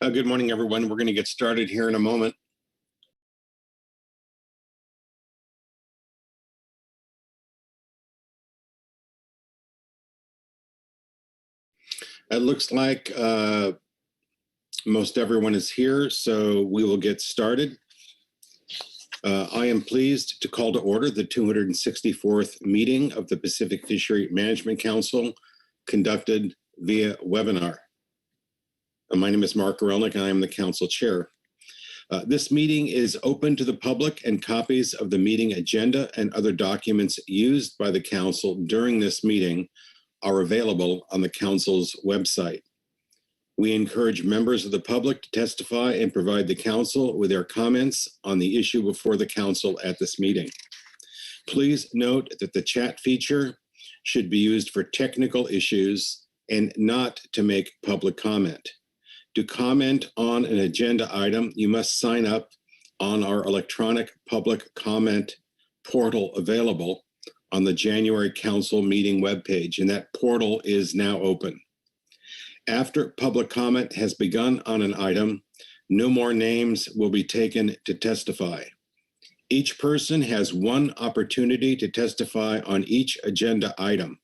Good morning, everyone. We're going to get started here in a moment. It looks like most everyone is here, so we will get started. I am pleased to call to order the 264th meeting of the Pacific Fishery Management Council conducted via webinar. My name is Mark Gorelnik, and I am the council chair. This meeting is open to the public, and copies of the meeting agenda and other documents used by the council during this meeting are available on the council's website. We encourage members of the public to testify and provide the council with their comments on the issue before the council at this meeting. Please note that the chat feature should be used for technical issues and not to make public comment. To comment on an agenda item, you must sign up on our electronic public comment portal available on the January council meeting webpage, and that portal is now open. After public comment has begun on an item, no more names will be taken to testify. Each person has one opportunity to testify on each agenda item.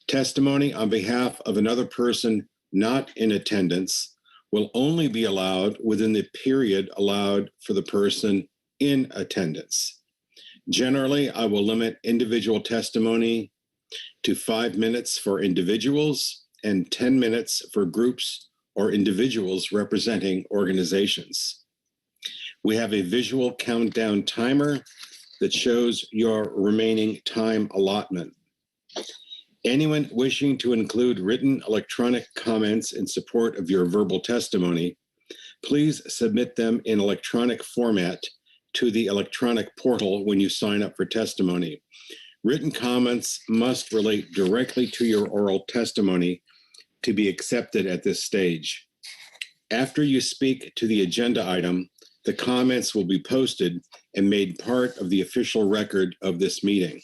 Testimony on behalf of another person not in attendance will only be allowed within the period allowed for the person in attendance. Generally, I will limit individual testimony to 5 minutes for individuals and 10 minutes for groups or individuals representing organizations. We have a visual countdown timer that shows your remaining time allotment. Anyone wishing to include written electronic comments in support of your verbal testimony, please submit them in electronic format to the electronic portal when you sign up for testimony. Written comments must relate directly to your oral testimony to be accepted at this stage. After you speak to the agenda item, the comments will be posted and made part of the official record of this meeting.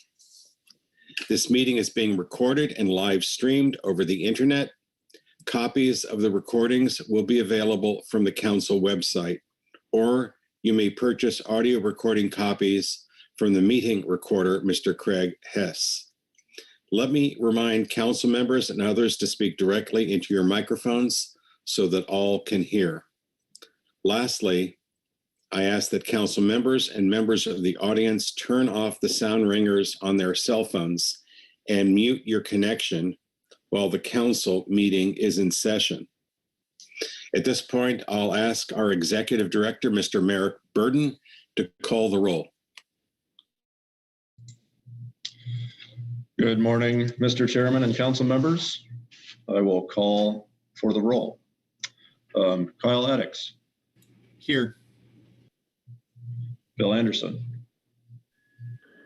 This meeting is being recorded and live streamed over the internet. Copies of the recordings will be available from the council website, or you may purchase audio recording copies from the meeting recorder, Mr. Craig Hess. Let me remind council members and others to speak directly into your microphones so that all can hear. Lastly, I ask that council members and members of the audience turn off the sound ringers on their cell phones and mute your connection while the council meeting is in session. At this point, I'll ask our executive director, Mr. Merrick Burden, to call the roll. Good morning, Mr. Chairman and council members. I will call for the roll. Kyle Eddix. Here. Bill Anderson.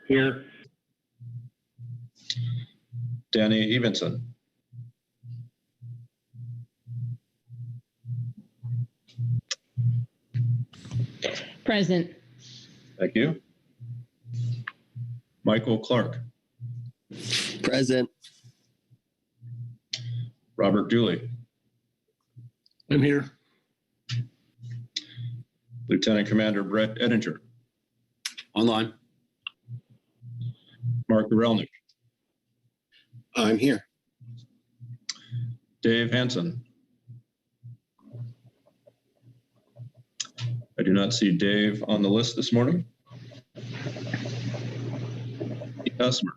Here. Danny Evenson. Present. Thank you. Michael Clark. Present. Robert Dooley. I'm here. Lieutenant Commander Brett Edinger. Online. Mark Gorelnik. I'm here. Dave Hansen. I do not see Dave on the list this morning. Esmer.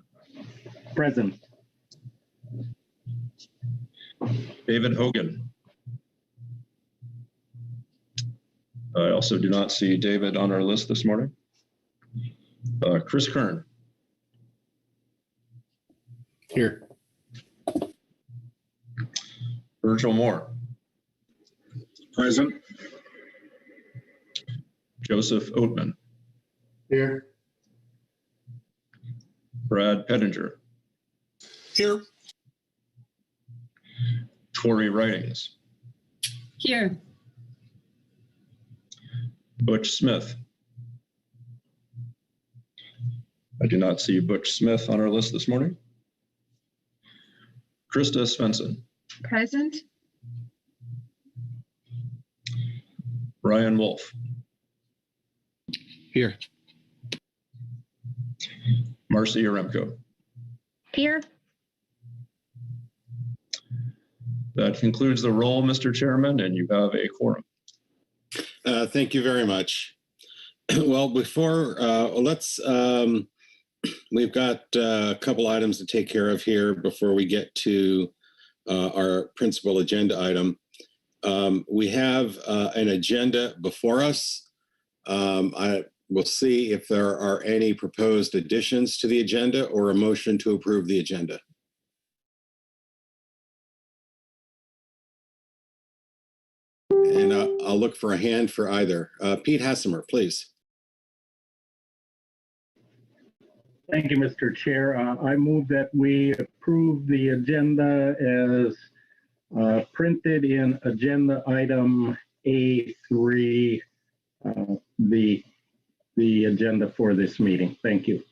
Present. David Hogan. I also do not see David on our list this morning. Chris Kern. Here. Virgil Moore. Present. Joseph Oatman. Here. Brad Pettinger. Here. Tori Writings. Here. Butch Smith. I do not see Butch Smith on our list this morning. Krista Svensson. Present. Brian Wolf, Here. Marcy Yaremko. Here. That concludes the roll, Mr. Chairman, and you have a quorum. Thank you very much. Well, before we've got a couple items to take care of here before we get to our principal agenda item. We have an agenda before us. I will see if there are any proposed additions to the agenda or a motion to approve the agenda. And I'll look for a hand for either. Pete Hassemer, please. Thank you, Mr. Chair. I move that we approve the agenda as printed in agenda item A3, the agenda for this meeting. Thank you.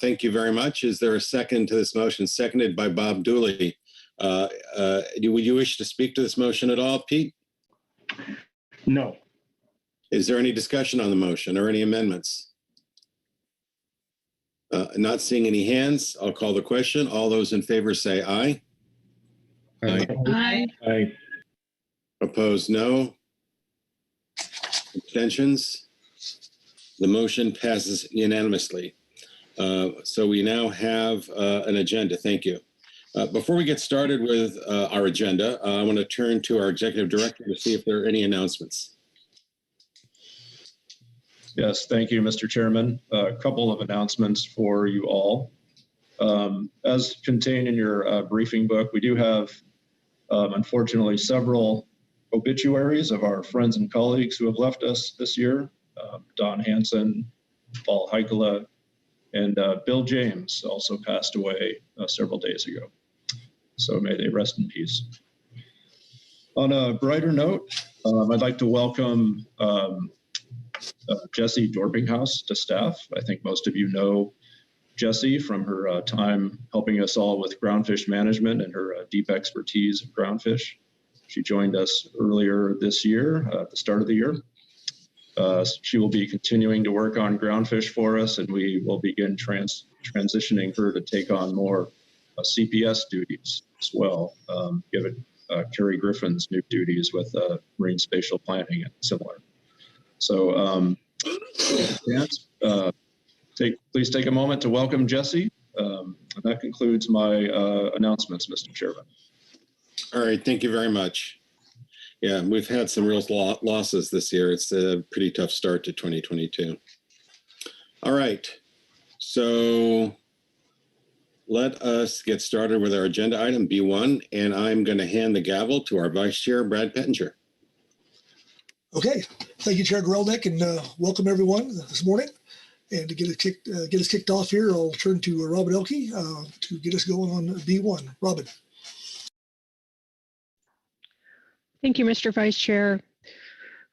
Thank you very much. Is there a second to this motion? Seconded by Bob Dooley. Would you wish to speak to this motion at all, Pete? No. Is there any discussion on the motion or any amendments? Not seeing any hands, I'll call the question. All those in favor say aye. Aye. Aye. Opposed, no. Abstentions? The motion passes unanimously. So we now have an agenda. Thank you. Before we get started with our agenda, I want to turn to our executive director to see if there are any announcements. Yes, thank you, Mr. Chairman. A couple of announcements for you all. As contained in your briefing book, we do have, unfortunately, several obituaries of our friends and colleagues who have left us this year. Don Hansen, Paul Heikela, and Bill James also passed away several days ago. So may they rest in peace. On a brighter note, I'd like to welcome Jessie Dorpinghouse to staff. I think most of you know Jessie from her time helping us all with groundfish management and her deep expertise of groundfish. She joined us earlier this year, at the start of the year. She will be continuing to work on groundfish for us, and we will begin transitioning her to take on more CPS duties as well, given Kerry Griffin's new duties with marine spatial planning and similar. So please take a moment to welcome Jessie. And that concludes my announcements, Mr. Chairman. All right, thank you very much. Yeah, we've had some real losses this year. It's a pretty tough start to 2022. All right, so let us get started with our agenda item B1, and I'm going to hand the gavel to our Vice Chair, Brad Pettinger. Okay, thank you, Chair Grelnick, and welcome everyone this morning. And to get us kicked off here, I'll turn to Robin Elke to get us going on B1. Robin. Thank you, Mr. Vice Chair.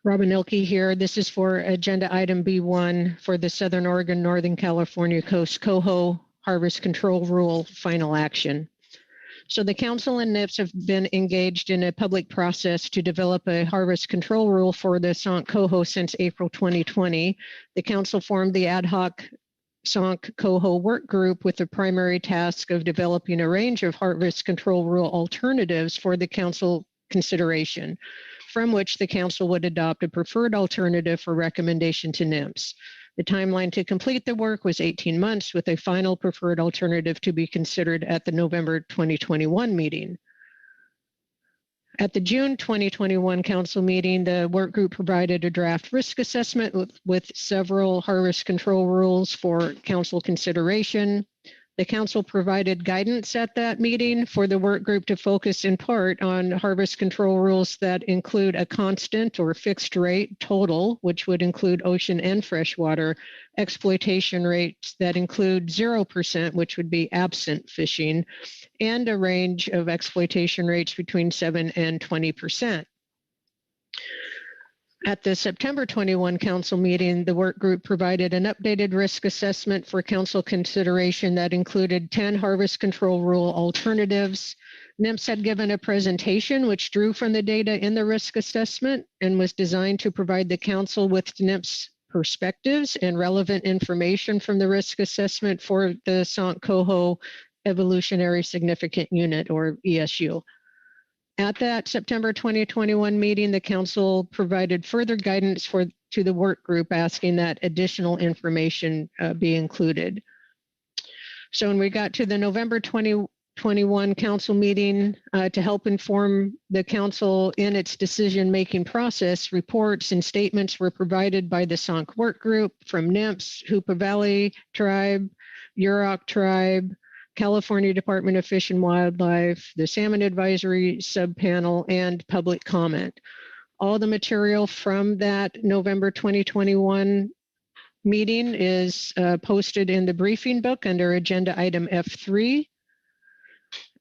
Robin Ilke here. This is for agenda item B1 for the Southern Oregon, Northern California Coast Coho Harvest Control Rule final action. So the council and NIPS have been engaged in a public process to develop a harvest control rule for the Sonk Coho since April 2020. The council formed the ad hoc Sonk Coho work group with the primary task of developing a range of harvest control rule alternatives for the council consideration, from which the council would adopt a preferred alternative for recommendation to NIMS. The timeline to complete the work was 18 months, with a final preferred alternative to be considered at the November 2021 meeting. At the June 2021 council meeting, the work group provided a draft risk assessment with several harvest control rules for council consideration. The council provided guidance at that meeting for the work group to focus in part on harvest control rules that include a constant or fixed rate total, which would include ocean and freshwater, exploitation rates that include 0%, which would be absent fishing, and a range of exploitation rates between 7 and 20%. At the September 21 council meeting, the work group provided an updated risk assessment for council consideration that included 10 harvest control rule alternatives. NIMS had given a presentation which drew from the data in the risk assessment and was designed to provide the council with NIMS perspectives and relevant information from the risk assessment for the Sant Coho Evolutionary Significant Unit, or ESU. At that September 2021 meeting, the council provided further guidance to the work group asking that additional information be included. So when we got to the November 2021 council meeting, to help inform the council in its decision-making process, reports and statements were provided by the SONC work group from NIMS, Hoopa Valley Tribe, Yurok Tribe, California Department of Fish and Wildlife, the Salmon Advisory Subpanel, and public comment. All the material from that November 2021 meeting is posted in the briefing book under agenda item F3.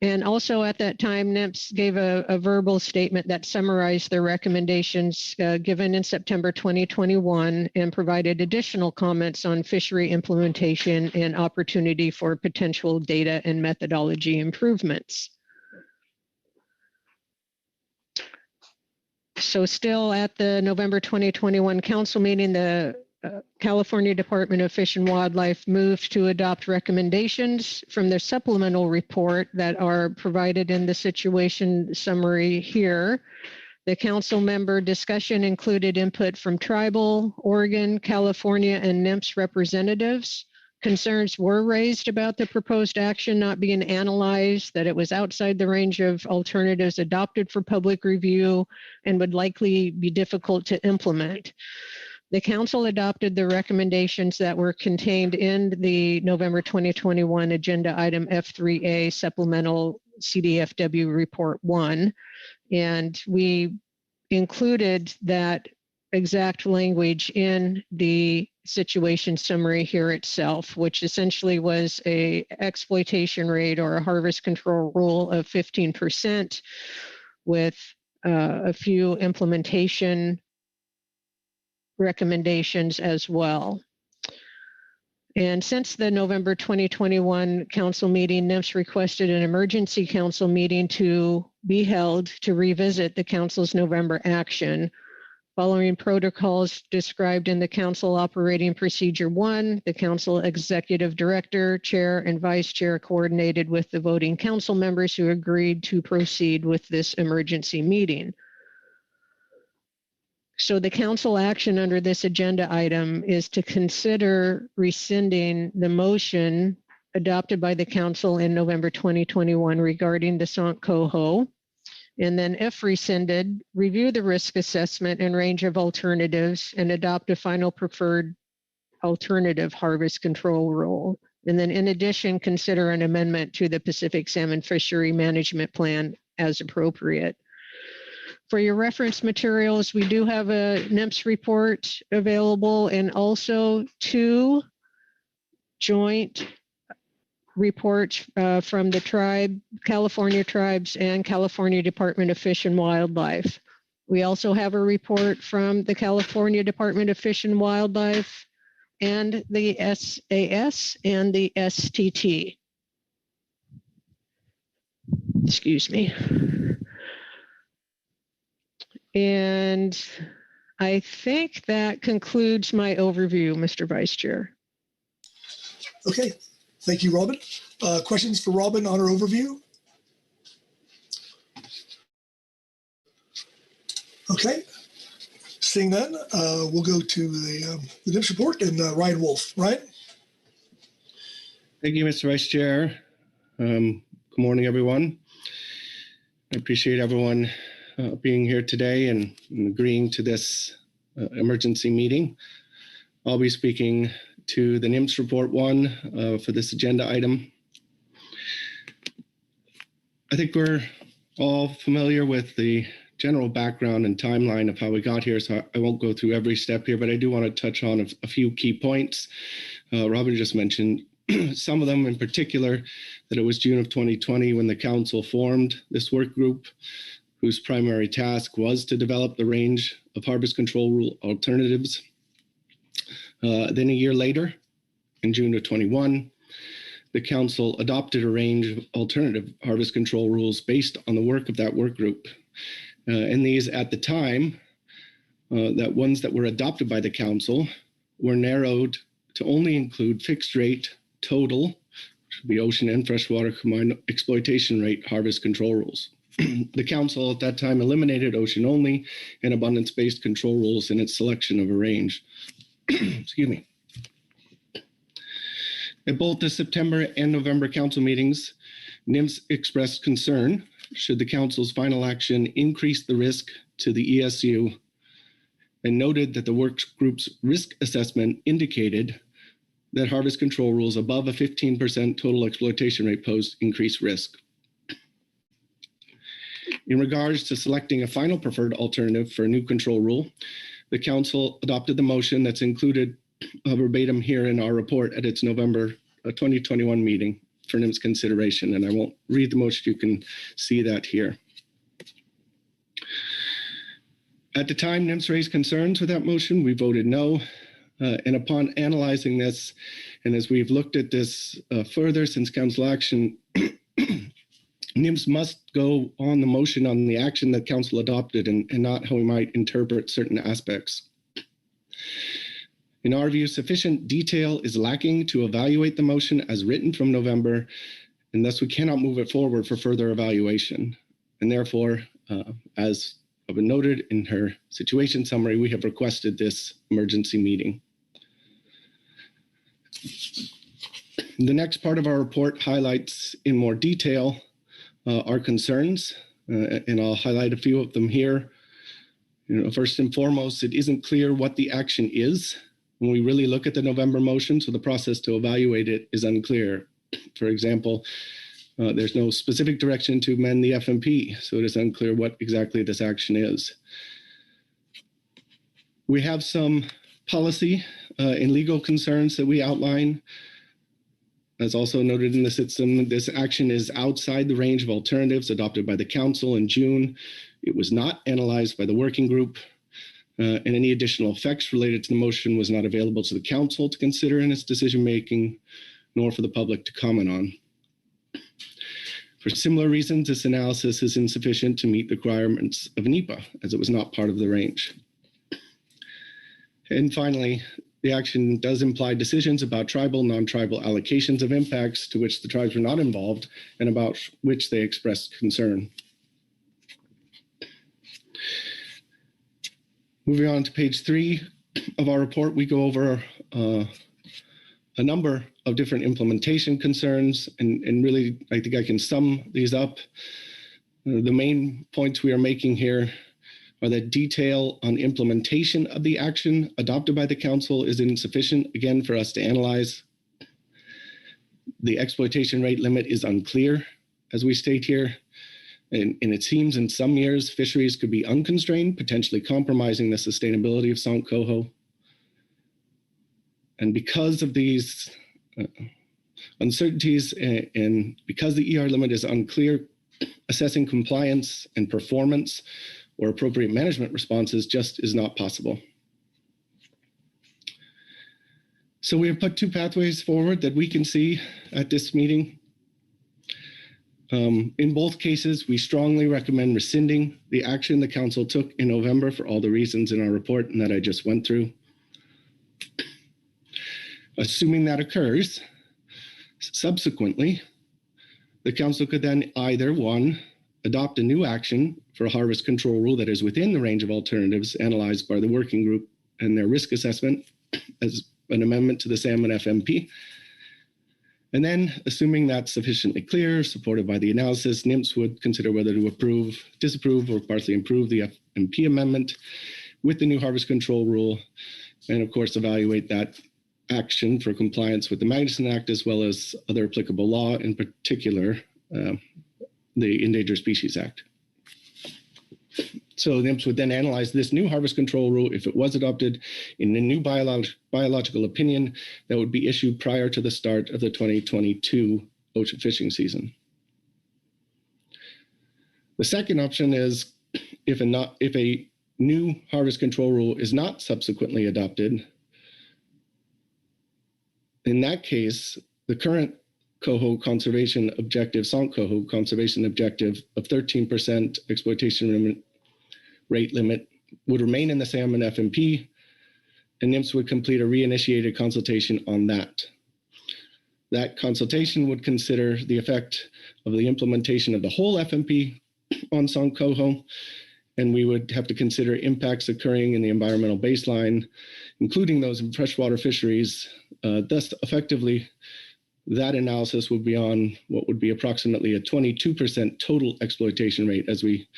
And also at that time, NIMS gave a verbal statement that summarized their recommendations given in September 2021 and provided additional comments on fishery implementation and opportunity for potential data and methodology improvements. So still at the November 2021 council meeting, the California Department of Fish and Wildlife moved to adopt recommendations from their supplemental report that are provided in the situation summary here. The council member discussion included input from tribal, Oregon, California, and NIMS representatives. Concerns were raised about the proposed action not being analyzed, that it was outside the range of alternatives adopted for public review and would likely be difficult to implement. The council adopted the recommendations that were contained in the November 2021 agenda item F3A supplemental CDFW report 1. And we included that exact language in the situation summary here itself, which essentially was a exploitation rate or a harvest control rule of 15% with a few implementation recommendations as well. And since the November 2021 council meeting, NIMS requested an emergency council meeting to be held to revisit the council's November action. Following protocols described in the Council Operating Procedure 1, the Council Executive Director, Chair, and Vice Chair coordinated with the voting council members who agreed to proceed with this emergency meeting. So the council action under this agenda item is to consider rescinding the motion adopted by the council in November 2021 regarding the Sant Coho. And then if rescinded, review the risk assessment and range of alternatives and adopt a final preferred alternative harvest control rule. And then in addition, consider an amendment to the Pacific Salmon Fishery Management Plan as appropriate. For your reference materials, we do have a NIMS report available and also 2 joint reports from the California tribes and California Department of Fish and Wildlife. We also have a report from the California Department of Fish and Wildlife and the SAS and the STT. Excuse me. And I think that concludes my overview, Mr. Vice Chair. Okay, thank you, Robin. Questions for Robin on her overview? Okay, seeing none, we'll go to the NIMS report and Ryan Wolf. Ryan? Thank you, Mr. Vice Chair. Good morning, everyone. I appreciate everyone being here today and agreeing to this emergency meeting. I'll be speaking to the NIMS Report 1 for this agenda item. I think we're all familiar with the general background and timeline of how we got here, so I won't go through every step here, but I do want to touch on a few key points. Robin just mentioned some of them, in particular, that it was June of 2020 when the council formed this work group, whose primary task was to develop the range of harvest control rule alternatives. Then a year later, in June of 21, the council adopted a range of alternative harvest control rules based on the work of that work group. And these at the time, that ones that were adopted by the council were narrowed to only include fixed rate total, which would be ocean and freshwater combined exploitation rate harvest control rules. The council at that time eliminated ocean only and abundance-based control rules in its selection of a range. Excuse me. At both the September and November council meetings, NIMS expressed concern should the council's final action increase the risk to the ESU, and noted that the work group's risk assessment indicated that harvest control rules above a 15% total exploitation rate posed increased risk. In regards to selecting a final preferred alternative for a new control rule, the council adopted the motion that's included verbatim here in our report at its November 2021 meeting for NIMS consideration, and I won't read the motion, you can see that here. At the time NIMS raised concerns with that motion, we voted no, and upon analyzing this, and as we've looked at this further since council action, NIMS must go on the motion on the action that council adopted and not how we might interpret certain aspects. In our view, sufficient detail is lacking to evaluate the motion as written from November, and thus we cannot move it forward for further evaluation. And therefore, as I've been noted in her situation summary, we have requested this emergency meeting. The next part of our report highlights in more detail our concerns, and I'll highlight a few of them here. First and foremost, it isn't clear what the action is when we really look at the November motion, so the process to evaluate it is unclear. For example, there's no specific direction to amend the FMP, so it is unclear what exactly this action is. We have some policy and legal concerns that we outline. As also noted in the system, this action is outside the range of alternatives adopted by the council in June. It was not analyzed by the working group, and any additional effects related to the motion was not available to the council to consider in its decision-making, nor for the public to comment on. For similar reasons, this analysis is insufficient to meet the requirements of NEPA, as it was not part of the range. And finally, the action does imply decisions about tribal, non-tribal allocations of impacts to which the tribes were not involved and about which they expressed concern. Moving on to page 3 of our report, we go over a number of different implementation concerns, and really, I think I can sum these up. The main points we are making here are that detail on implementation of the action adopted by the council is insufficient, again, for us to analyze. The exploitation rate limit is unclear, as we state here. And it seems in some years, fisheries could be unconstrained, potentially compromising the sustainability of St. Coho. And because of these uncertainties and because the ER limit is unclear, assessing compliance and performance or appropriate management responses just is not possible. So we have put 2 pathways forward that we can see at this meeting. In both cases, we strongly recommend rescinding the action the council took in November for all the reasons in our report and that I just went through. Assuming that occurs, subsequently, the council could then either, 1, adopt a new action for a harvest control rule that is within the range of alternatives analyzed by the working group and their risk assessment as an amendment to the Salmon FMP. And then, assuming that's sufficiently clear, supported by the analysis, NIMS would consider whether to approve, disapprove, or partially improve the FMP amendment with the new harvest control rule, and of course, evaluate that action for compliance with the Magnuson Act, as well as other applicable law, in particular, the Endangered Species Act. So NIMS would then analyze this new harvest control rule if it was adopted in a new biological opinion that would be issued prior to the start of the 2022 ocean fishing season. The second option is if a new harvest control rule is not subsequently adopted, in that case, the current coho conservation objective, SONC coho conservation objective of 13% exploitation rate limit would remain in the salmon FMP, and NIMS would complete a reinitiated consultation on that. That consultation would consider the effect of the implementation of the whole FMP on SONC coho, and we would have to consider impacts occurring in the environmental baseline, including those in freshwater fisheries. Thus, effectively, that analysis would be on what would be approximately a 22% total exploitation rate, as we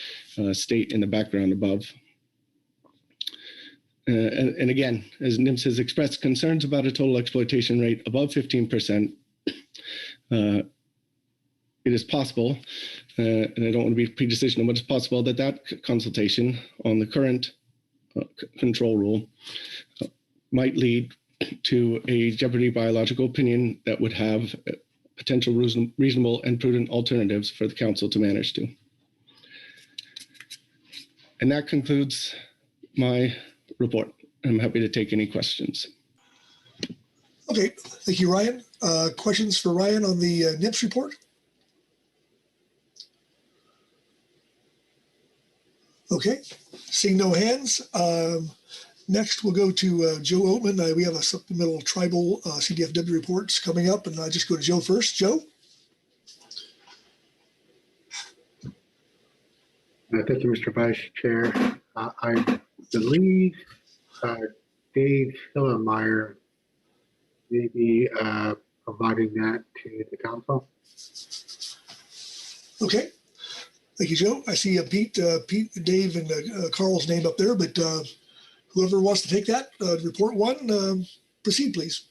state in the background above. And again, as NIMS has expressed concerns about a total exploitation rate above 15%, it is possible, and I don't want to be pre-decisional, but it's possible that that consultation on the current control rule might lead to a jeopardy biological opinion that would have potential reasonable and prudent alternatives for the council to manage to. And that concludes my report. I'm happy to take any questions. Okay, thank you, Ryan. Questions for Ryan on the NIPS report? Okay, seeing no hands. Next, we'll go to Joe Oatman. We have a supplemental tribal CDFW reports coming up, and I just go to Joe first. Joe? Thank you, Mr. Vice Chair. I believe Dave Hillenmeyer may be providing that to the council. Okay. Thank you, Joe. I see Pete, Dave, and Carl's name up there, but whoever wants to take that, report one, proceed, please.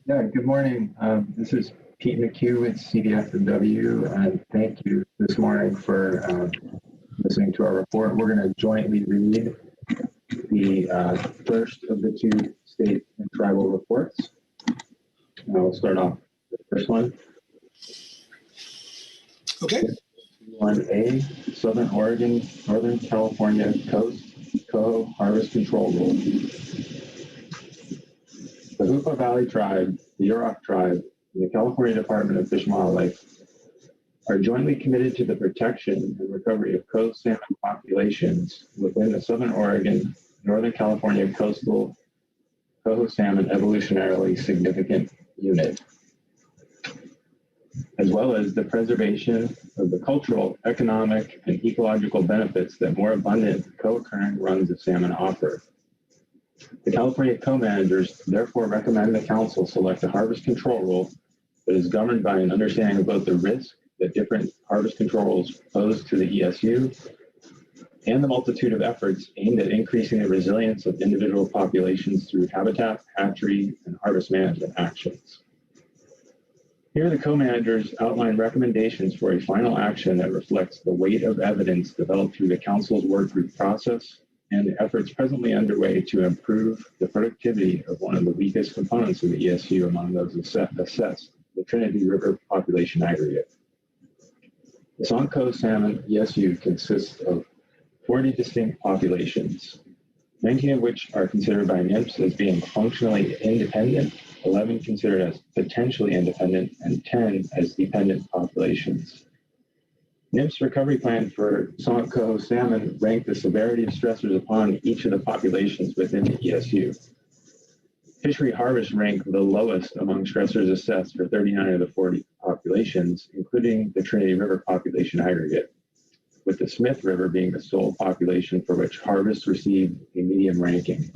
Yeah, good morning. This is Pete McHugh with CDFW, and thank you this morning for listening to our report. We're going to jointly read the first of the two state and tribal reports. And I'll start off with the first one. Okay. 1A, Southern Oregon, Northern California Coast Coho Harvest Control Rule. The Hoopa Valley Tribe, the Yurok Tribe, and the California Department of Fish and Wildlife are jointly committed to the protection and recovery of coast salmon populations within the Southern Oregon, Northern California coastal coho salmon evolutionarily significant unit, as well as the preservation of the cultural, economic, and ecological benefits that more abundant co-occurring runs of salmon offer. The California co-managers therefore recommend the council select a harvest control rule that is governed by an understanding of both the risk that different harvest control rules pose to the ESU and the multitude of efforts aimed at increasing the resilience of individual populations through habitat, hatchery, and harvest management actions. Here, the co-managers outline recommendations for a final action that reflects the weight of evidence developed through the council's work group process and the efforts presently underway to improve the productivity of one of the weakest components of the ESU among those assessed, the Trinity River population aggregate. The SONC coho salmon ESU consists of 40 distinct populations, 19 of which are considered by NIMS as being functionally independent, 11 considered as potentially independent, and 10 as dependent populations. NIMS recovery plan for SONC coho salmon ranked the severity of stressors upon each of the populations within the ESU. Fishery harvest ranked the lowest among stressors assessed for 39 of the 40 populations, including the Trinity River population aggregate, with the Smith River being the sole population for which harvest received a medium ranking.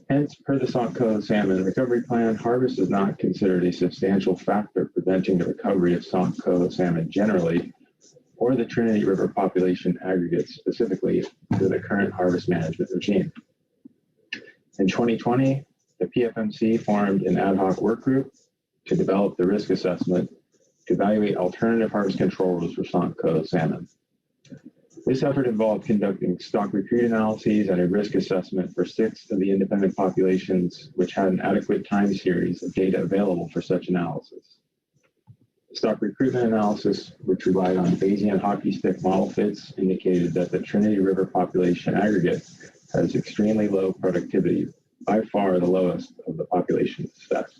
Hence, per the SONC coho salmon recovery plan, harvest is not considered a substantial factor preventing the recovery of SONC coho salmon generally, or the Trinity River population aggregate specifically to the current harvest management regime. In 2020, the PFMC formed an ad hoc work group to develop the risk assessment to evaluate alternative harvest control rules for SONC coho salmon. This effort involved conducting stock recruit analyses and a risk assessment for 6 of the independent populations, which had an adequate time series of data available for such analysis. Stock recruitment analysis, which relied on Bayesian hockey stick model fits, indicated that the Trinity River population aggregate has extremely low productivity, by far the lowest of the population assessed.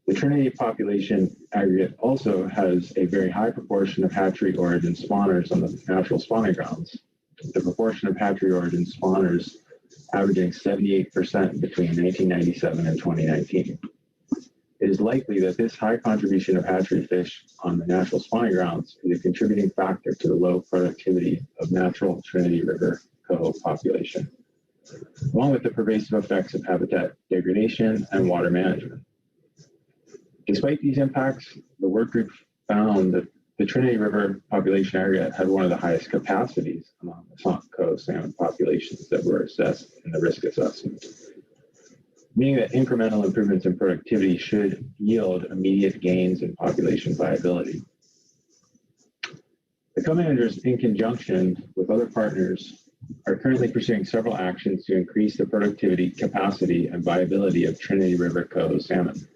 The Trinity population aggregate also has a very high proportion of hatchery origin spawners on the natural spawning grounds. The proportion of hatchery origin spawners averaging 78% between 1997 and 2019. It is likely that this high contribution of hatchery fish on the natural spawning grounds is a contributing factor to the low productivity of natural Trinity River coho population, along with the pervasive effects of habitat degradation and water management. Despite these impacts, the work group found that the Trinity River population area had one of the highest capacities among the coho salmon populations that were assessed in the risk assessment, meaning that incremental improvements in productivity should yield immediate gains in population viability. The co-managers, in conjunction with other partners, are currently pursuing several actions to increase the productivity, capacity, and viability of Trinity River coho salmon,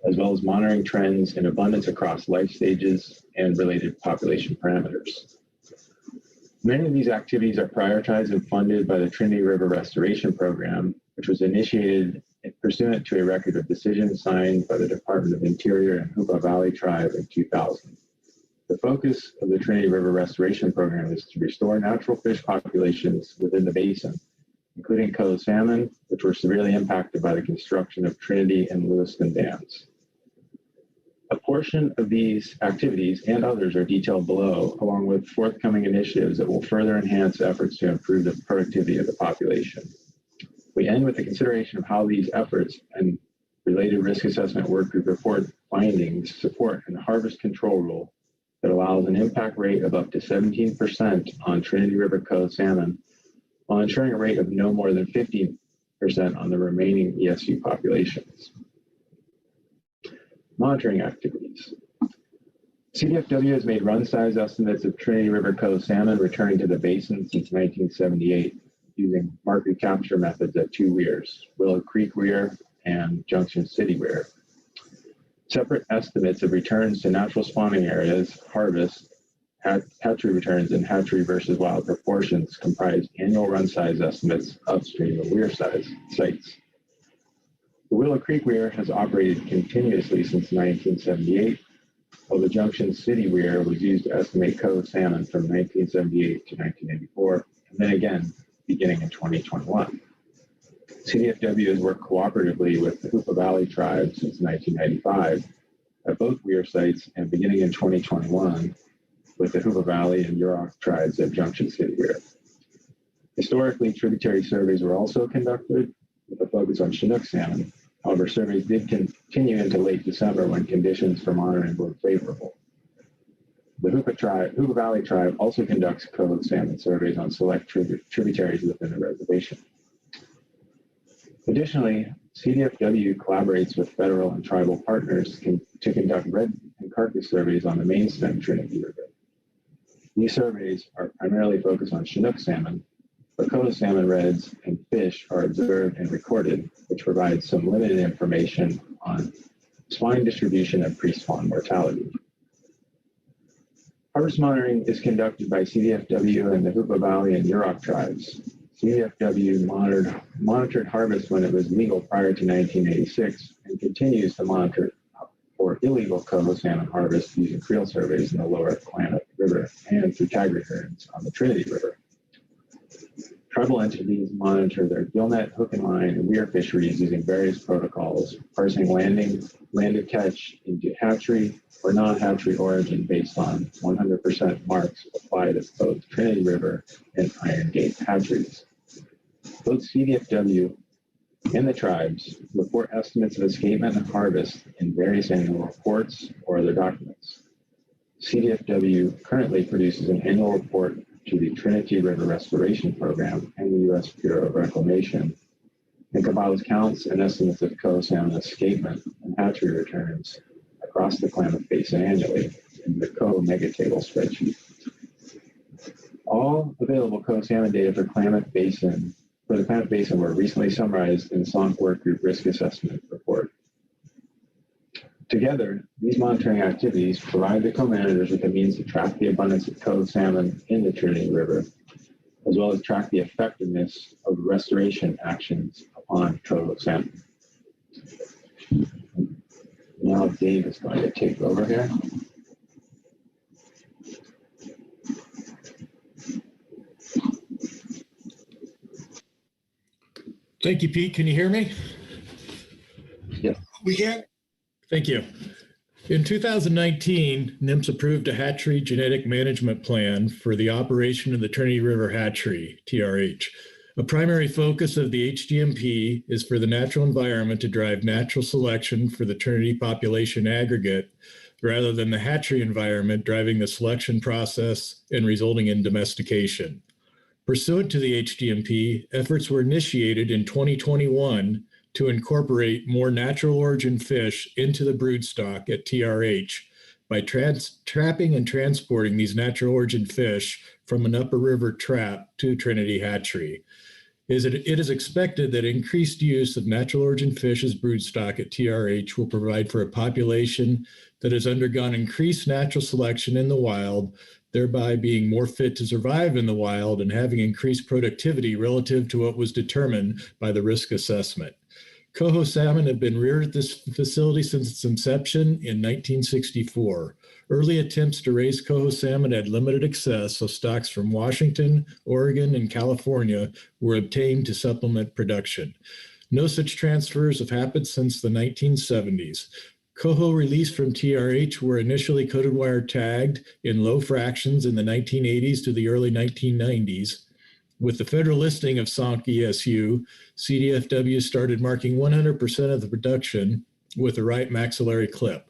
as well as monitoring trends in abundance across life stages and related population parameters. Many of these activities are prioritized and funded by the Trinity River Restoration Program, which was initiated pursuant to a record of decision signed by the Department of Interior and Hoopa Valley Tribe in 2000. The focus of the Trinity River Restoration Program is to restore natural fish populations within the basin, including coho salmon, which were severely impacted by the construction of Trinity and Lewiston dams. A portion of these activities and others are detailed below, along with forthcoming initiatives that will further enhance efforts to improve the productivity of the population. We end with the consideration of how these efforts and related risk assessment work group report findings support a harvest control rule that allows an impact rate of up to 17% on Trinity River coho salmon, while ensuring a rate of no more than 15% on the remaining ESU populations. Monitoring activities. CDFW has made run size estimates of Trinity River coho salmon returning to the basin since 1978 using market capture methods at two weirs, Willow Creek Weir and Junction City Weir. Separate estimates of returns to natural spawning areas, harvest, hatchery returns, and hatchery versus wild proportions comprise annual run size estimates upstream of weir size sites. The Willow Creek Weir has operated continuously since 1978, while the Junction City Weir was used to estimate coho salmon from 1978 to 1984, and then again beginning in 2021. CDFW has worked cooperatively with the Hoopa Valley Tribe since 1995 at both weir sites, and beginning in 2021 with the Hoopa Valley and Yurok tribes at Junction City Weir. Historically, tributary surveys were also conducted with a focus on Chinook salmon. However, surveys did continue into late December when conditions for monitoring were favorable. The Hoopa Valley Tribe also conducts coho salmon surveys on select tributaries within the reservation. Additionally, CDFW collaborates with federal and tribal partners to conduct red and carcass surveys on the main stem Trinity River. These surveys are primarily focused on Chinook salmon, but coho salmon reds and fish are observed and recorded, which provides some limited information on spawning distribution and pre-spawn mortality. Harvest monitoring is conducted by CDFW and the Hoopa Valley and Yurok tribes. CDFW monitored harvest when it was legal prior to 1986 and continues to monitor for illegal coho salmon harvest using creel surveys in the lower Klamath River and through tag returns on the Trinity River. Tribal entities monitor their gillnet, hook and line, and weir fisheries using various protocols, parsing landed catch into hatchery or non-hatchery origin based on 100% marks applied at both Trinity River and Iron Gate hatcheries. Both CDFW and the tribes report estimates of escapement and harvest in various annual reports or other documents. CDFW currently produces an annual report to the Trinity River Restoration Program and the U.S. Bureau of Reclamation, and compiles counts and estimates of coho salmon escapement and hatchery returns across the Klamath Basin annually in the coho megatable spreadsheet. All available coho salmon data for the Klamath Basin were recently summarized in the SONC Work Group Risk Assessment Report. To Together, these monitoring activities provide the co-managers with a means to track the abundance of coho salmon in the Trinity River, as well as track the effectiveness of restoration actions upon coho salmon. Now Dave is going to take over here. Thank you, Pete. Can you hear me? Yes. We can. Thank you. In 2019, NIMS approved a hatchery genetic management plan for the operation of the Trinity River Hatchery, TRH. A primary focus of the HGMP is for the natural environment to drive natural selection for the Trinity population aggregate, rather than the hatchery environment driving the selection process and resulting in domestication. Pursuant to the HGMP, efforts were initiated in 2021 to incorporate more natural origin fish into the broodstock at TRH by trapping and transporting these natural origin fish from an upper river trap to Trinity Hatchery. It is expected that increased use of natural origin fish as broodstock at TRH will provide for a population that has undergone increased natural selection in the wild, thereby being more fit to survive in the wild and having increased productivity relative to what was determined by the risk assessment. Coho salmon have been reared at this facility since its inception in 1964. Early attempts to raise coho salmon had limited access, so stocks from Washington, Oregon, and California were obtained to supplement production. No such transfers have happened since the 1970s. Coho released from TRH were initially coated wire tagged in low fractions in the 1980s to the early 1990s. With the federal listing of SONC ESU, CDFW started marking 100% of the production with the right maxillary clip.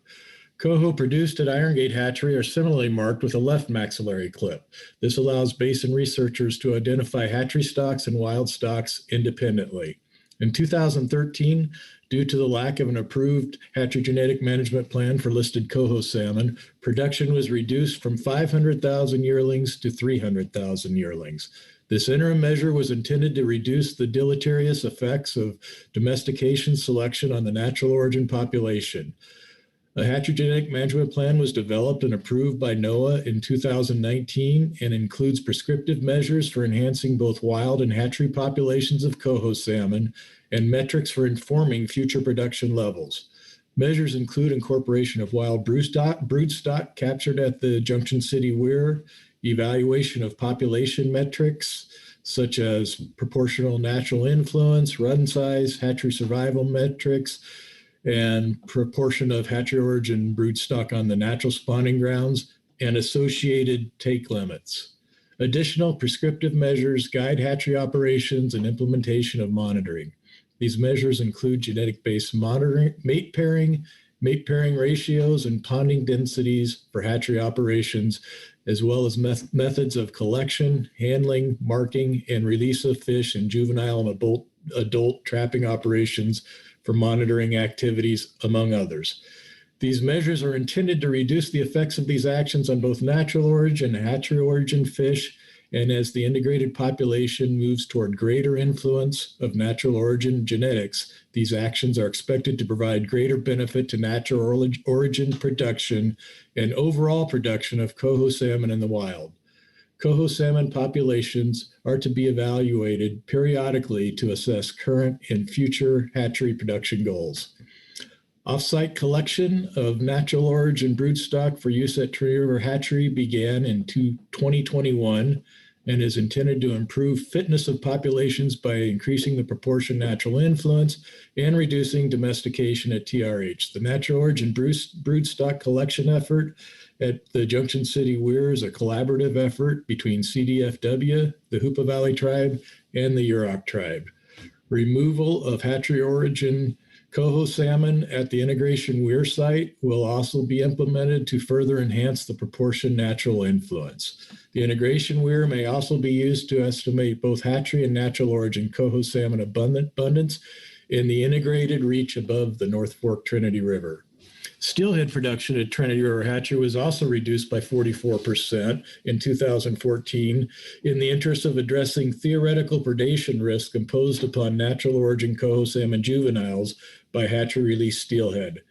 Coho produced at Iron Gate Hatchery are similarly marked with a left maxillary clip. This allows basin researchers to identify hatchery stocks and wild stocks independently. In 2013, due to the lack of an approved hatchery genetic management plan for listed coho salmon, production was reduced from 500,000 yearlings to 300,000 yearlings. This interim measure was intended to reduce the deleterious effects of domestication selection on the natural origin population. A hatchery genetic management plan was developed and approved by NOAA in 2019 and includes prescriptive measures for enhancing both wild and hatchery populations of coho salmon and metrics for informing future production levels. Measures include incorporation of wild broodstock captured at the Junction City weir, evaluation of population metrics such as proportional natural influence, run size, hatchery survival metrics, and proportion of hatchery origin broodstock on the natural spawning grounds, and associated take limits. Additional prescriptive measures guide hatchery operations and implementation of monitoring. These measures include genetic-based monitoring, mate pairing ratios, and ponding densities for hatchery operations, as well as methods of collection, handling, marking, and release of fish in juvenile and adult trapping operations for monitoring activities, among others. These measures are intended to reduce the effects of these actions on both natural origin and hatchery origin fish, and as the integrated population moves toward greater influence of natural origin genetics, these actions are expected to provide greater benefit to natural origin production and overall production of coho salmon in the wild. Coho salmon populations are to be evaluated periodically to assess current and future hatchery production goals. Off-site collection of natural origin broodstock for use at Trinity River Hatchery began in 2021 and is intended to improve fitness of populations by increasing the proportion natural influence and reducing domestication at TRH. The natural origin broodstock collection effort at the Junction City weir is a collaborative effort between CDFW, the Hoopa Valley Tribe, and the Yurok Tribe. Removal of hatchery origin coho salmon at the integration weir site will also be implemented to further enhance the proportion natural influence. The integration weir may also be used to estimate both hatchery and natural origin coho salmon abundance in the integrated reach above the North Fork Trinity River. Steelhead production at Trinity River Hatchery was also reduced by 44% in 2014 in the interest of addressing theoretical predation risk imposed upon natural origin coho salmon juveniles by hatchery release steelhead.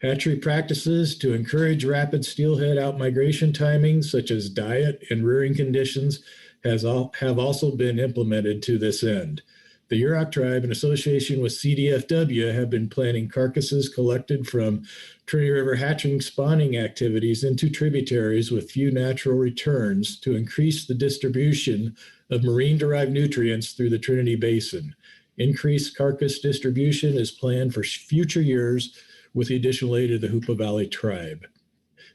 Hatchery practices to encourage rapid steelhead outmigration timings, such as diet and rearing conditions, have also been implemented to this end. The Yurok tribe, in association with CDFW, have been planting carcasses collected from Trinity River hatching spawning activities into tributaries with few natural returns to increase the distribution of marine-derived nutrients through the Trinity Basin. Increased carcass distribution is planned for future years with the additional aid of the Hoopa Valley tribe.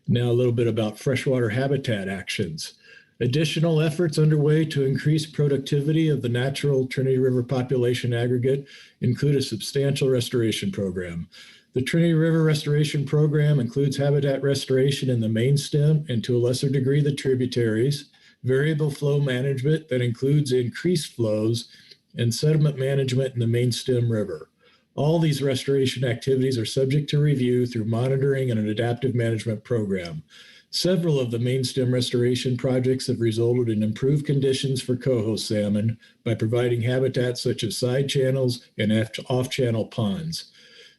Now a little bit about freshwater habitat actions. Additional efforts underway to increase productivity of the natural Trinity River population aggregate include a substantial restoration program. The Trinity River Restoration Program includes habitat restoration in the main stem and to a lesser degree the tributaries, variable flow management that includes increased flows, and sediment management in the main stem river. All these restoration activities are subject to review through monitoring and an adaptive management program. Several of the main stem restoration projects have resulted in improved conditions for coho salmon by providing habitats such as side channels and off-channel ponds.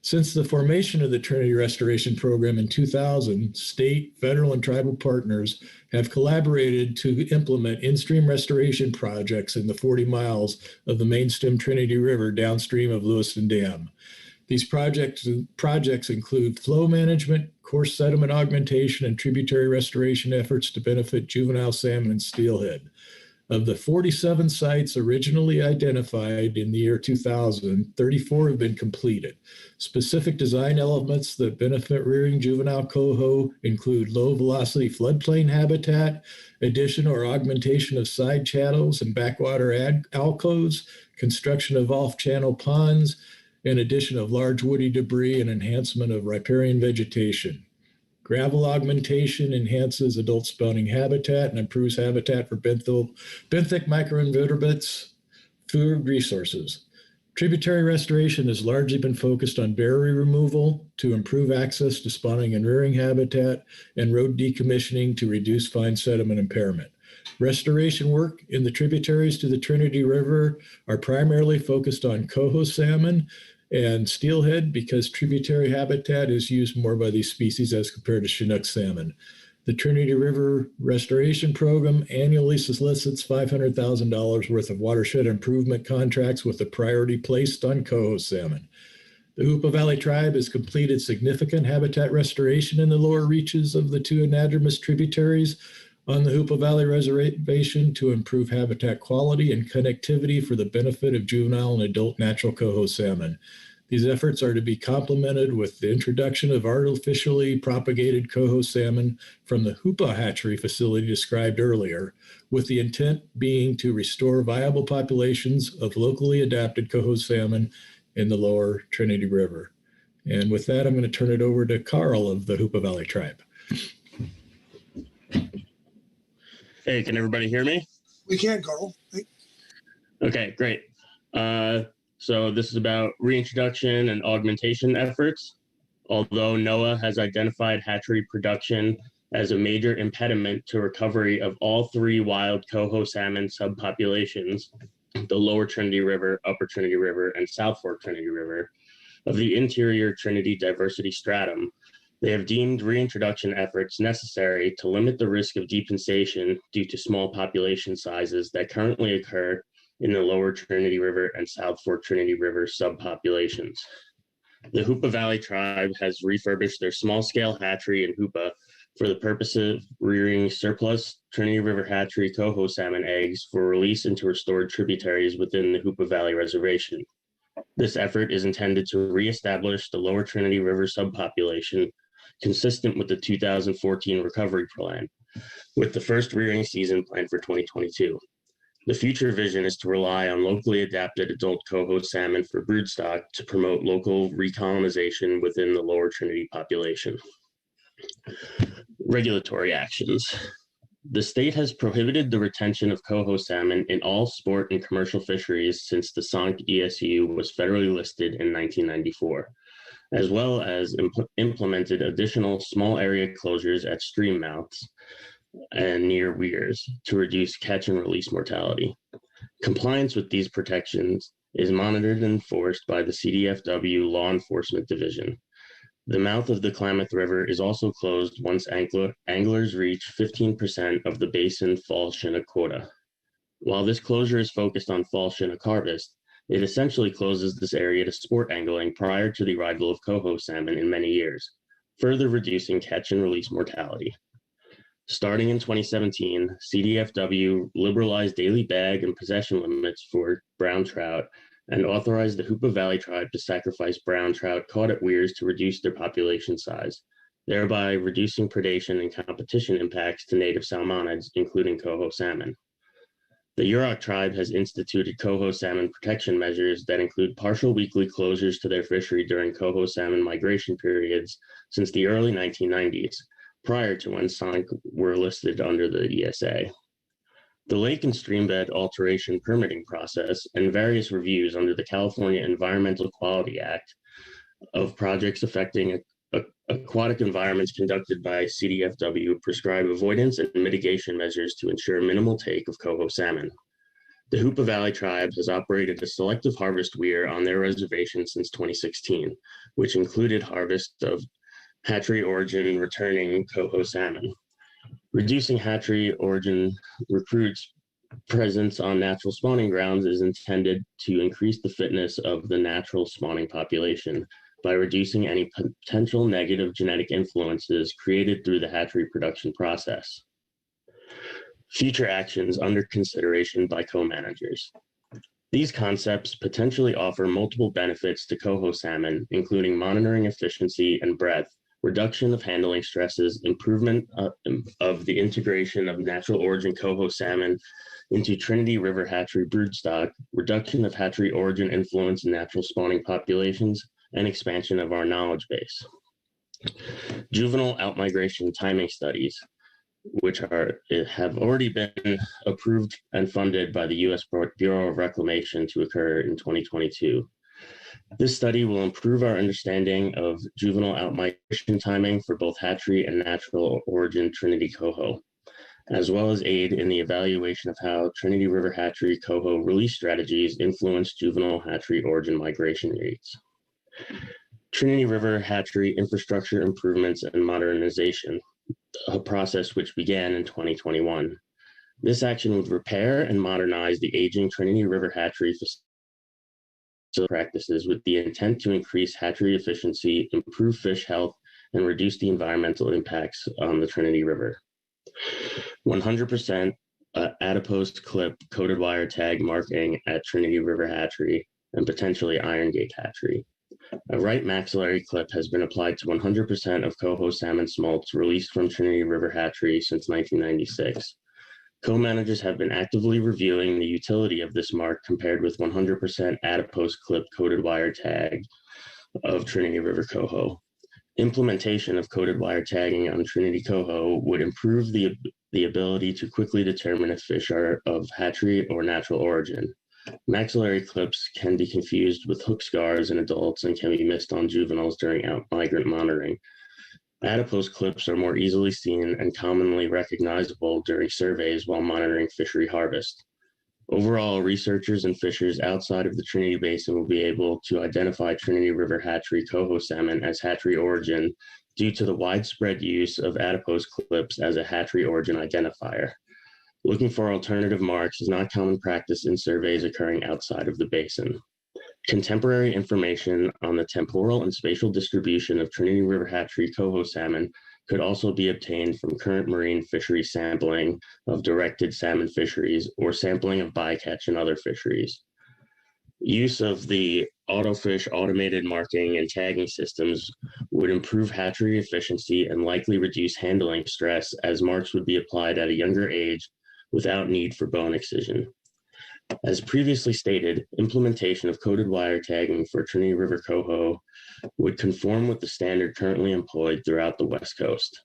Since the formation of the Trinity Restoration Program in 2000, state, federal, and tribal partners have collaborated to implement in-stream restoration projects in the 40 miles of the main stem Trinity River downstream of Lewiston Dam. These projects include flow management, coarse sediment augmentation, and tributary restoration efforts to benefit juvenile salmon and steelhead. Of the 47 sites originally identified in the year 2000, 34 have been completed. Specific design elements that benefit rearing juvenile coho include low velocity floodplain habitat, addition or augmentation of side channels and backwater alcoves, construction of off-channel ponds, and addition of large woody debris and enhancement of riparian vegetation. Gravel augmentation enhances adult spawning habitat and improves habitat for benthic microinvertebrates, food resources. Tributary restoration has largely been focused on barrier removal to improve access to spawning and rearing habitat and road decommissioning to reduce fine sediment impairment. Restoration work in the tributaries to the Trinity River are primarily focused on coho salmon and steelhead because tributary habitat is used more by these species as compared to Chinook salmon. The Trinity River Restoration Program annually solicits $500,000 worth of watershed improvement contracts with a priority placed on coho salmon. The Hoopa Valley tribe has completed significant habitat restoration in the lower reaches of the two anadromous tributaries on the Hoopa Valley Reservation to improve habitat quality and connectivity for the benefit of juvenile and adult natural coho salmon. These efforts are to be complemented with the introduction of artificially propagated coho salmon from the Hoopa hatchery facility described earlier, with the intent being to restore viable populations of locally adapted coho salmon in the lower Trinity River. And with that, I'm going to turn it over to Carl of the Hoopa Valley tribe. Hey, can everybody hear me? We can, Carl. Hey. Okay, great. So this is about reintroduction and augmentation efforts. Although NOAA has identified hatchery production as a major impediment to recovery of all three wild coho salmon subpopulations, the lower Trinity River, upper Trinity River, and South Fork Trinity River, of the interior Trinity diversity stratum, they have deemed reintroduction efforts necessary to limit the risk of depensation due to small population sizes that currently occur in the lower Trinity River and South Fork Trinity River subpopulations. The Hoopa Valley tribe has refurbished their small-scale hatchery in Hoopa for the purpose of rearing surplus Trinity River hatchery coho salmon eggs for release into restored tributaries within the Hoopa Valley Reservation. This effort is intended to reestablish the lower Trinity River subpopulation consistent with the 2014 recovery plan, with the first rearing season planned for 2022. The future vision is to rely on locally adapted adult coho salmon for broodstock to promote local recolonization within the lower Trinity population. Regulatory actions. The state has prohibited the retention of coho salmon in all sport and commercial fisheries since the SONC ESU was federally listed in 1994, as well as implemented additional small area closures at stream mouths and near weirs to reduce catch and release mortality. Compliance with these protections is monitored and enforced by the CDFW Law Enforcement Division. The mouth of the Klamath River is also closed once anglers reach 15% of the basin fall Chinook quota. While this closure is focused on fall Chinook harvest, it essentially closes this area to sport angling prior to the arrival of coho salmon in many years, further reducing catch and release mortality. Starting in 2017, CDFW liberalized daily bag and possession limits for brown trout and authorized the Hoopa Valley tribe to sacrifice brown trout caught at weirs to reduce their population size, thereby reducing predation and competition impacts to native salmonids, including coho salmon. The Yurok tribe has instituted coho salmon protection measures that include partial weekly closures to their fishery during coho salmon migration periods since the early 1990s, prior to when sonic were listed under the ESA. The lake and streambed alteration permitting process and various reviews under the California Environmental Quality Act of projects affecting aquatic environments conducted by CDFW prescribe avoidance and mitigation measures to ensure minimal take of coho salmon. The Hoopa Valley tribe has operated a selective harvest weir on their reservation since 2016, which included harvest of hatchery origin returning coho salmon. Reducing hatchery origin recruits' presence on natural spawning grounds is intended to increase the fitness of the natural spawning population by reducing any potential negative genetic influences created through the hatchery production process. Future actions under consideration by co-managers. These concepts potentially offer multiple benefits to coho salmon, including monitoring efficiency and breadth, reduction of handling stresses, improvement of the integration of natural origin coho salmon into Trinity River hatchery broodstock, reduction of hatchery origin influence in natural spawning populations, and expansion of our knowledge base. Juvenile outmigration timing studies, which have already been approved and funded by the U.S. Bureau of Reclamation to occur in 2022. This study will improve our understanding of juvenile outmigration timing for both hatchery and natural origin Trinity coho, as well as aid in the evaluation of how Trinity River hatchery coho release strategies influence juvenile hatchery origin migration rates. Trinity River hatchery infrastructure improvements and modernization, a process which began in 2021. This action would repair and modernize the aging Trinity River hatchery facility practices with the intent to increase hatchery efficiency, improve fish health, and reduce the environmental impacts on the Trinity River. 100% adipose clip coated wire tag marking at Trinity River hatchery and potentially Iron Gate hatchery. A right maxillary clip has been applied to 100% of coho salmon smolts released from Trinity River hatchery since 1996. Co-managers have been actively reviewing the utility of this mark compared with 100% adipose clip coated wire tag of Trinity River coho. Implementation of coated wire tagging on Trinity coho would improve the ability to quickly determine if fish are of hatchery or natural origin. Maxillary clips can be confused with hook scars in adults and can be missed on juveniles during out-migrant monitoring. Adipose clips are more easily seen and commonly recognizable during surveys while monitoring fishery harvest. Overall, researchers and fishers outside of the Trinity Basin will be able to identify Trinity River hatchery coho salmon as hatchery origin due to the widespread use of adipose clips as a hatchery origin identifier. Looking for alternative marks is not common practice in surveys occurring outside of the basin. Contemporary information on the temporal and spatial distribution of Trinity River hatchery coho salmon could also be obtained from current marine fishery sampling of directed salmon fisheries or sampling of bycatch and other fisheries. Use of the AutoFish automated marking and tagging systems would improve hatchery efficiency and likely reduce handling stress, as marks would be applied at a younger age without need for bone excision. As previously stated, implementation of coated wire tagging for Trinity River coho would conform with the standard currently employed throughout the West Coast.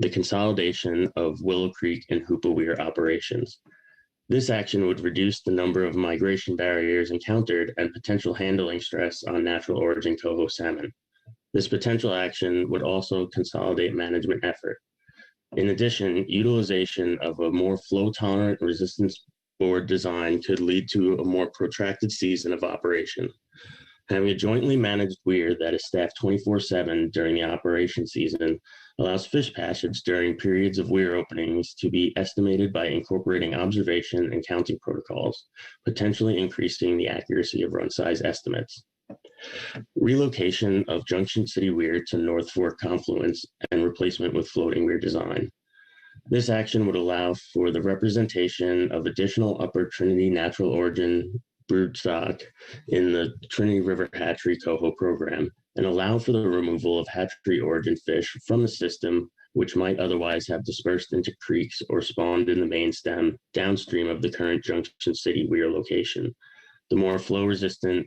The consolidation of Willow Creek and Hoopa Weir operations. This action would reduce the number of migration barriers encountered and potential handling stress on natural origin coho salmon. This potential action would also consolidate management effort. In addition, utilization of a more flow-tolerant resistance board design could lead to a more protracted season of operation. Having a jointly managed weir that is staffed 24/7 during the operation season allows fish passage during periods of weir openings to be estimated by incorporating observation and counting protocols, potentially increasing the accuracy of run size estimates. Relocation of Junction City Weir to North Fork Confluence and replacement with floating weir design. This action would allow for the representation of additional Upper Trinity natural origin broodstock in the Trinity River Hatchery Coho program and allow for the removal of hatchery origin fish from the system, which might otherwise have dispersed into creeks or spawned in the main stem downstream of the current Junction City weir location. The more flow-resistant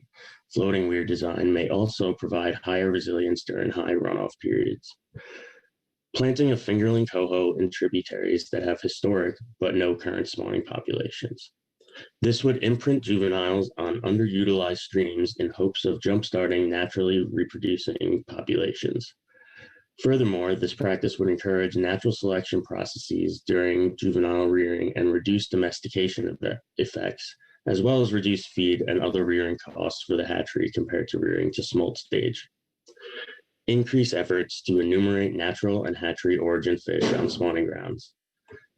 floating weir design may also provide higher resilience during high runoff periods. Planting of fingerling coho in tributaries that have historic but no current spawning populations. This would imprint juveniles on underutilized streams in hopes of jumpstarting naturally reproducing populations. Furthermore, this practice would encourage natural selection processes during juvenile rearing and reduce domestication effects, as well as reduce feed and other rearing costs for the hatchery compared to rearing to smolt stage. Increase efforts to enumerate natural and hatchery origin fish on spawning grounds.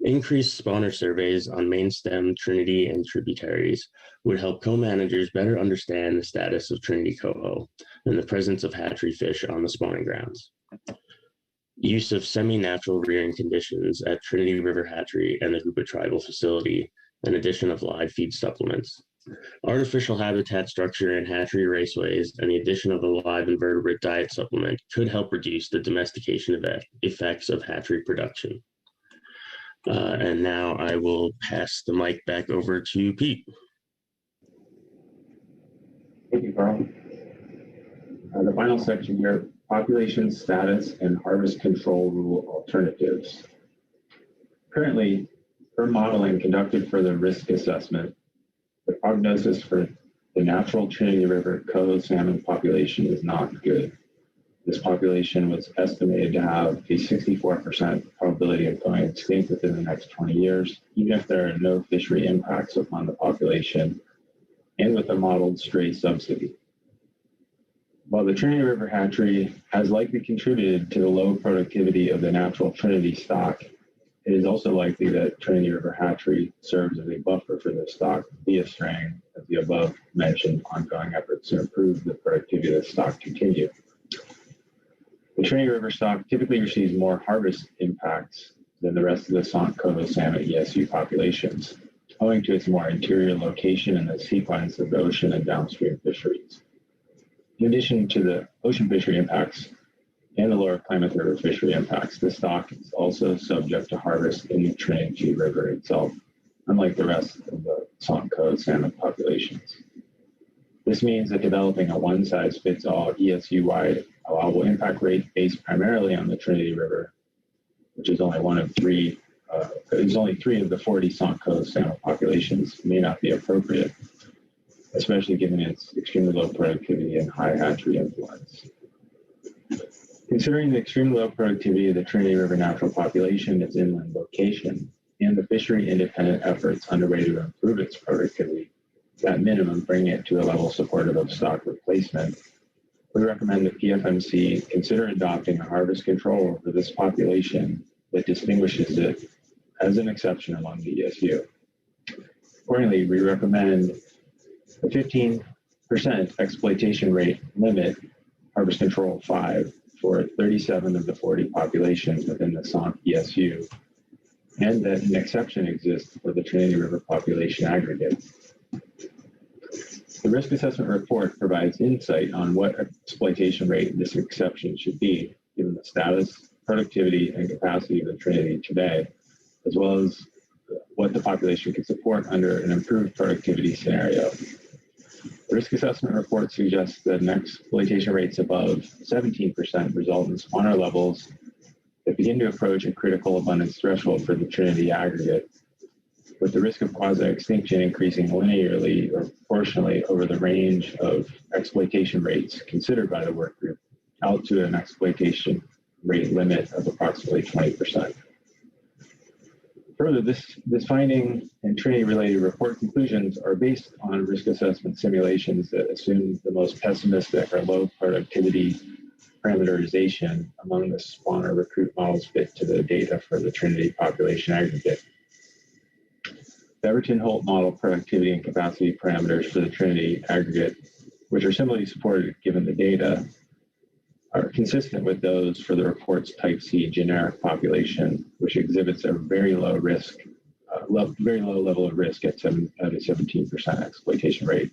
Increased spawner surveys on main stem, Trinity, and tributaries would help co-managers better understand the status of Trinity coho and the presence of hatchery fish on the spawning grounds. Use of semi-natural rearing conditions at Trinity River Hatchery and the Hoopa Tribal Facility, and addition of live feed supplements. Artificial habitat structure in hatchery raceways and the addition of a live invertebrate diet supplement could help reduce the domestication effects of hatchery production. And now I will pass the mic back over to Pete. Thank you, Carl. The final section here, population status and harvest control rule alternatives. Currently, per modeling conducted for the risk assessment, the prognosis for the natural Trinity River coho salmon population is not good. This population was estimated to have a 64% probability of going extinct within the next 20 years, even if there are no fishery impacts upon the population and with a modeled stray subsidy. While the Trinity River hatchery has likely contributed to the low productivity of the natural Trinity stock, it is also likely that Trinity River hatchery serves as a buffer for the stock via straying, as the above mentioned ongoing efforts to improve the productivity of the stock continue. The Trinity River stock typically receives more harvest impacts than the rest of the Sant coho salmon ESU populations, owing to its more interior location and the sequence of the ocean and downstream fisheries. In addition to the ocean fishery impacts and the lower Klamath River fishery impacts, the stock is also subject to harvest in the Trinity River itself, unlike the rest of the Sant coho salmon populations. This means that developing a one-size-fits-all ESU-wide allowable impact rate based primarily on the Trinity River, which is only one of three, is only 3 of the 40 Sant coho salmon populations, may not be appropriate, especially given its extremely low productivity and high hatchery influence. Considering the extremely low productivity of the Trinity River natural population, its inland location, and the fishery-independent efforts underway to improve its productivity, at minimum, bring it to a level supportive of stock replacement, we recommend that PFMC consider adopting a harvest control for this population that distinguishes it as an exception among the ESU. Accordingly, we recommend a 15% exploitation rate limit, harvest control 5, for 37 of the 40 populations within the Sant ESU, and that an exception exists for the Trinity River population aggregate. The risk assessment report provides insight on what exploitation rate this exception should be, given the status, productivity, and capacity of the Trinity today, as well as what the population can support under an improved productivity scenario. The risk assessment report suggests that an exploitation rates above 17% result in spawner levels that begin to approach a critical abundance threshold for the Trinity aggregate, with the risk of quasi-extinction increasing linearly or proportionally over the range of exploitation rates considered by the work group, out to an exploitation rate limit of approximately 20%. Further, this finding and Trinity-related report conclusions are based on risk assessment simulations that assume the most pessimistic or low productivity parameterization among the spawner recruit models fit to the data for the Trinity population aggregate. Beverton-Holt model productivity and capacity parameters for the Trinity aggregate, which are similarly supported given the data, are consistent with those for the report's type C generic population, which exhibits a very low risk, very low level of risk at a 17% exploitation rate.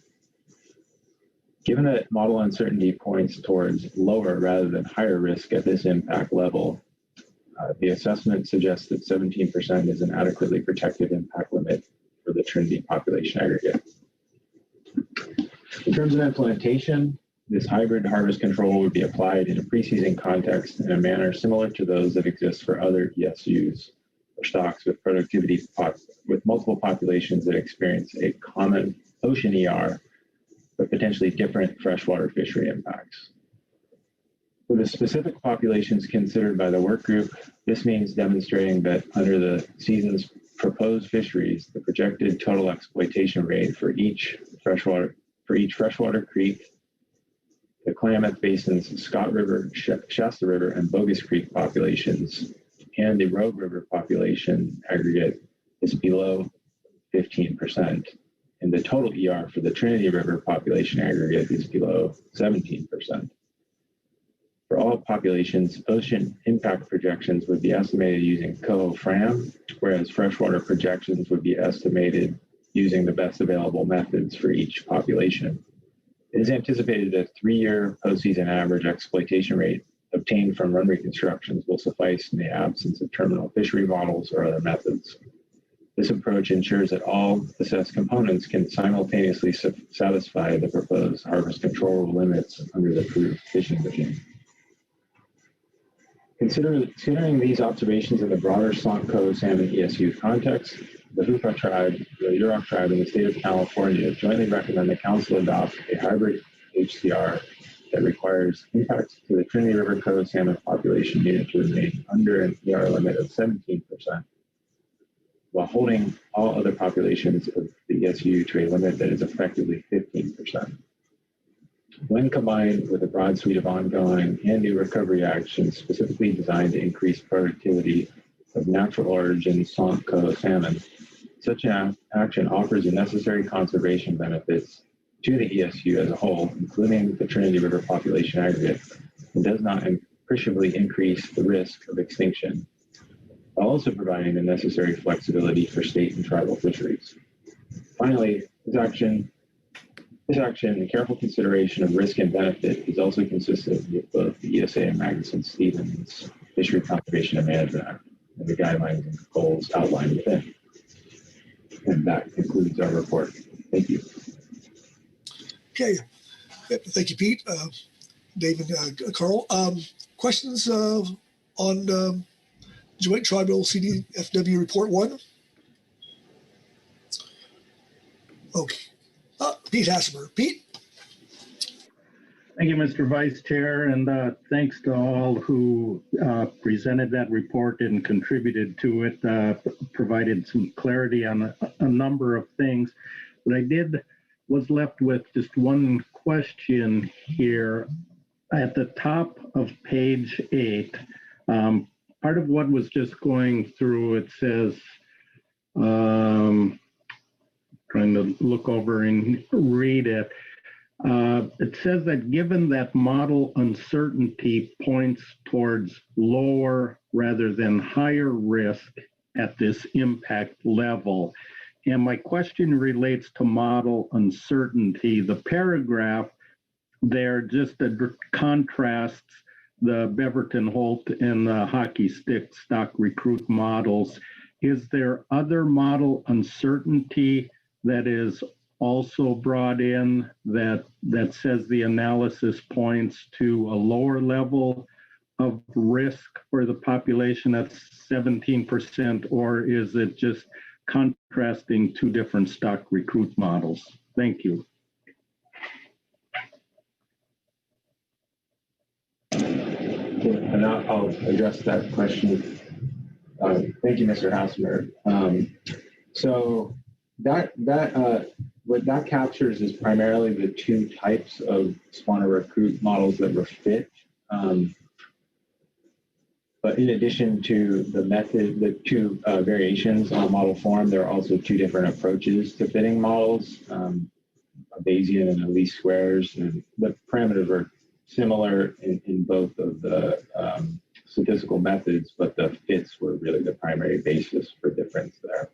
Given that model uncertainty points towards lower rather than higher risk at this impact level, the assessment suggests that 17% is an adequately protected impact limit for the Trinity population aggregate. In terms of implementation, this hybrid harvest control would be applied in a pre-season context in a manner similar to those that exist for other ESUs or stocks with productivity with multiple populations that experience a common ocean ER, but potentially different freshwater fishery impacts. For the specific populations considered by the work group, this means demonstrating that under the season's proposed fisheries, the projected total exploitation rate for each freshwater creek, the Klamath Basin's Scott River, Shasta River, and Bogus Creek populations, and the Rogue River population aggregate is below 15%. And the total ER for the Trinity River population aggregate is below 17%. For all populations, ocean impact projections would be estimated using Coho-Fram, whereas freshwater projections would be estimated using the best available methods for each population. It is anticipated that a 3-year postseason average exploitation rate obtained from run reconstructions will suffice in the absence of terminal fishery models or other methods. This approach ensures that all assessed components can simultaneously satisfy the proposed harvest control limits under the approved fishing regime. Considering these observations in the broader Swamp Cove salmon ESU context, the Hupa tribe, the Yurok tribe, and the state of California jointly recommend the council adopt a hybrid HCR that requires impacts to the Trinity River Cove salmon population unit to remain under an ER limit of 17%, while holding all other populations of the ESU to a limit that is effectively 15%. When combined with a broad suite of ongoing and new recovery actions specifically designed to increase productivity of natural origin Swamp Cove salmon, such an action offers the necessary conservation benefits to the ESU as a whole, including the Trinity River population aggregate, and does not appreciably increase the risk of extinction, while also providing the necessary flexibility for state and tribal fisheries. Finally, this action and careful consideration of risk and benefit is also consistent with both the ESA and Magnuson-Stevens Fishery Conservation and Management Act and the guidelines and goals outlined within. And that concludes our report. Thank you. Okay, thank you, Pete, Dave, and Carl. Questions on Joint Tribal CDFW Report 1? Okay. Pete Hassemer. Pete? Thank you, Mr. Vice Chair, and thanks to all who presented that report and contributed to it, provided some clarity on a number of things. But I was left with just one question here. At the top of page 8, part of what was just going through, it says, trying to look over and read it. It says that given that model uncertainty points towards lower rather than higher risk at this impact level. And my question relates to model uncertainty. The paragraph there just contrasts the Beverton-Holt and the hockey stick stock recruit models. Is there other model uncertainty that is also brought in that says the analysis points to a lower level of risk for the population at 17%, or is it just contrasting two different stock recruit models? Thank you. And I'll address that question. Thank you, Mr. Hausmer. So what that captures is primarily the two types of spawner recruit models that were fit. But in addition to the method, the two variations on model form, there are also two different approaches to fitting models, a Bayesian and a least squares. And the parameters are similar in both of the statistical methods, but the fits were really the primary basis for difference there.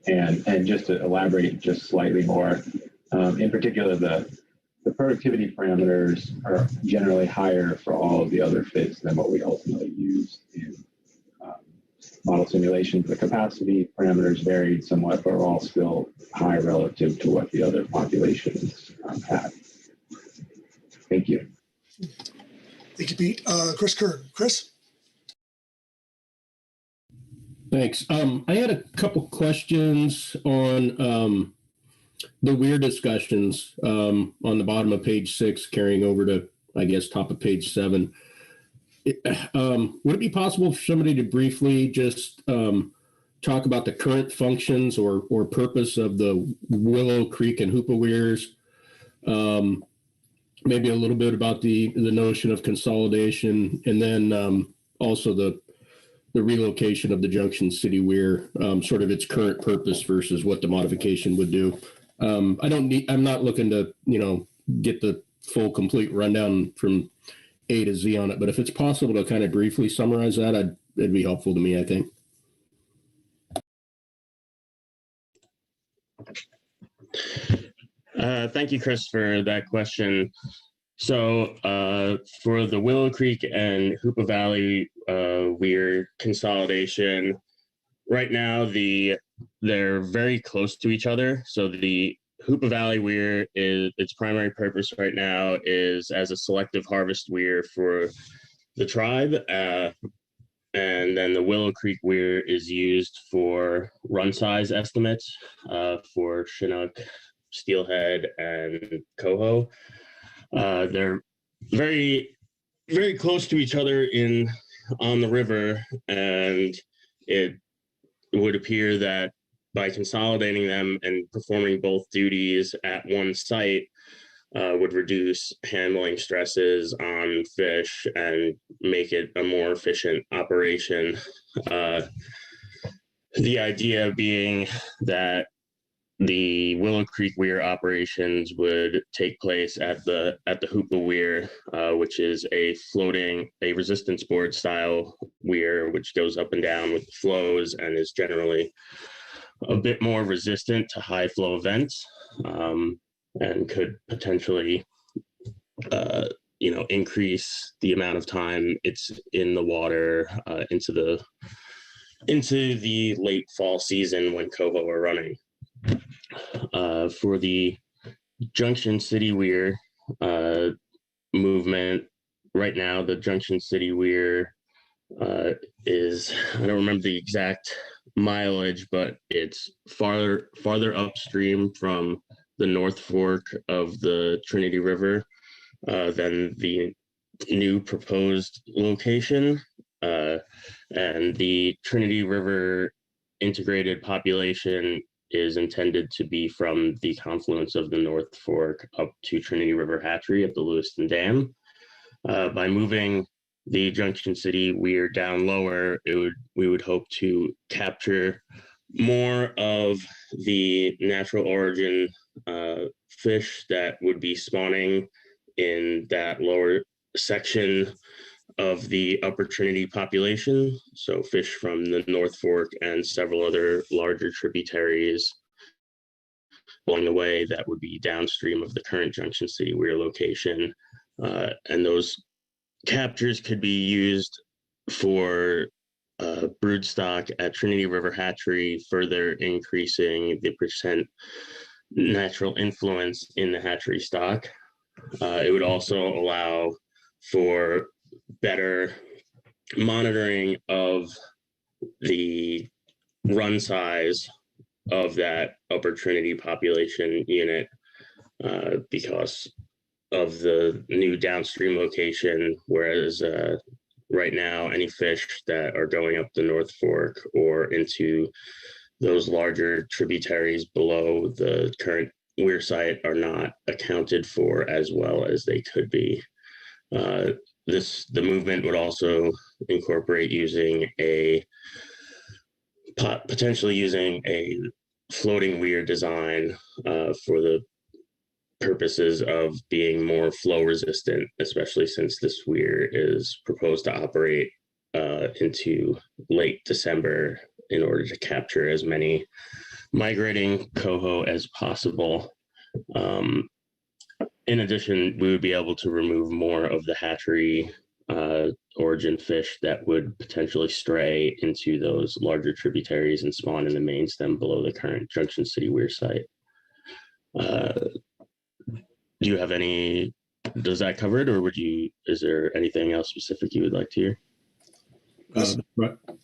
And just to elaborate just slightly more, in particular, the productivity parameters are generally higher for all of the other fits than what we ultimately used in model simulations. The capacity parameters varied somewhat, but are all still high relative to what the other populations had. Thank you. Thank you, Pete. Chris Kern. Chris? Thanks. I had a couple questions on the weir discussions on the bottom of page 6, carrying over to, I guess, top of page 7. Would it be possible for somebody to briefly just talk about the current functions or purpose of the Willow Creek and Hoopa weirs? Maybe a little bit about the notion of consolidation, and then also the relocation of the Junction City weir, sort of its current purpose versus what the modification would do. I'm not looking to, get the full complete rundown from A to Z on it, but if it's possible to kind of briefly summarize that, it'd be helpful to me, I think. Thank you, Chris, for that question. So for the Willow Creek and Hoopa Valley weir consolidation, right now they're very close to each other. So the Hoopa Valley weir its primary purpose right now is as a selective harvest weir for the tribe. And then the Willow Creek weir is used for run size estimates for Chinook, Steelhead, and Coho. They're very, very close to each other on the river, and it would appear that by consolidating them and performing both duties at one site would reduce handling stresses on fish and make it a more efficient operation. The idea being that the Willow Creek weir operations would take place at the Hoopa weir, which is a resistance board style weir, which goes up and down with the flows and is generally a bit more resistant to high flow events, and could potentially, increase the amount of time it's in the water into the late fall season when coho are running. For the Junction City weir movement, right now the Junction City weir is, I don't remember the exact mileage, but it's farther upstream from the North Fork of the Trinity River than the new proposed location. And the Trinity River integrated population is intended to be from the confluence of the North Fork up to Trinity River Hatchery at the Lewiston Dam. By moving the Junction City weir down lower, we would hope to capture more of the natural origin fish that would be spawning in that lower section of the Upper Trinity population. So fish from the North Fork and several other larger tributaries along the way that would be downstream of the current Junction City weir location. And those captures could be used for brood stock at Trinity River Hatchery, further increasing the percent natural influence in the hatchery stock. It would also allow for better monitoring of the run size of that Upper Trinity population unit because of the new downstream location, whereas right now, any fish that are going up the North Fork or into those larger tributaries below the current weir site are not accounted for as well as they could be. The movement would also incorporate potentially using a floating weir design for the purposes of being more flow resistant, especially since this weir is proposed to operate into late December in order to capture as many migrating coho as possible. In addition, we would be able to remove more of the hatchery origin fish that would potentially stray into those larger tributaries and spawn in the main stem below the current Junction City weir site. Do you have does that cover it, or is there anything else specific you would like to hear?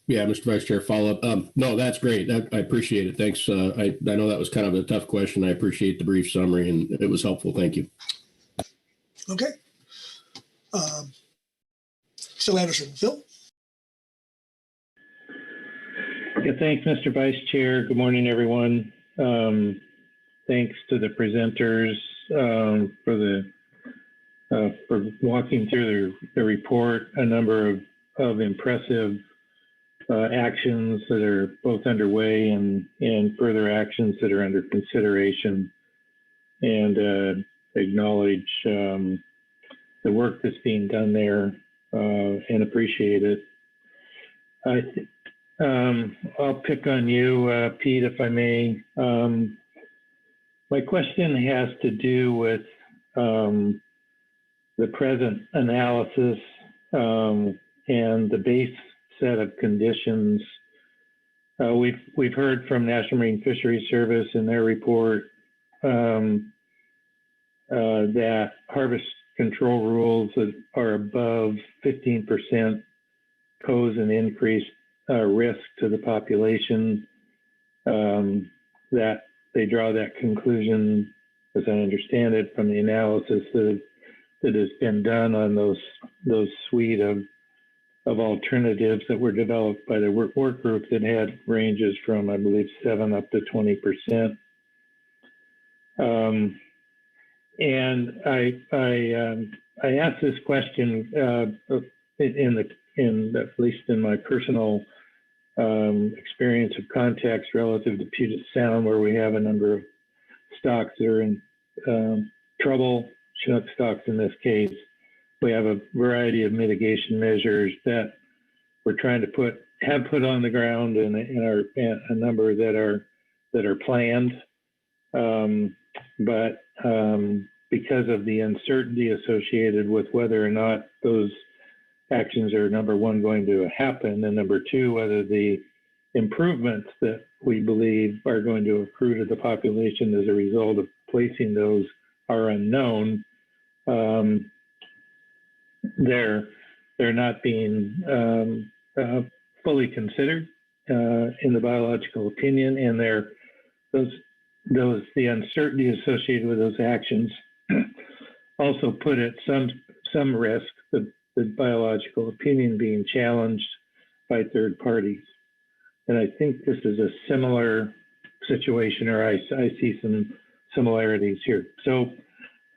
Yeah, Mr. Vice Chair, follow up. No, that's great. I appreciate it. Thanks. I know that was kind of a tough question. I appreciate the brief summary, and it was helpful. Thank you. Okay. Phil Anderson. Phil? Yeah, thanks, Mr. Vice Chair. Good morning, everyone. Thanks to the presenters for walking through the report. A number of impressive actions that are both underway and further actions that are under consideration, and acknowledge the work that's being done there and appreciate it. I'll pick on you, Pete, if I may. My question has to do with the present analysis and the base set of conditions. We've heard from National Marine Fisheries Service in their report that harvest control rules that are above 15% pose an increased risk to the population. That they draw that conclusion, as I understand it, from the analysis that has been done on those suite of alternatives that were developed by the work group that had ranges from, I believe, 7 up to 20%. And I asked this question at least in my personal experience of context relative to Puget Sound, where we have a number of stocks that are in trouble, Chinook stocks in this case. We have a variety of mitigation measures that we're trying to have put on the ground, and a number that are planned. But because of the uncertainty associated with whether or not those actions are, number one, going to happen, and number two, whether the improvements that we believe are going to accrue to the population as a result of placing those are unknown, they're not being fully considered in the biological opinion, and the uncertainty associated with those actions also put at some risk the biological opinion being challenged by third parties. And I think this is a similar situation, or I see some similarities here. So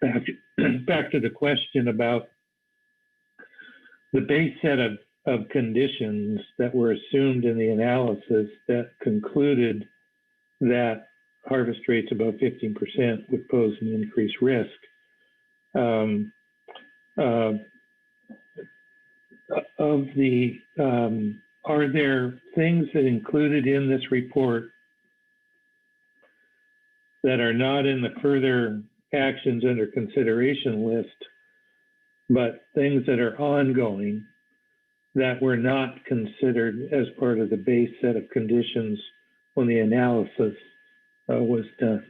back to the question about the base set of conditions that were assumed in the analysis that concluded that harvest rates above 15% would pose an increased risk. Are there things that included in this report that are not in the further actions under consideration list, but things that are ongoing that were not considered as part of the base set of conditions when the analysis was done?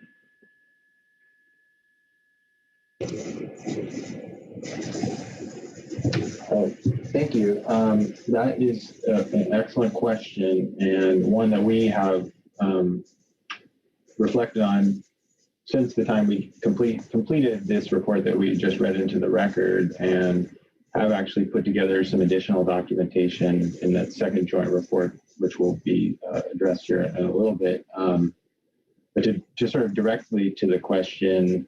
Thank you. That is an excellent question, and one that we have reflected on since the time we completed this report that we just read into the record, and have actually put together some additional documentation in that second joint report, which will be addressed here in a little bit. But to sort of directly to the question,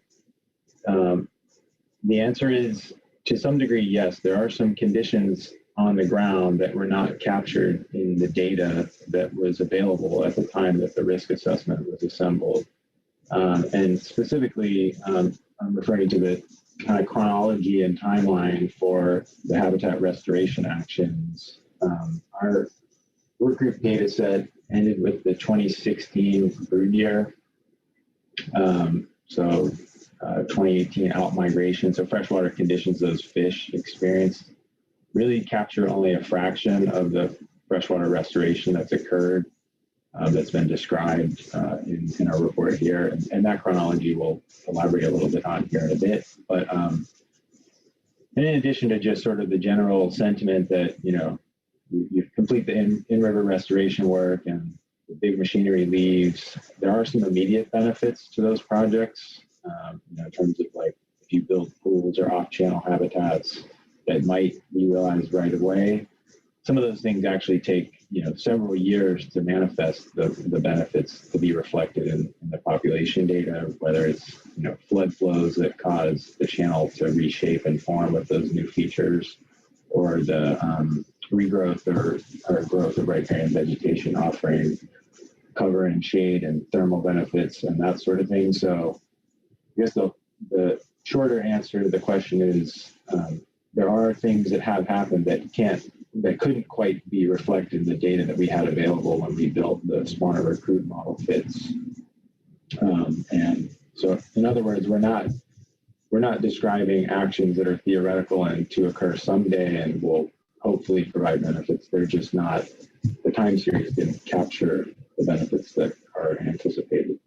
the answer is, to some degree, yes, there are some conditions on the ground that were not captured in the data that was available at the time that the risk assessment was assembled. And specifically, I'm referring to the kind of chronology and timeline for the habitat restoration actions. Our work group data set ended with the 2016 brood year. So 2018 out migration. So freshwater conditions those fish experienced really capture only a fraction of the freshwater restoration that's occurred, that's been described in our report here. And that chronology we'll elaborate a little bit on here in a bit. But in addition to just sort of the general sentiment that, you know, you complete the in-river restoration work and the big machinery leaves, there are some immediate benefits to those projects, you know, in terms of like if you build pools or off-channel habitats that might be realized right away. Some of those things actually take, you know, several years to manifest the benefits to be reflected in the population data, whether it's, you know, flood flows that cause the channel to reshape and form with those new features, or the regrowth or growth of riparian vegetation offering cover and shade and thermal benefits and that sort of thing. So I guess the shorter answer to the question is there are things that have happened that couldn't quite be reflected in the data that we had available when we built the spawner recruit model fits. And so in other words, we're not describing actions that are theoretical and to occur someday and will hopefully provide benefits. They're just not, the time series didn't capture the benefits that are anticipated.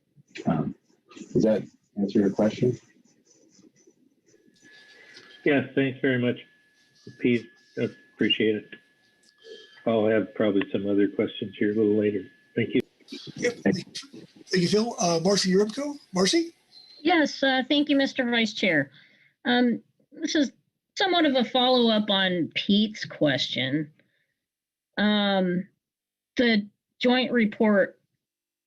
Does that answer your question? Yes, thanks very much, Pete. Appreciate it. I'll have probably some other questions here a little later. Thank you. Yep. Thank you, Phil. Marcy Urubko. Marcy? Yes, thank you, Mr. Vice Chair. This is somewhat of a follow-up on Pete's question. The joint report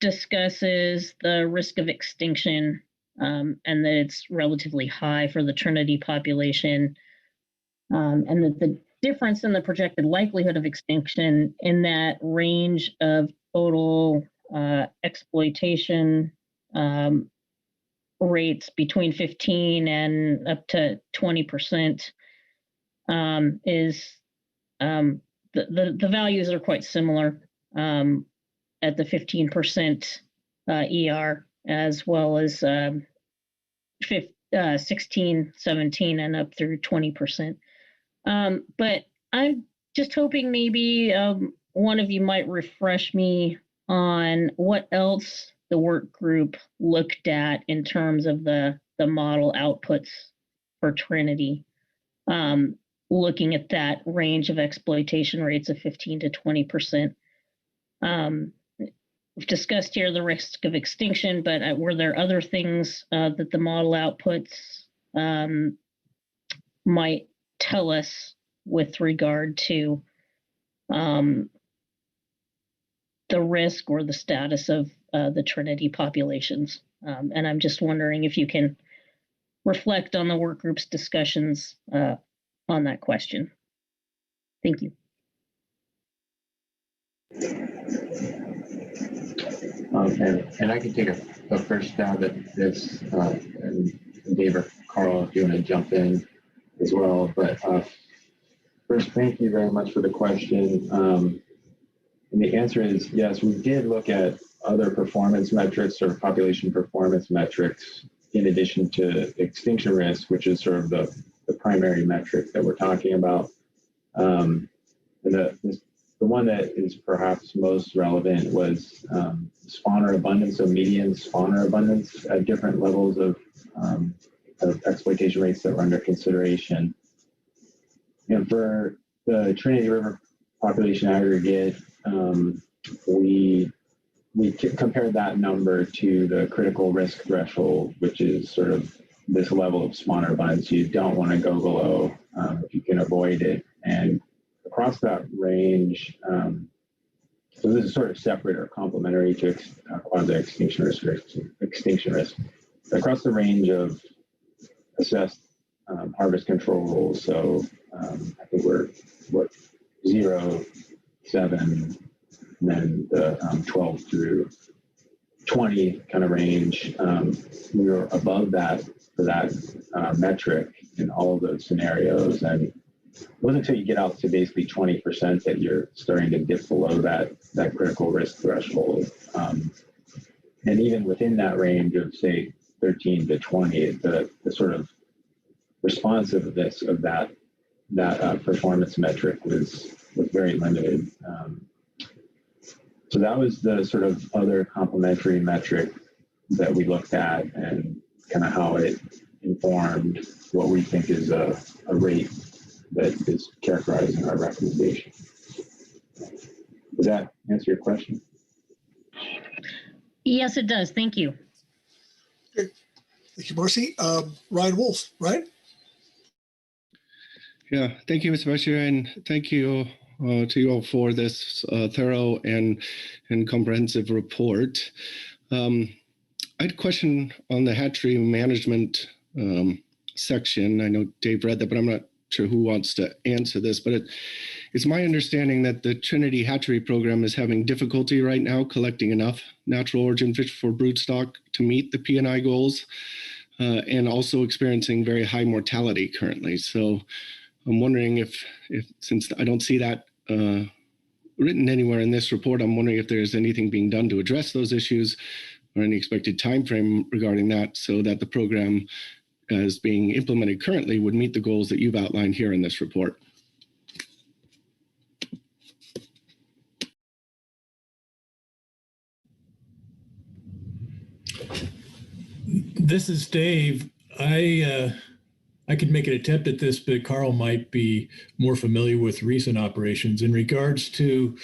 discusses the risk of extinction and that it's relatively high for the Trinity population, and that the difference in the projected likelihood of extinction in that range of total exploitation rates between 15 and up to 20% is the values are quite similar at the 15% ER as well as 16, 17 and up through 20%. But I'm just hoping maybe one of you might refresh me on what else the work group looked at in terms of the model outputs for Trinity, looking at that range of exploitation rates of 15 to 20%. We've discussed here the risk of extinction, but were there other things that the model outputs might tell us with regard to the risk or the status of the Trinity populations? And I'm just wondering if you can reflect on the work group's discussions on that question. Thank you. And I can take a first stab at this, and Dave or Carl, if you want to jump in as well. But first, thank you very much for the question. And the answer is yes, we did look at other performance metrics or population performance metrics in addition to extinction risk, which is sort of the primary metric that we're talking about. And the one that is perhaps most relevant was spawner abundance, so median spawner abundance at different levels of exploitation rates that were under consideration. And for the Trinity River population aggregate, we compared that number to the critical risk threshold, which is sort of this level of spawner abundance. You don't want to go below if you can avoid it. And across that range, so this is sort of separate or complementary to quasi-extinction risk or extinction risk. Across the range of assessed harvest control rules, so I think we're 0, 7, and then the 12 through 20 kind of range. We were above that for that metric in all of those scenarios, and it wasn't until you get out to basically 20% that you're starting to dip below that critical risk threshold. And even within that range of say 13 to 20, the sort of responsiveness of that performance metric was very limited. So that was the sort of other complementary metric that we looked at and kind of how it informed what we think is a rate that is characterizing our recommendation. Does that answer your question? Yes, it does. Thank you. Okay. Thank you, Marcy. Ryan Wolf, right? Yeah, thank you, Mr. Vice Chair, and thank you to you all for this thorough and comprehensive report. I had a question on the hatchery management section. I know Dave read that, but I'm not sure who wants to answer this, but it's my understanding that the Trinity Hatchery Program is having difficulty right now collecting enough natural origin fish for broodstock to meet the P&I goals, and also experiencing very high mortality currently. So I'm wondering if since I don't see that written anywhere in this report, I'm wondering if there's anything being done to address those issues or any expected time frame regarding that so that the program as being implemented currently would meet the goals that you've outlined here in this report. This is Dave. I could make an attempt at this, but Carl might be more familiar with recent operations. In regards to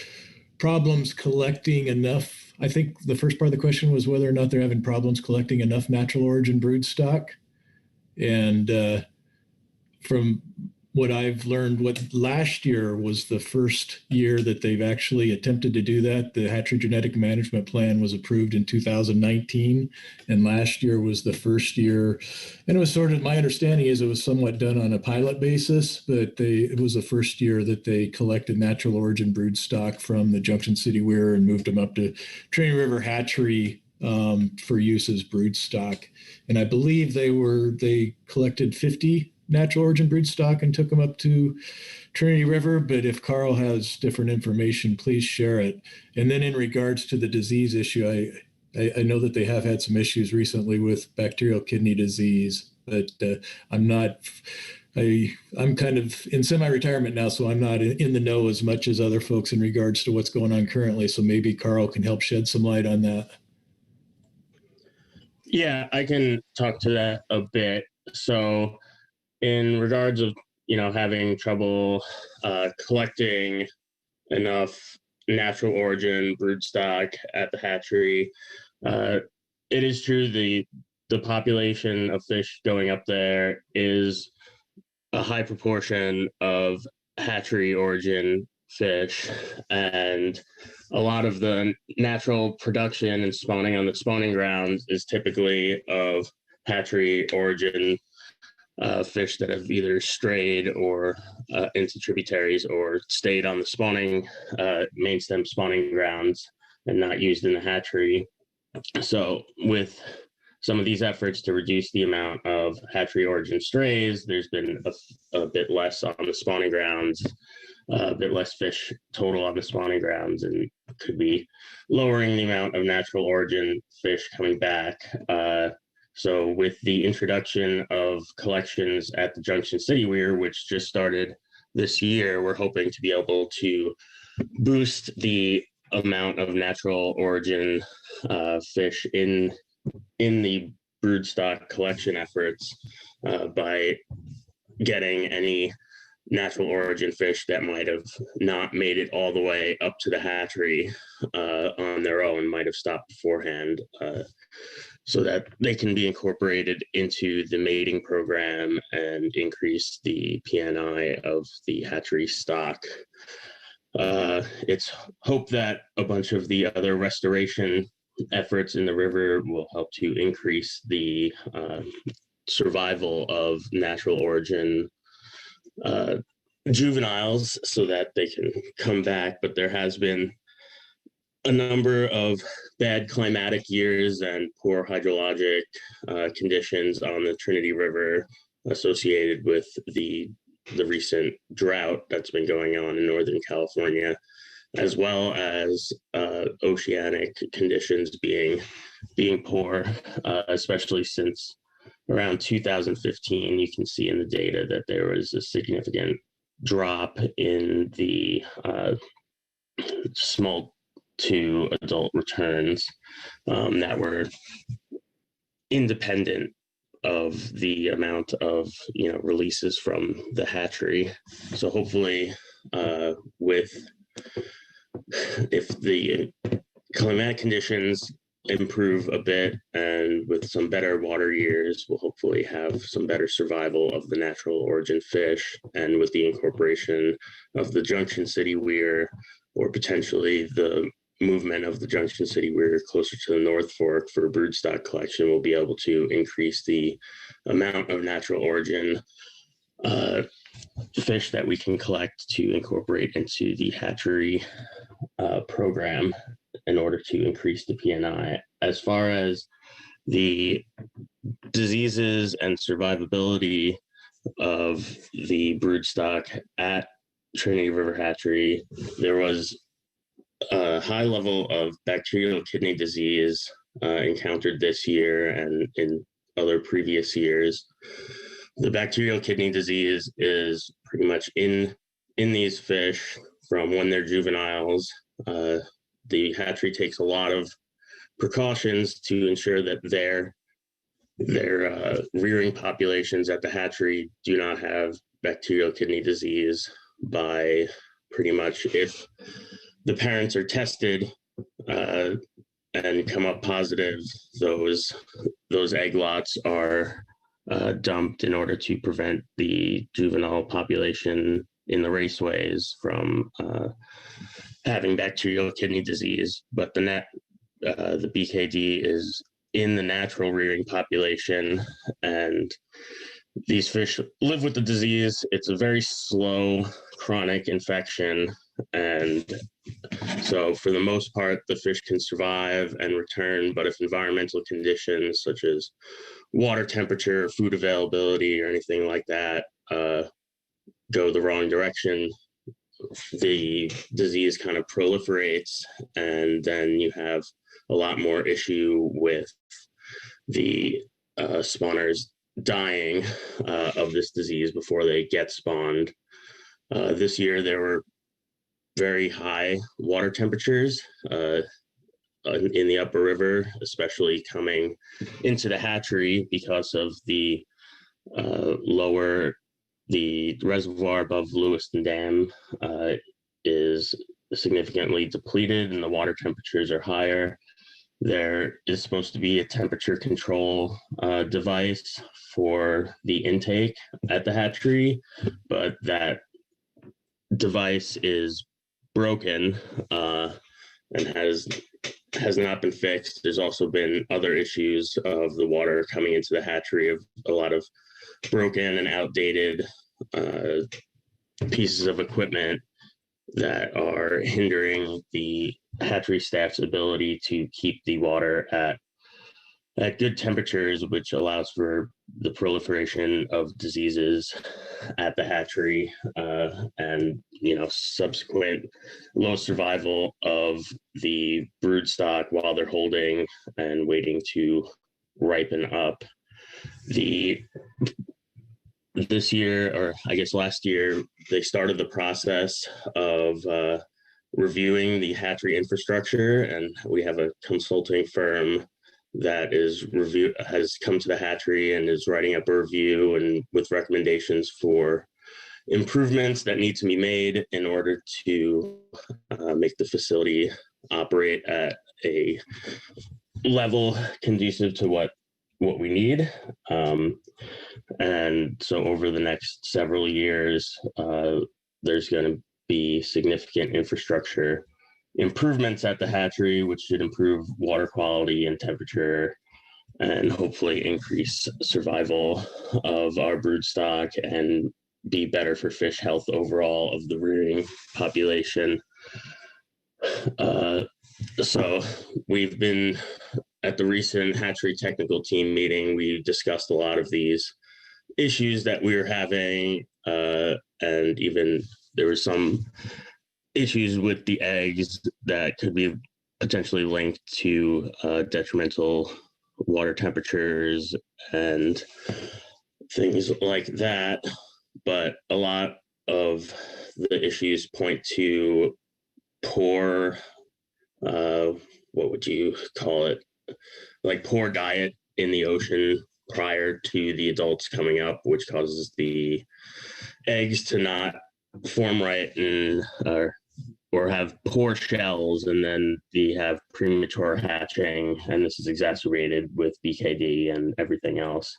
problems collecting enough, I think the first part of the question was whether or not they're having problems collecting enough natural origin broodstock. And from what I've learned, what last year was the first year that they've actually attempted to do that. The hatchery genetic management plan was approved in 2019, and last year was the first year. And it was sort of, my understanding is it was somewhat done on a pilot basis, but it was the first year that they collected natural origin broodstock from the Junction City Weir and moved them up to Trinity River Hatchery for use as broodstock. And I believe they collected 50 natural origin broodstock and took them up to Trinity River. But if Carl has different information, please share it. And then in regards to the disease issue, I know that they have had some issues recently with bacterial kidney disease, but I'm kind of in semi-retirement now, so I'm not in the know as much as other folks in regards to what's going on currently. So maybe Carl can help shed some light on that. Yeah, I can talk to that a bit. So in regards of, having trouble collecting enough natural origin broodstock at the hatchery, it is true the population of fish going up there is a high proportion of hatchery origin fish, and a lot of the natural production and spawning on the spawning grounds is typically of hatchery origin fish that have either strayed or into tributaries or stayed on the spawning main stem spawning grounds and not used in the hatchery. So with some of these efforts to reduce the amount of hatchery origin strays, there's been a bit less on the spawning grounds, a bit less fish total on the spawning grounds, and could be lowering the amount of natural origin fish coming back. So with the introduction of collections at the Junction City Weir, which just started this year, we're hoping to be able to boost the amount of natural origin fish in the broodstock collection efforts by getting any natural origin fish that might have not made it all the way up to the hatchery on their own, might have stopped beforehand, so that they can be incorporated into the mating program and increase the PNI of the hatchery stock. It's hoped that a bunch of the other restoration efforts in the river will help to increase the survival of natural origin juveniles so that they can come back. But there has been a number of bad climatic years and poor hydrologic conditions on the Trinity River associated with the recent drought that's been going on in Northern California, as well as oceanic conditions being poor, especially since around 2015. You can see in the data that there was a significant drop in the small to adult returns that were independent of the amount of releases from the hatchery. So hopefully if the climatic conditions improve a bit and with some better water years, we'll hopefully have some better survival of the natural origin fish. And with the incorporation of the Junction City weir, or potentially the movement of the Junction City weir closer to the North Fork for broodstock collection, we'll be able to increase the amount of natural origin fish that we can collect to incorporate into the hatchery program in order to increase the PNI. As far as the diseases and survivability of the broodstock at Trinity River Hatchery, there was a high level of bacterial kidney disease encountered this year and in other previous years. The bacterial kidney disease is pretty much in these fish from when they're juveniles. The hatchery takes a lot of precautions to ensure that their rearing populations at the hatchery do not have bacterial kidney disease by pretty much, if the parents are tested and come up positive, those egg lots are dumped in order to prevent the juvenile population in the raceways from having bacterial kidney disease. But the BKD is in the natural rearing population, and these fish live with the disease. It's a very slow chronic infection, and so for the most part, the fish can survive and return. But if environmental conditions such as water temperature, food availability, or anything like that go the wrong direction, the disease kind of proliferates, and then you have a lot more issue with the spawners dying of this disease before they get spawned. This year, there were very high water temperatures in the upper river, especially coming into the hatchery because of the the reservoir above Lewiston Dam is significantly depleted and the water temperatures are higher. There is supposed to be a temperature control device for the intake at the hatchery, but that device is broken and has not been fixed. There's also been other issues of the water coming into the hatchery, of a lot of broken and outdated pieces of equipment that are hindering the hatchery staff's ability to keep the water at good temperatures, which allows for the proliferation of diseases at the hatchery and subsequent low survival of the broodstock while they're holding and waiting to ripen up. This year, or I guess last year, they started the process of reviewing the hatchery infrastructure, and we have a consulting firm that has come to the hatchery and is writing up a review and with recommendations for improvements that need to be made in order to make the facility operate at a level conducive to what we need. And so over the next several years, there's going to be significant infrastructure improvements at the hatchery, which should improve water quality and temperature, and hopefully increase survival of our brood stock and be better for fish health overall of the rearing population. So we've been at the recent hatchery technical team meeting, we discussed a lot of these issues that we were having, and even there were some issues with the eggs that could be potentially linked to detrimental water temperatures and things like that. But a lot of the issues point to poor, what would you call it? Like poor diet in the ocean prior to the adults coming up, which causes the eggs to not form right and or have poor shells, and then they have premature hatching, and this is exacerbated with BKD and everything else.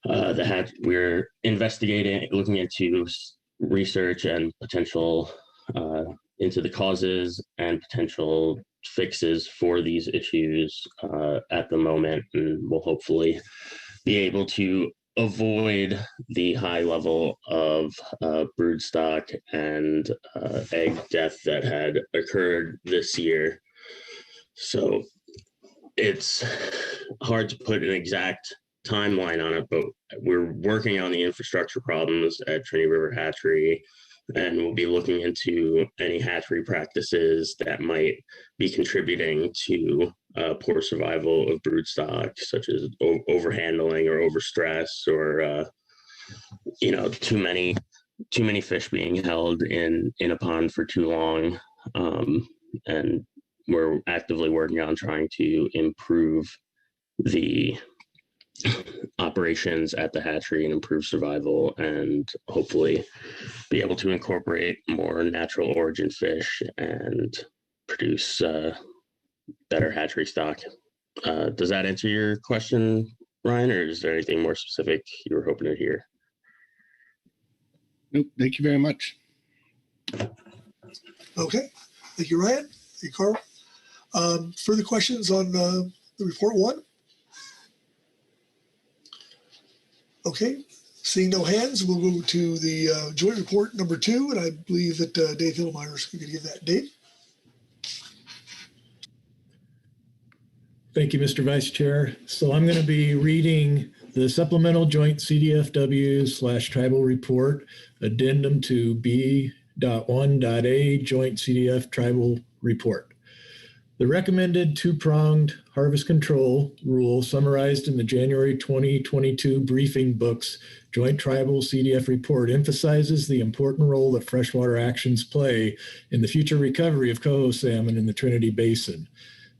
We're investigating, looking into research and potential into the causes and potential fixes for these issues at the moment, and we'll hopefully be able to avoid the high level of brood stock and egg death that had occurred this year. So it's hard to put an exact timeline on it, but we're working on the infrastructure problems at Trinity River Hatchery, and we'll be looking into any hatchery practices that might be contributing to poor survival of brood stock, such as overhandling or overstress, or too many fish being held in a pond for too long. And we're actively working on trying to improve the operations at the hatchery and improve survival, and hopefully be able to incorporate more natural origin fish and produce better hatchery stock. Does that answer your question, Ryan, or is there anything more specific you were hoping to hear? Nope, thank you very much. Okay, thank you, Ryan. Thank you, Carl. Further questions on the report one? Okay, seeing no hands, we'll go to the joint report number 2, and I believe that Dave Hillmeyer is going to give that. Dave? Thank you, Mr. Vice Chair. So I'm going to be reading the supplemental joint CDFW/tribal report, addendum to B.1.A joint CDF tribal report. The recommended two-pronged harvest control rule summarized in the January 2022 briefing book's Joint Tribal CDF report emphasizes the important role that freshwater actions play in the future recovery of coho salmon in the Trinity Basin.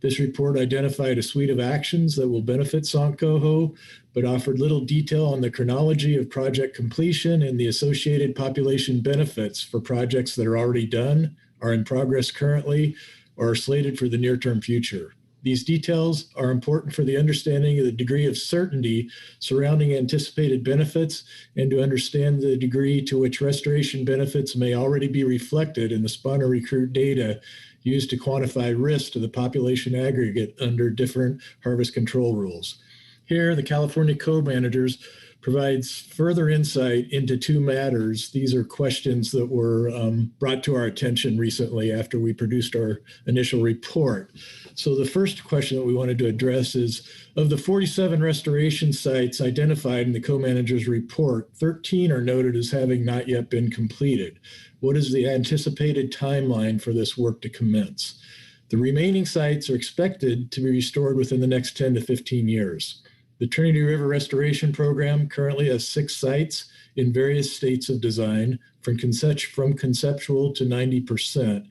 This report identified a suite of actions that will benefit Sonk coho, but offered little detail on the chronology of project completion and the associated population benefits for projects that are already done, are in progress currently, or are slated for the near-term future. These details are important for the understanding of the degree of certainty surrounding anticipated benefits and to understand the degree to which restoration benefits may already be reflected in the spawner recruit data used to quantify risk to the population aggregate under different harvest control rules. Here, the California co-managers provides further insight into 2 matters. These are questions that were brought to our attention recently after we produced our initial report. So the first question that we wanted to address is, of the 47 restoration sites identified in the co-manager's report, 13 are noted as having not yet been completed. What is the anticipated timeline for this work to commence? The remaining sites are expected to be restored within the next 10 to 15 years. The Trinity River Restoration Program currently has 6 sites in various states of design, from conceptual to 90%,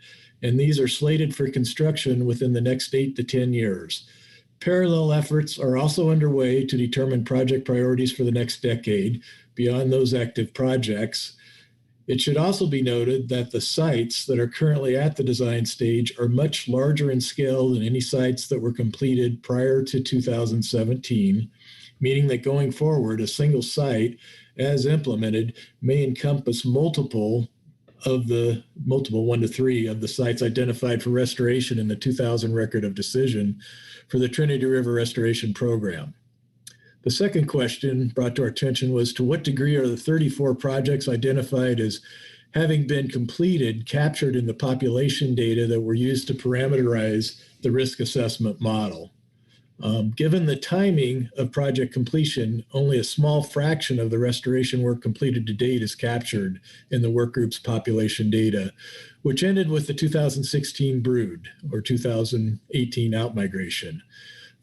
and these are slated for construction within the next 8 to 10 years. Parallel efforts are also underway to determine project priorities for the next decade beyond those active projects, It should also be noted that the sites that are currently at the design stage are much larger in scale than any sites that were completed prior to 2017, meaning that going forward, a single site, as implemented, may encompass multiple 1 to 3 of the sites identified for restoration in the 2000 Record of Decision for the Trinity River Restoration Program. The second question brought to our attention was, to what degree are the 34 projects identified as having been completed captured in the population data that were used to parameterize the risk assessment model? Given the timing of project completion, only a small fraction of the restoration work completed to date is captured in the work group's population data, which ended with the 2016 brood or 2018 outmigration.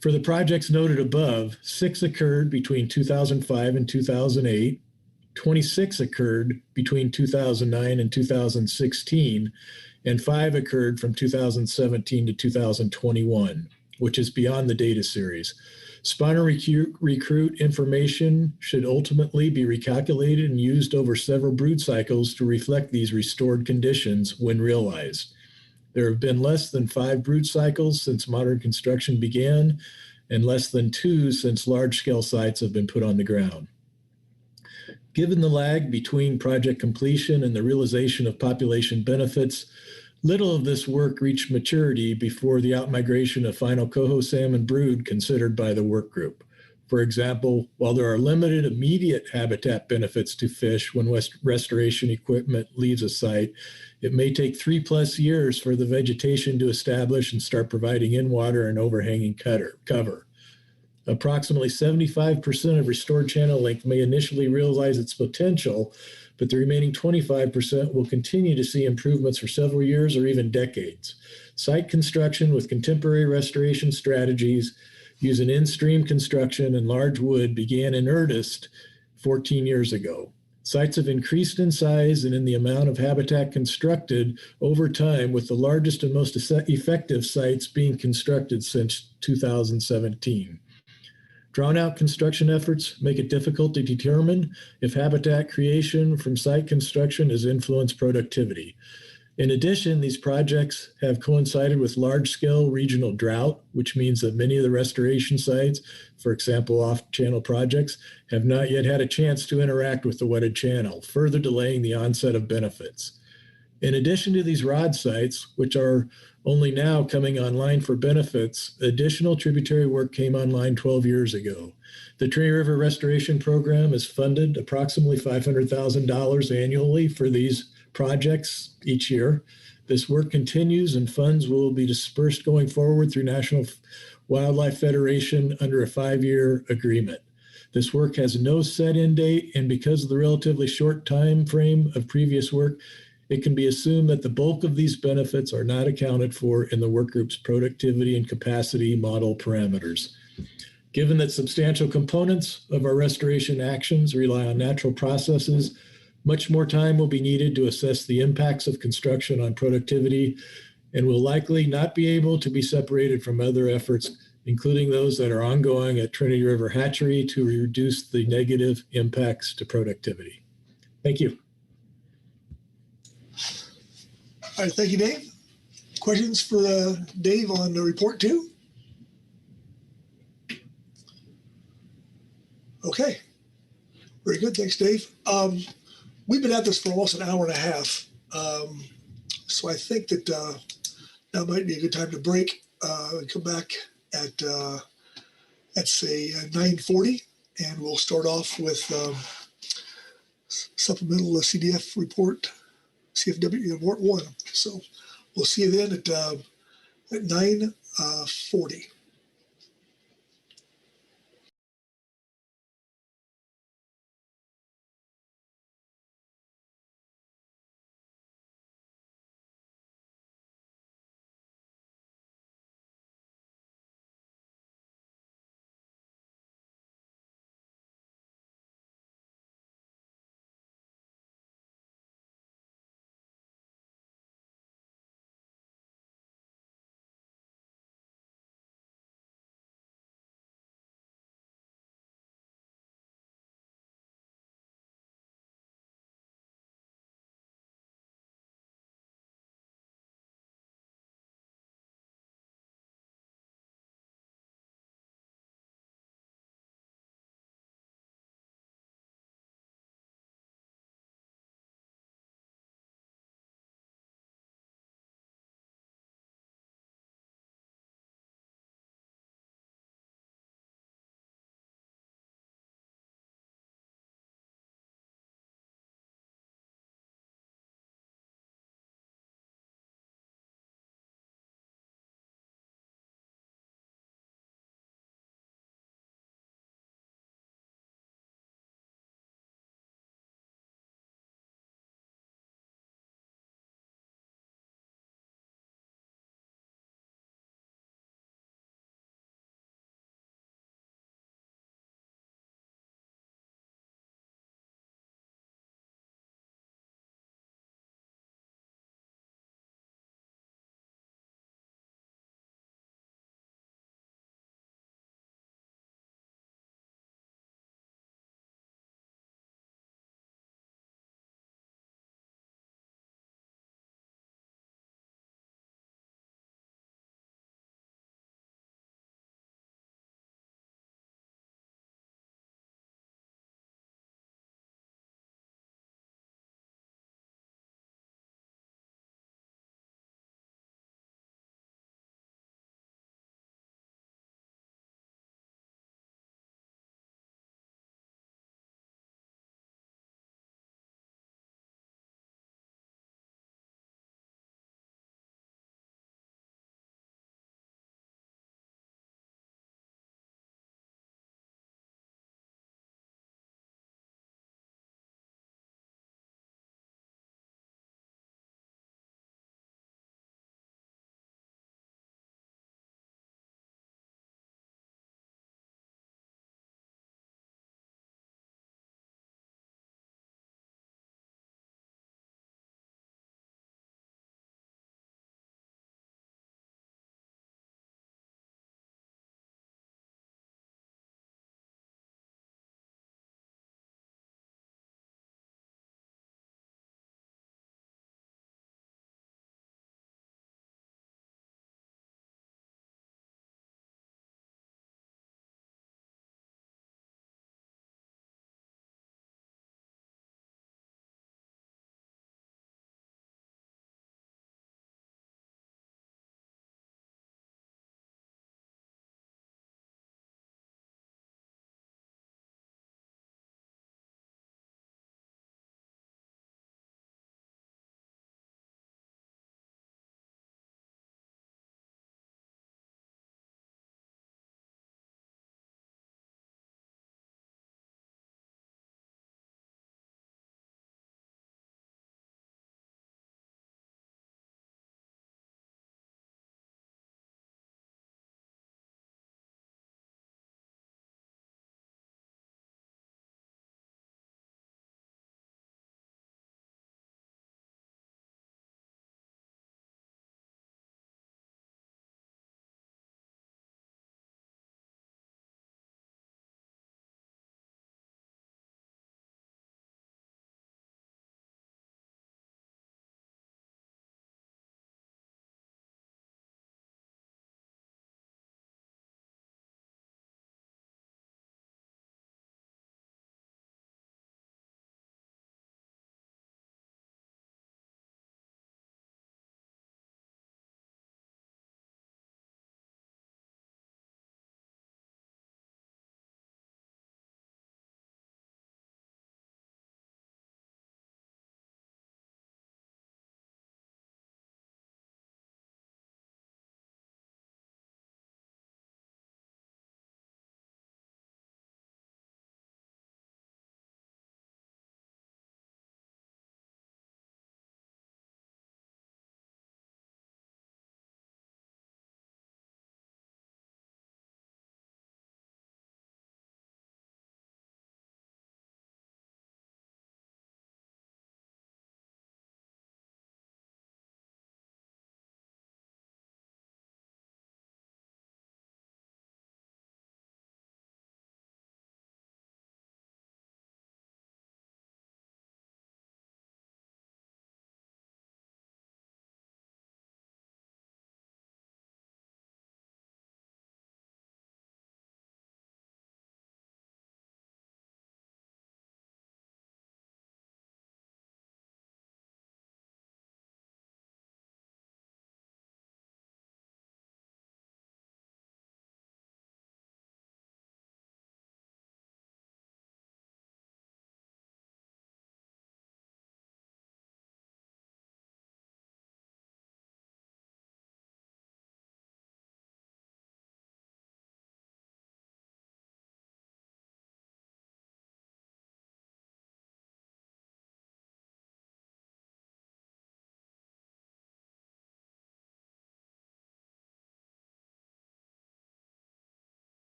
For the projects noted above, 6 occurred between 2005 and 2008, 26 occurred between 2009 and 2016, and 5 occurred from 2017 to 2021, which is beyond the data series. Spawner recruit information should ultimately be recalculated and used over several brood cycles to reflect these restored conditions when realized. There have been less than 5 brood cycles since modern construction began, and less than 2 since large-scale sites have been put on the ground. Given the lag between project completion and the realization of population benefits, little of this work reached maturity before the outmigration of final coho salmon brood considered by the work group. For example, while there are limited immediate habitat benefits to fish when restoration equipment leaves a site, it may take 3+ years for the vegetation to establish and start providing in-water and overhanging cover. Approximately 75% of restored channel length may initially realize its potential, but the remaining 25% will continue to see improvements for several years or even decades. Site construction with contemporary restoration strategies using in-stream construction and large wood began in earnest 14 years ago. Sites have increased in size and in the amount of habitat constructed over time, with the largest and most effective sites being constructed since 2017. Drawn-out construction efforts make it difficult to determine if habitat creation from site construction has influenced productivity. In addition, these projects have coincided with large-scale regional drought, which means that many of the restoration sites, for example, off-channel projects, have not yet had a chance to interact with the wetted channel, further delaying the onset of benefits. In addition to these rod sites, which are only now coming online for benefits, additional tributary work came online 12 years ago. The Trinity River Restoration Program has funded approximately $500,000 annually for these projects each year. This work continues and funds will be dispersed going forward through National Wildlife Federation under a 5-year agreement. This work has no set end date, and because of the relatively short time frame of previous work, it can be assumed that the bulk of these benefits are not accounted for in the work group's productivity and capacity model parameters. Given that substantial components of our restoration actions rely on natural processes, much more time will be needed to assess the impacts of construction on productivity and will likely not be able to be separated from other efforts, including those that are ongoing at Trinity River Hatchery to reduce the negative impacts to productivity. Thank you. All right, thank you, Dave. Questions for Dave on report 2? Okay, very good. Thanks, Dave. We've been at this for almost an hour and a half, so I think that that might be a good time to break and come back at say 9:40, and we'll start off with supplemental CDF report, CFW report 1. So we'll see you then at 9:40.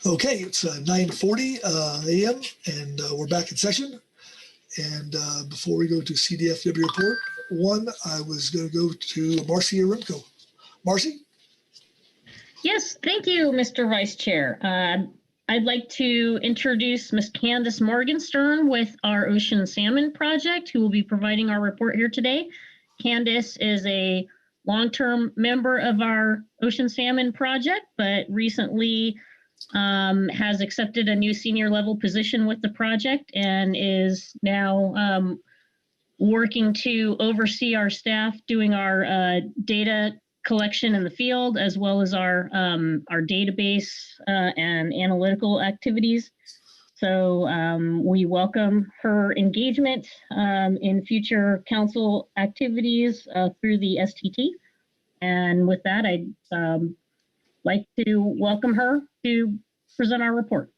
Okay, it's 9:40 a.m. and we're back in session. And before we go to CDFW report one, I was going to go to Marcy Arimco. Marcy? Yes, thank you, Mr. Vice Chair. I'd like to introduce Ms. Candace Morgenstern with our Ocean Salmon Project, who will be providing our report here today. Candace is a long-term member of our Ocean Salmon Project, but recently has accepted a new senior level position with the project and is now working to oversee our staff doing our data collection in the field, as well as our database and analytical activities. So we welcome her engagement in future council activities through the STT. And with that, I'd like to welcome her to present our report.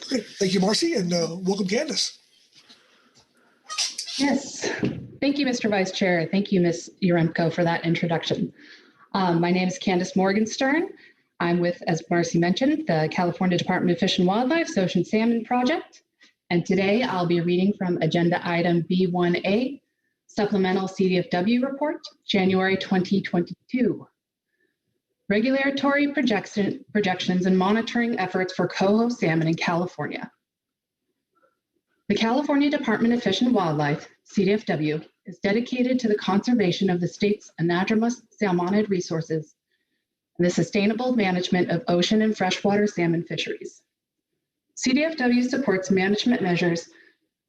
Great. Thank you, Marcy, and welcome, Candace. Yes, thank you, Mr. Vice Chair. Thank you, Ms. Yaremko, for that introduction. My name is Candace Morgenstern. I'm with, as Marcy mentioned, the California Department of Fish and Wildlife's Ocean Salmon Project. And today I'll be reading from Agenda Item B1A, Supplemental CDFW Report, January 2022. Regulatory projections and monitoring efforts for coho salmon in California. The California Department of Fish and Wildlife, CDFW, is dedicated to the conservation of the state's anadromous salmonid resources and the sustainable management of ocean and freshwater salmon fisheries. CDFW supports management measures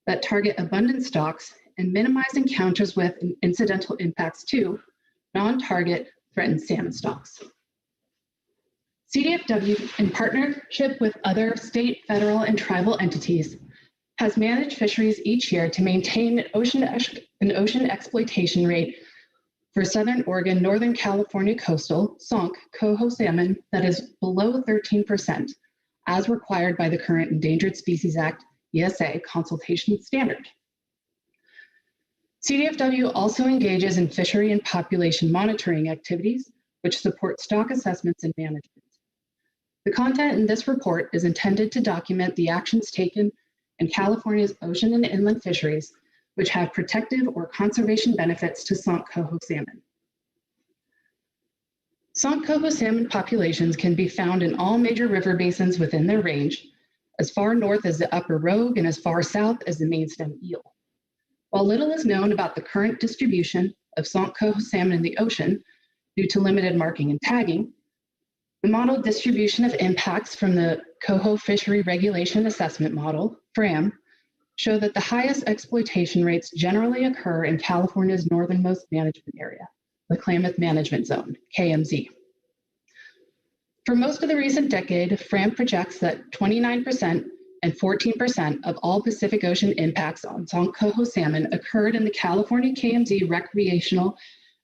that target abundant stocks and minimize encounters with and incidental impacts to non-target threatened salmon stocks. CDFW, in partnership with other state, federal, and tribal entities, has managed fisheries each year to maintain an ocean exploitation rate for Southern Oregon, Northern California coastal, SONC, coho salmon that is below 13%, as required by the current Endangered Species Act, ESA, consultation standard. CDFW also engages in fishery and population monitoring activities, which support stock assessments and management. The content in this report is intended to document the actions taken in California's ocean and inland fisheries, which have protective or conservation benefits to SONC coho salmon. SONC coho salmon populations can be found in all major river basins within their range, as far north as the Upper Rogue and as far south as the mainstem eel. While little is known about the current distribution of SONC coho salmon in the ocean due to limited marking and tagging, the model distribution of impacts from the Coho Fishery Regulation Assessment Model, FRAM, show that the highest exploitation rates generally occur in California's northernmost management area, the Klamath Management Zone, KMZ. For most of the recent decade, FRAM projects that 29% and 14% of all Pacific Ocean impacts on SONC coho salmon occurred in the California KMZ recreational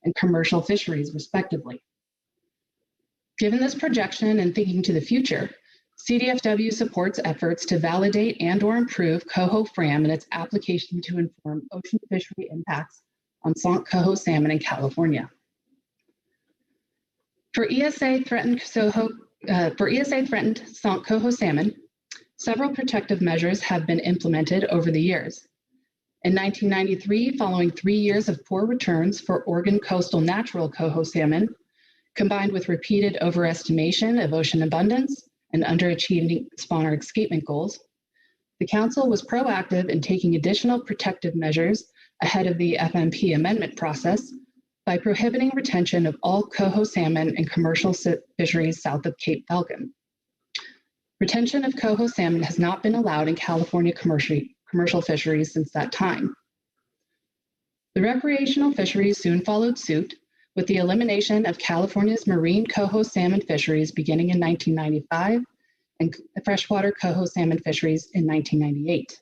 and commercial fisheries, respectively. Given this projection and thinking to the future, CDFW supports efforts to validate and/or improve coho FRAM and its application to inform ocean fishery impacts on SONC coho salmon in California. For ESA threatened SONC coho salmon, several protective measures have been implemented over the years. In 1993, following 3 years of poor returns for Oregon coastal natural coho salmon, combined with repeated overestimation of ocean abundance and underachieving spawner escapement goals, the Council was proactive in taking additional protective measures ahead of the FMP amendment process by prohibiting retention of all coho salmon in commercial fisheries south of Cape Falcon. Retention of coho salmon has not been allowed in California commercial fisheries since that time. The recreational fisheries soon followed suit, with the elimination of California's marine coho salmon fisheries beginning in 1995 and freshwater coho salmon fisheries in 1998.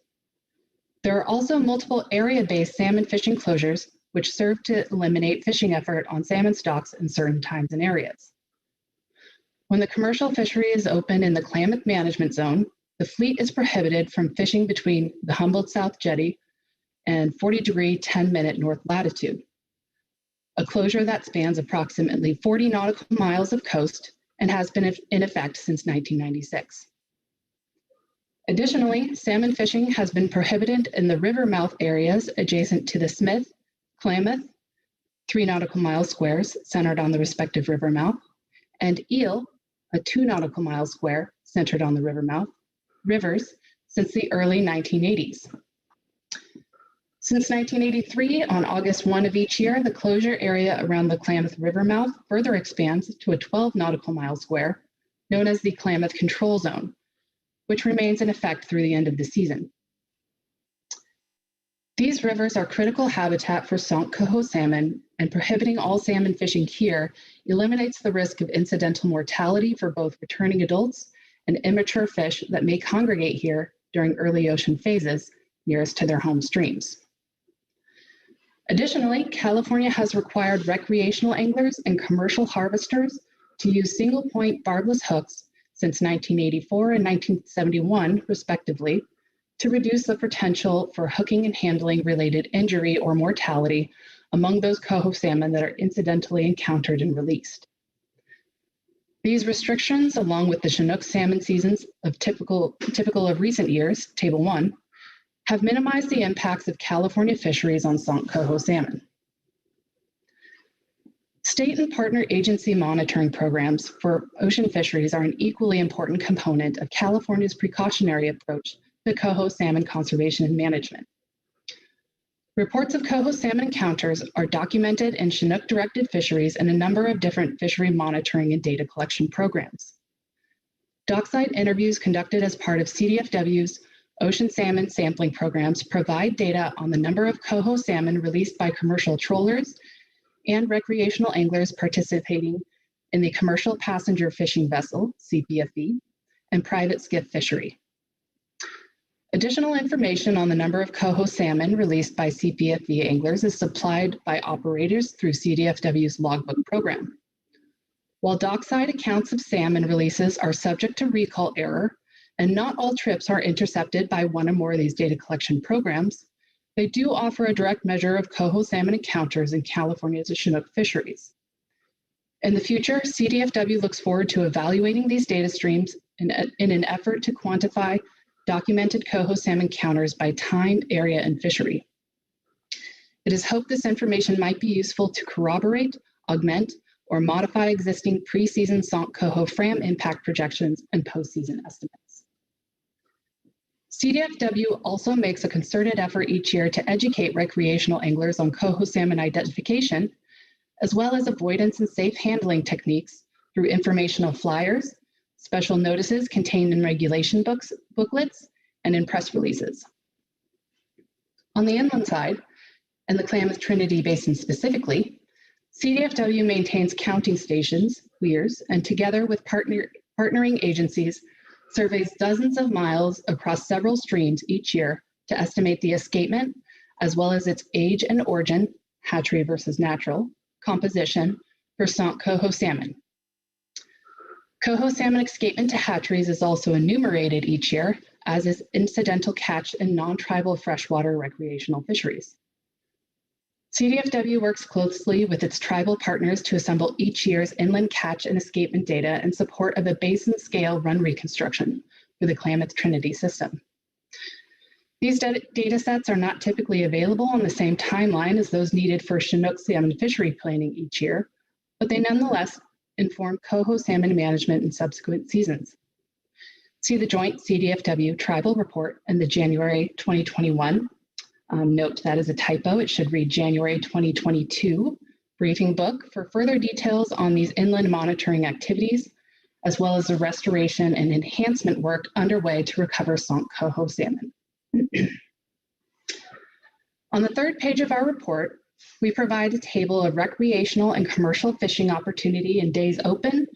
There are also multiple area-based salmon fishing closures which serve to eliminate fishing effort on salmon stocks in certain times and areas. When the commercial fishery is open in the Klamath Management Zone, the fleet is prohibited from fishing between the Humboldt South Jetty and 40° 10' north latitude. A closure that spans approximately 40 nautical miles of coast and has been in effect since 1996. Additionally, salmon fishing has been prohibited in the river mouth areas adjacent to the Smith, Klamath, 3 nautical mile squares centered on the respective river mouth, and Eel, a 2 nautical mile square centered on the river mouth, rivers since the early 1980s. Since 1983, on August 1 of each year, the closure area around the Klamath River mouth further expands to a 12 nautical mile square, known as the Klamath Control Zone, which remains in effect through the end of the season. These rivers are critical habitat for St. Coho salmon, and prohibiting all salmon fishing here eliminates the risk of incidental mortality for both returning adults and immature fish that may congregate here during early ocean phases nearest to their home streams. Additionally, California has required recreational anglers and commercial harvesters to use single-point barbless hooks since 1984 and 1971, respectively, to reduce the potential for hooking and handling related injury or mortality among those coho salmon that are incidentally encountered and released. These restrictions, along with the Chinook salmon seasons of typical of recent years, Table 1, have minimized the impacts of California fisheries on St. Coho salmon. State and partner agency monitoring programs for ocean fisheries are an equally important component of California's precautionary approach to coho salmon conservation and management. Reports of coho salmon encounters are documented in Chinook-directed fisheries and a number of different fishery monitoring and data collection programs. Dockside interviews conducted as part of CDFW's ocean salmon sampling programs provide data on the number of coho salmon released by commercial trawlers and recreational anglers participating in the commercial passenger fishing vessel, CPFV, and private skiff fishery. Additional information on the number of coho salmon released by CPFV anglers is supplied by operators through CDFW's logbook program. While dockside accounts of salmon releases are subject to recall error, and not all trips are intercepted by one or more of these data collection programs, they do offer a direct measure of coho salmon encounters in California's Chinook fisheries. In the future, CDFW looks forward to evaluating these data streams in an effort to quantify documented coho salmon encounters by time, area, and fishery. It is hoped this information might be useful to corroborate, augment, or modify existing pre-season St. Coho FRAM impact projections and post-season estimates. CDFW also makes a concerted effort each year to educate recreational anglers on coho salmon identification, as well as avoidance and safe handling techniques through informational flyers, special notices contained in regulation booklets, and in press releases. On the inland side, and the Klamath Trinity Basin specifically, CDFW maintains counting stations, weirs, and together with partnering agencies, surveys dozens of miles across several streams each year to estimate the escapement, as well as its age and origin, hatchery versus natural, composition for St. Coho salmon. Coho salmon escapement to hatcheries is also enumerated each year, as is incidental catch in non-tribal freshwater recreational fisheries. CDFW works closely with its tribal partners to assemble each year's inland catch and escapement data in support of a basin-scale run reconstruction for the Klamath Trinity system. These data sets are not typically available on the same timeline as those needed for Chinook salmon fishery planning each year, but they nonetheless inform coho salmon management in subsequent seasons. See the joint CDFW tribal report in the January 2021. Note that is a typo. It should read January 2022 briefing book for further details on these inland monitoring activities, as well as the restoration and enhancement work underway to recover St. Coho salmon. On the third page of our report, we provide a table of recreational and commercial fishing opportunity in days open,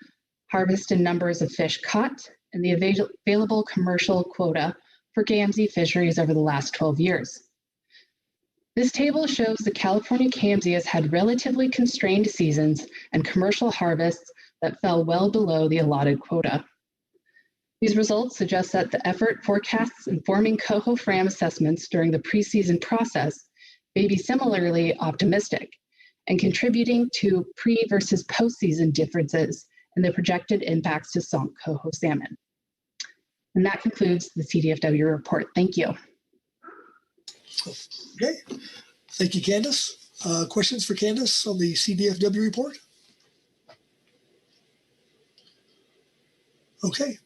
harvest and numbers of fish caught, and the available commercial quota for KMZ fisheries over the last 12 years. This table shows the California KMZ has had relatively constrained seasons and commercial harvests that fell well below the allotted quota. These results suggest that the effort forecasts informing coho FRAM assessments during the preseason process may be similarly optimistic and contributing to pre versus postseason differences and the projected impacts to sunk coho salmon. And that concludes the CDFW report. Thank you. Okay, thank you, Candace. Questions for Candace on the CDFW report? Okay,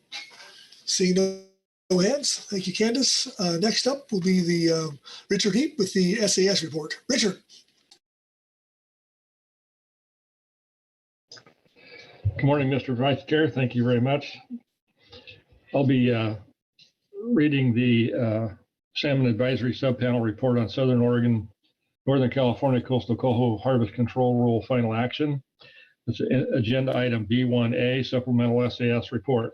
seeing no hands, thank you, Candace. Next up will be the Richard Heap with the SAS report. Richard. Good morning, Mr. Vice Chair. Thank you very much. I'll be reading the Salmon Advisory Subpanel report on Southern Oregon, Northern California Coastal Coho Harvest Control Rule Final Action. It's agenda item B1A, Supplemental SAS Report.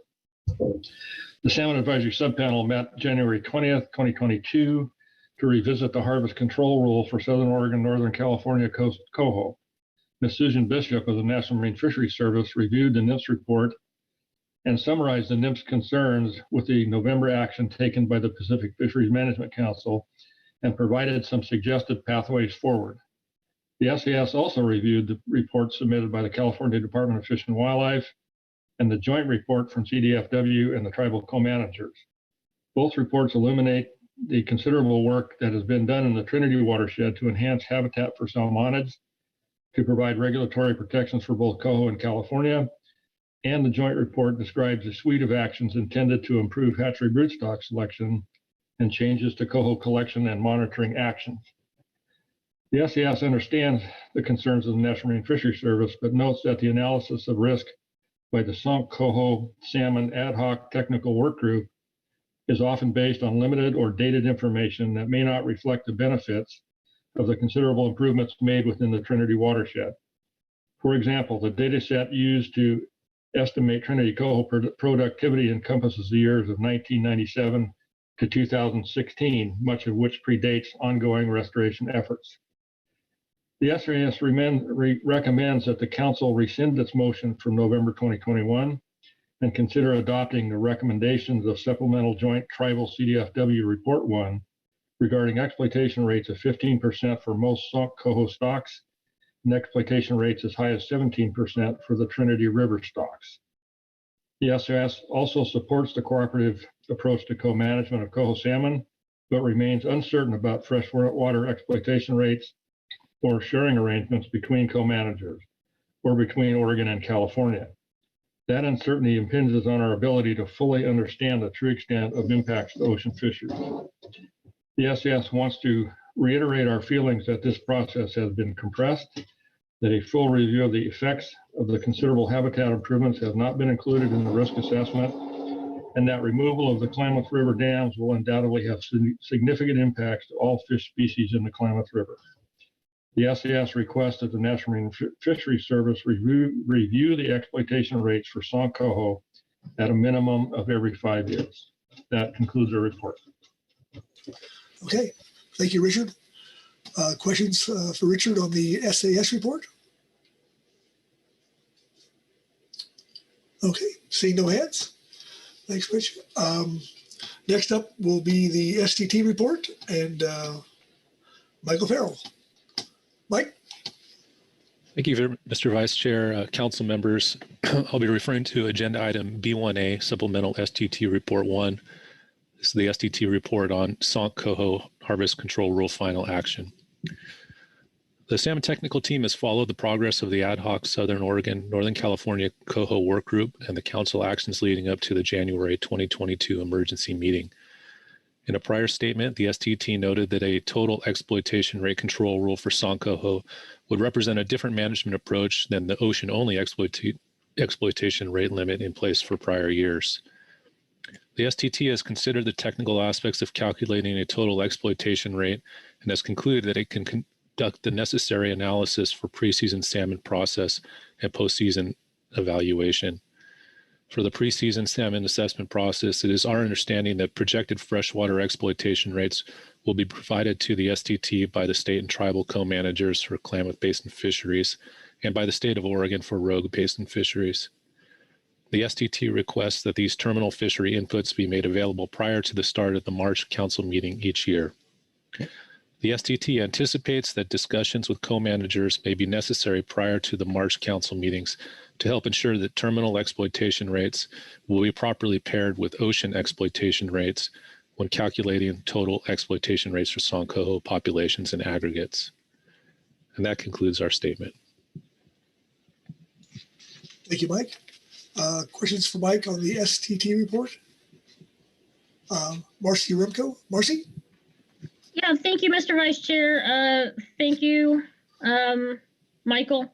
The Salmon Advisory Subpanel met January 20th, 2022 to revisit the Harvest Control Rule for Southern Oregon, Northern California Coho. Ms. Susan Bishop of the National Marine Fisheries Service reviewed the NMFS report and summarized the NMFS concerns with the November action taken by the Pacific Fisheries Management Council and provided some suggested pathways forward. The SAS also reviewed the report submitted by the California Department of Fish and Wildlife and the joint report from CDFW and the tribal co-managers. Both reports illuminate the considerable work that has been done in the Trinity watershed to enhance habitat for salmonids, to provide regulatory protections for both coho and California, and the joint report describes a suite of actions intended to improve hatchery broodstock selection and changes to coho collection and monitoring actions. The SAS understands the concerns of the National Marine Fisheries Service, but notes that the analysis of risk by the sunk coho salmon ad hoc technical work group is often based on limited or dated information that may not reflect the benefits of the considerable improvements made within the Trinity watershed. For example, the data set used to estimate Trinity coho productivity encompasses the years of 1997 to 2016, much of which predates ongoing restoration efforts. The SAS recommends that the Council rescind its motion from November 2021 and consider adopting the recommendations of Supplemental Joint Tribal CDFW Report 1 regarding exploitation rates of 15% for most sunk coho stocks and exploitation rates as high as 17% for the Trinity River stocks. The SAS also supports the cooperative approach to co-management of coho salmon, but remains uncertain about freshwater exploitation rates or sharing arrangements between co-managers or between Oregon and California. That uncertainty impinges on our ability to fully understand the true extent of impacts to ocean fisheries. The SAS wants to reiterate our feelings that this process has been compressed, that a full review of the effects of the considerable habitat improvements have not been included in the risk assessment, and that removal of the Klamath River dams will undoubtedly have significant impacts to all fish species in the Klamath River. The SAS requests that the National Marine Fisheries Service review the exploitation rates for sunk coho at a minimum of every 5 years. That concludes our report. Okay, thank you, Richard. Questions for Richard on the SAS report? Okay, seeing no hands. Thanks, Rich. Next up will be the STT report and Michael Farrell. Mike? Thank you, Mr. Vice Chair, council members. I'll be referring to agenda item B1A, Supplemental STT Report 1. This is the STT report on sunk coho harvest control rule final action. The salmon technical team has followed the progress of the ad hoc Southern Oregon, Northern California coho work group and the council actions leading up to the January 2022 emergency meeting. In a prior statement, the STT noted that a total exploitation rate control rule for sunk coho would represent a different management approach than the ocean-only exploitation rate limit in place for prior years. The STT has considered the technical aspects of calculating a total exploitation rate and has concluded that it can conduct the necessary analysis for preseason salmon process and postseason evaluation. For the preseason salmon assessment process, it is our understanding that projected freshwater exploitation rates will be provided to the STT by the state and tribal co-managers for Klamath Basin fisheries and by the state of Oregon for Rogue Basin fisheries. The STT requests that these terminal fishery inputs be made available prior to the start of the March council meeting each year. The STT anticipates that discussions with co-managers may be necessary prior to the March council meetings to help ensure that terminal exploitation rates will be properly paired with ocean exploitation rates when calculating total exploitation rates for San Coho populations and aggregates. And that concludes our statement. Thank you, Mike. Questions for Mike on the STT report? Marcy Remco. Marcy? Yeah, thank you, Mr. Vice Chair. Thank you, Michael.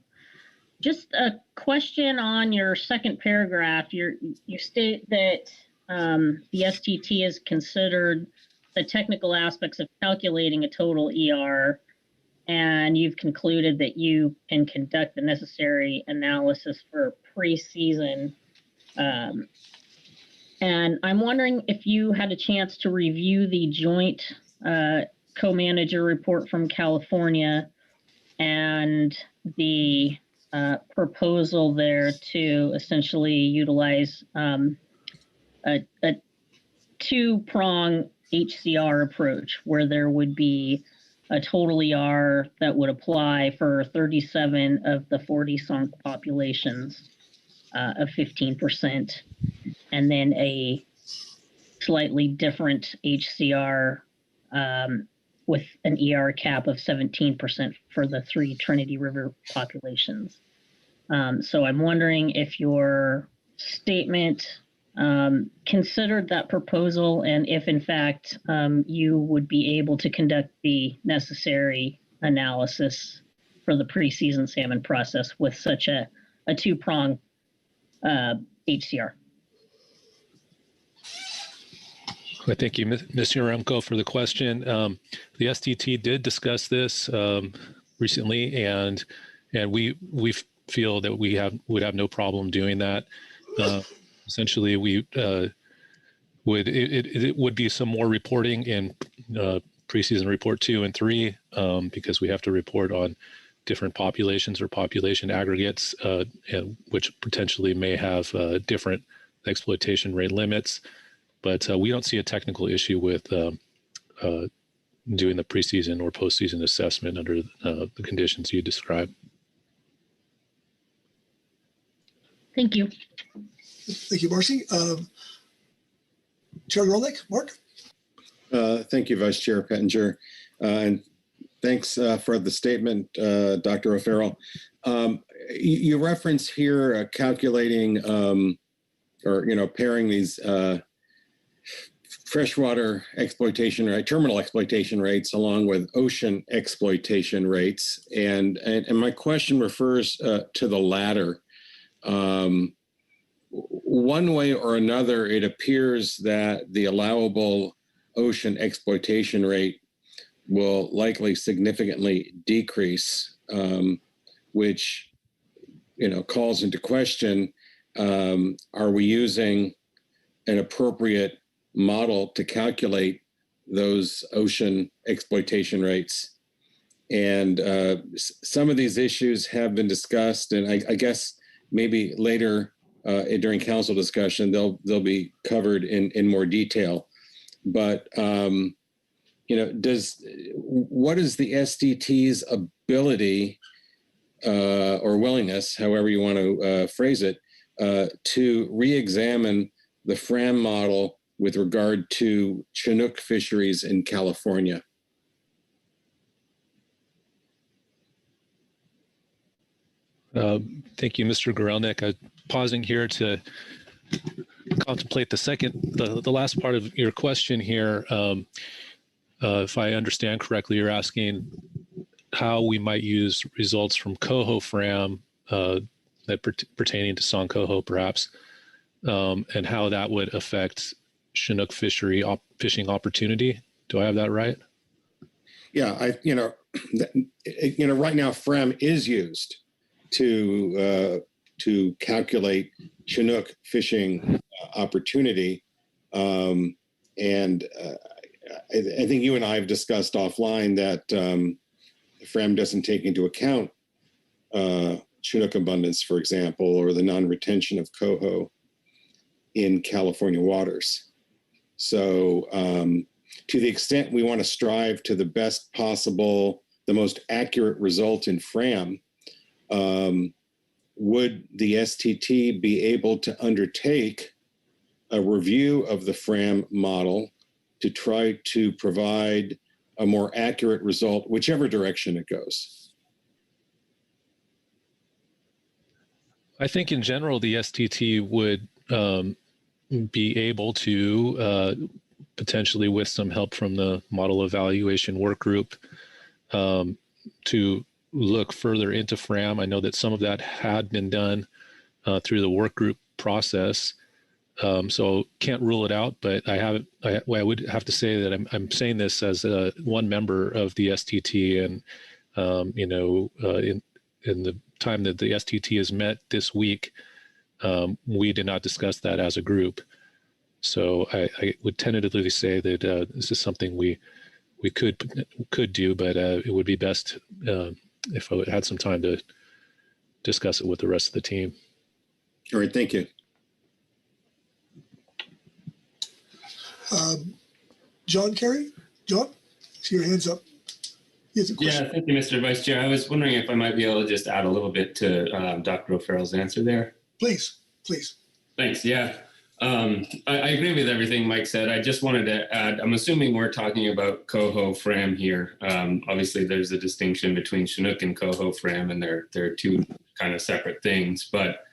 Just a question on your second paragraph. You state that the STT has considered the technical aspects of calculating a total ER, and you've concluded that you can conduct the necessary analysis for pre-season. And I'm wondering if you had a chance to review the joint co-manager report from California and the proposal there to essentially utilize a two-prong HCR approach, where there would be a total ER that would apply for 37 of the 40 sunk populations of 15%, and then a slightly different HCR with an ER cap of 17% for the 3 Trinity River populations. So I'm wondering if your statement considered that proposal, and if in fact you would be able to conduct the necessary analysis for the preseason salmon process with such a two-prong HCR. Well, thank you, Ms. Yaremko, for the question. The STT did discuss this recently, and we feel that would have no problem doing that. Essentially, we it would be some more reporting in preseason report 2 and 3 because we have to report on different populations or population aggregates, and which potentially may have different exploitation rate limits. But we don't see a technical issue with doing the preseason or postseason assessment under the conditions you described. Thank you. Thank you, Marcy. Chair Grolnick, Mark? Thank you, Vice Chair Pettinger. And thanks for the statement, Dr. O'Farrell. You reference here calculating or, pairing these freshwater exploitation rate, terminal exploitation rates along with ocean exploitation rates. And my question refers to the latter. One way or another, it appears that the allowable ocean exploitation rate will likely significantly decrease, which, calls into question, are we using an appropriate model to calculate those ocean exploitation rates? And some of these issues have been discussed, and I guess maybe later during council discussion, they'll be covered in more detail. But what is the STT's ability or willingness, however you want to phrase it, to re-examine the FRAM model with regard to Chinook fisheries in California? Thank you, Mr. Gorelnik. Pausing here to contemplate the last part of your question here. If I understand correctly, you're asking how we might use results from Coho FRAM pertaining to San Coho, perhaps, and how that would affect Chinook fishing opportunity. Do I have that right? Yeah, right now FRAM is used to calculate Chinook fishing opportunity, and I think you and I have discussed offline that FRAM doesn't take into account Chinook abundance, for example, or the non-retention of coho in California waters. So to the extent we want to strive to the best possible, the most accurate result in FRAM, would the STT be able to undertake a review of the FRAM model to try to provide a more accurate result, whichever direction it goes? I think in general, the STT would be able to, potentially with some help from the model evaluation work group, to look further into FRAM. I know that some of that had been done through the work group process. So can't rule it out, but I would have to say that I'm saying this as one member of the STT, and in the time that the STT has met this week, we did not discuss that as a group. So I would tentatively say that this is something we could do, but it would be best if I had some time to discuss it with the rest of the team. All right, thank you. John Kerry? John, see your hands up. Yeah, thank you, Mr. Vice Chair. I was wondering if I might be able to just add a little bit to Dr. O'Farrell's answer there. Please. Thanks. Yeah, I agree with everything Mike said. I just wanted to add, I'm assuming we're talking about coho FRAM here. Obviously, there's a distinction between Chinook and coho FRAM, and they're two kind of separate things. But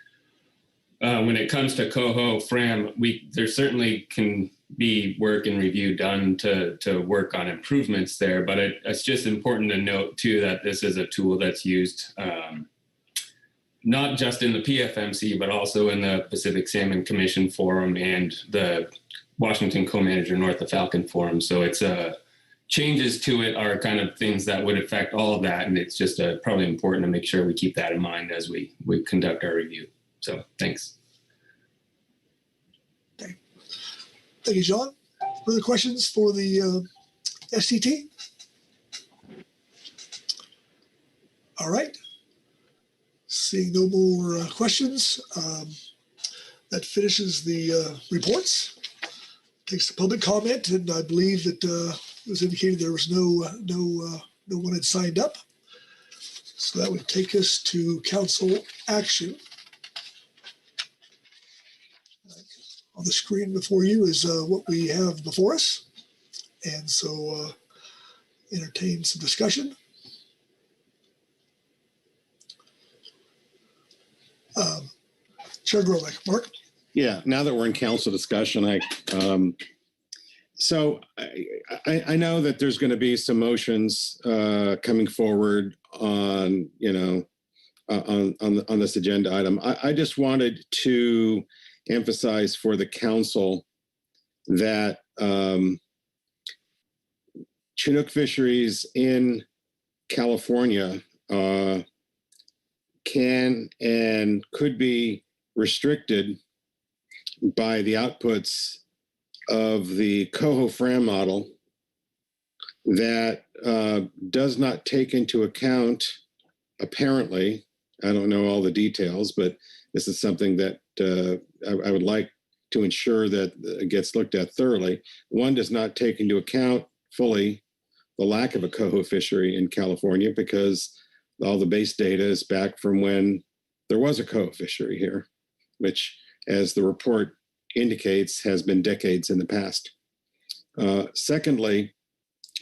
when it comes to coho FRAM, there certainly can be work and review done to work on improvements there. But it's just important to note too that this is a tool that's used not just in the PFMC, but also in the Pacific Salmon Commission Forum and the Washington Co-Manager North of Falcon Forum. So it's changes to it are kind of things that would affect all of that. And it's just probably important to make sure we keep that in mind as we conduct our review. So thanks. Okay. Thank you, John. Further questions for the STT? All right. Seeing no more questions, that finishes the reports. Takes the public comment, and I believe that it was indicated there was no one had signed up. So that would take us to council action. On the screen before you is what we have before us, and so entertain some discussion. Chair Grovick, Mark. Yeah, now that we're in council discussion, I know that there's going to be some motions coming forward on on this agenda item. I just wanted to emphasize for the council that Chinook fisheries in California can and could be restricted by the outputs of the coho FRAM model that does not take into account, apparently, I don't know all the details, but this is something that I would like to ensure that it gets looked at thoroughly. One, does not take into account fully the lack of a coho fishery in California, because all the base data is back from when there was a coho fishery here, which, as the report indicates, has been decades in the past. Secondly,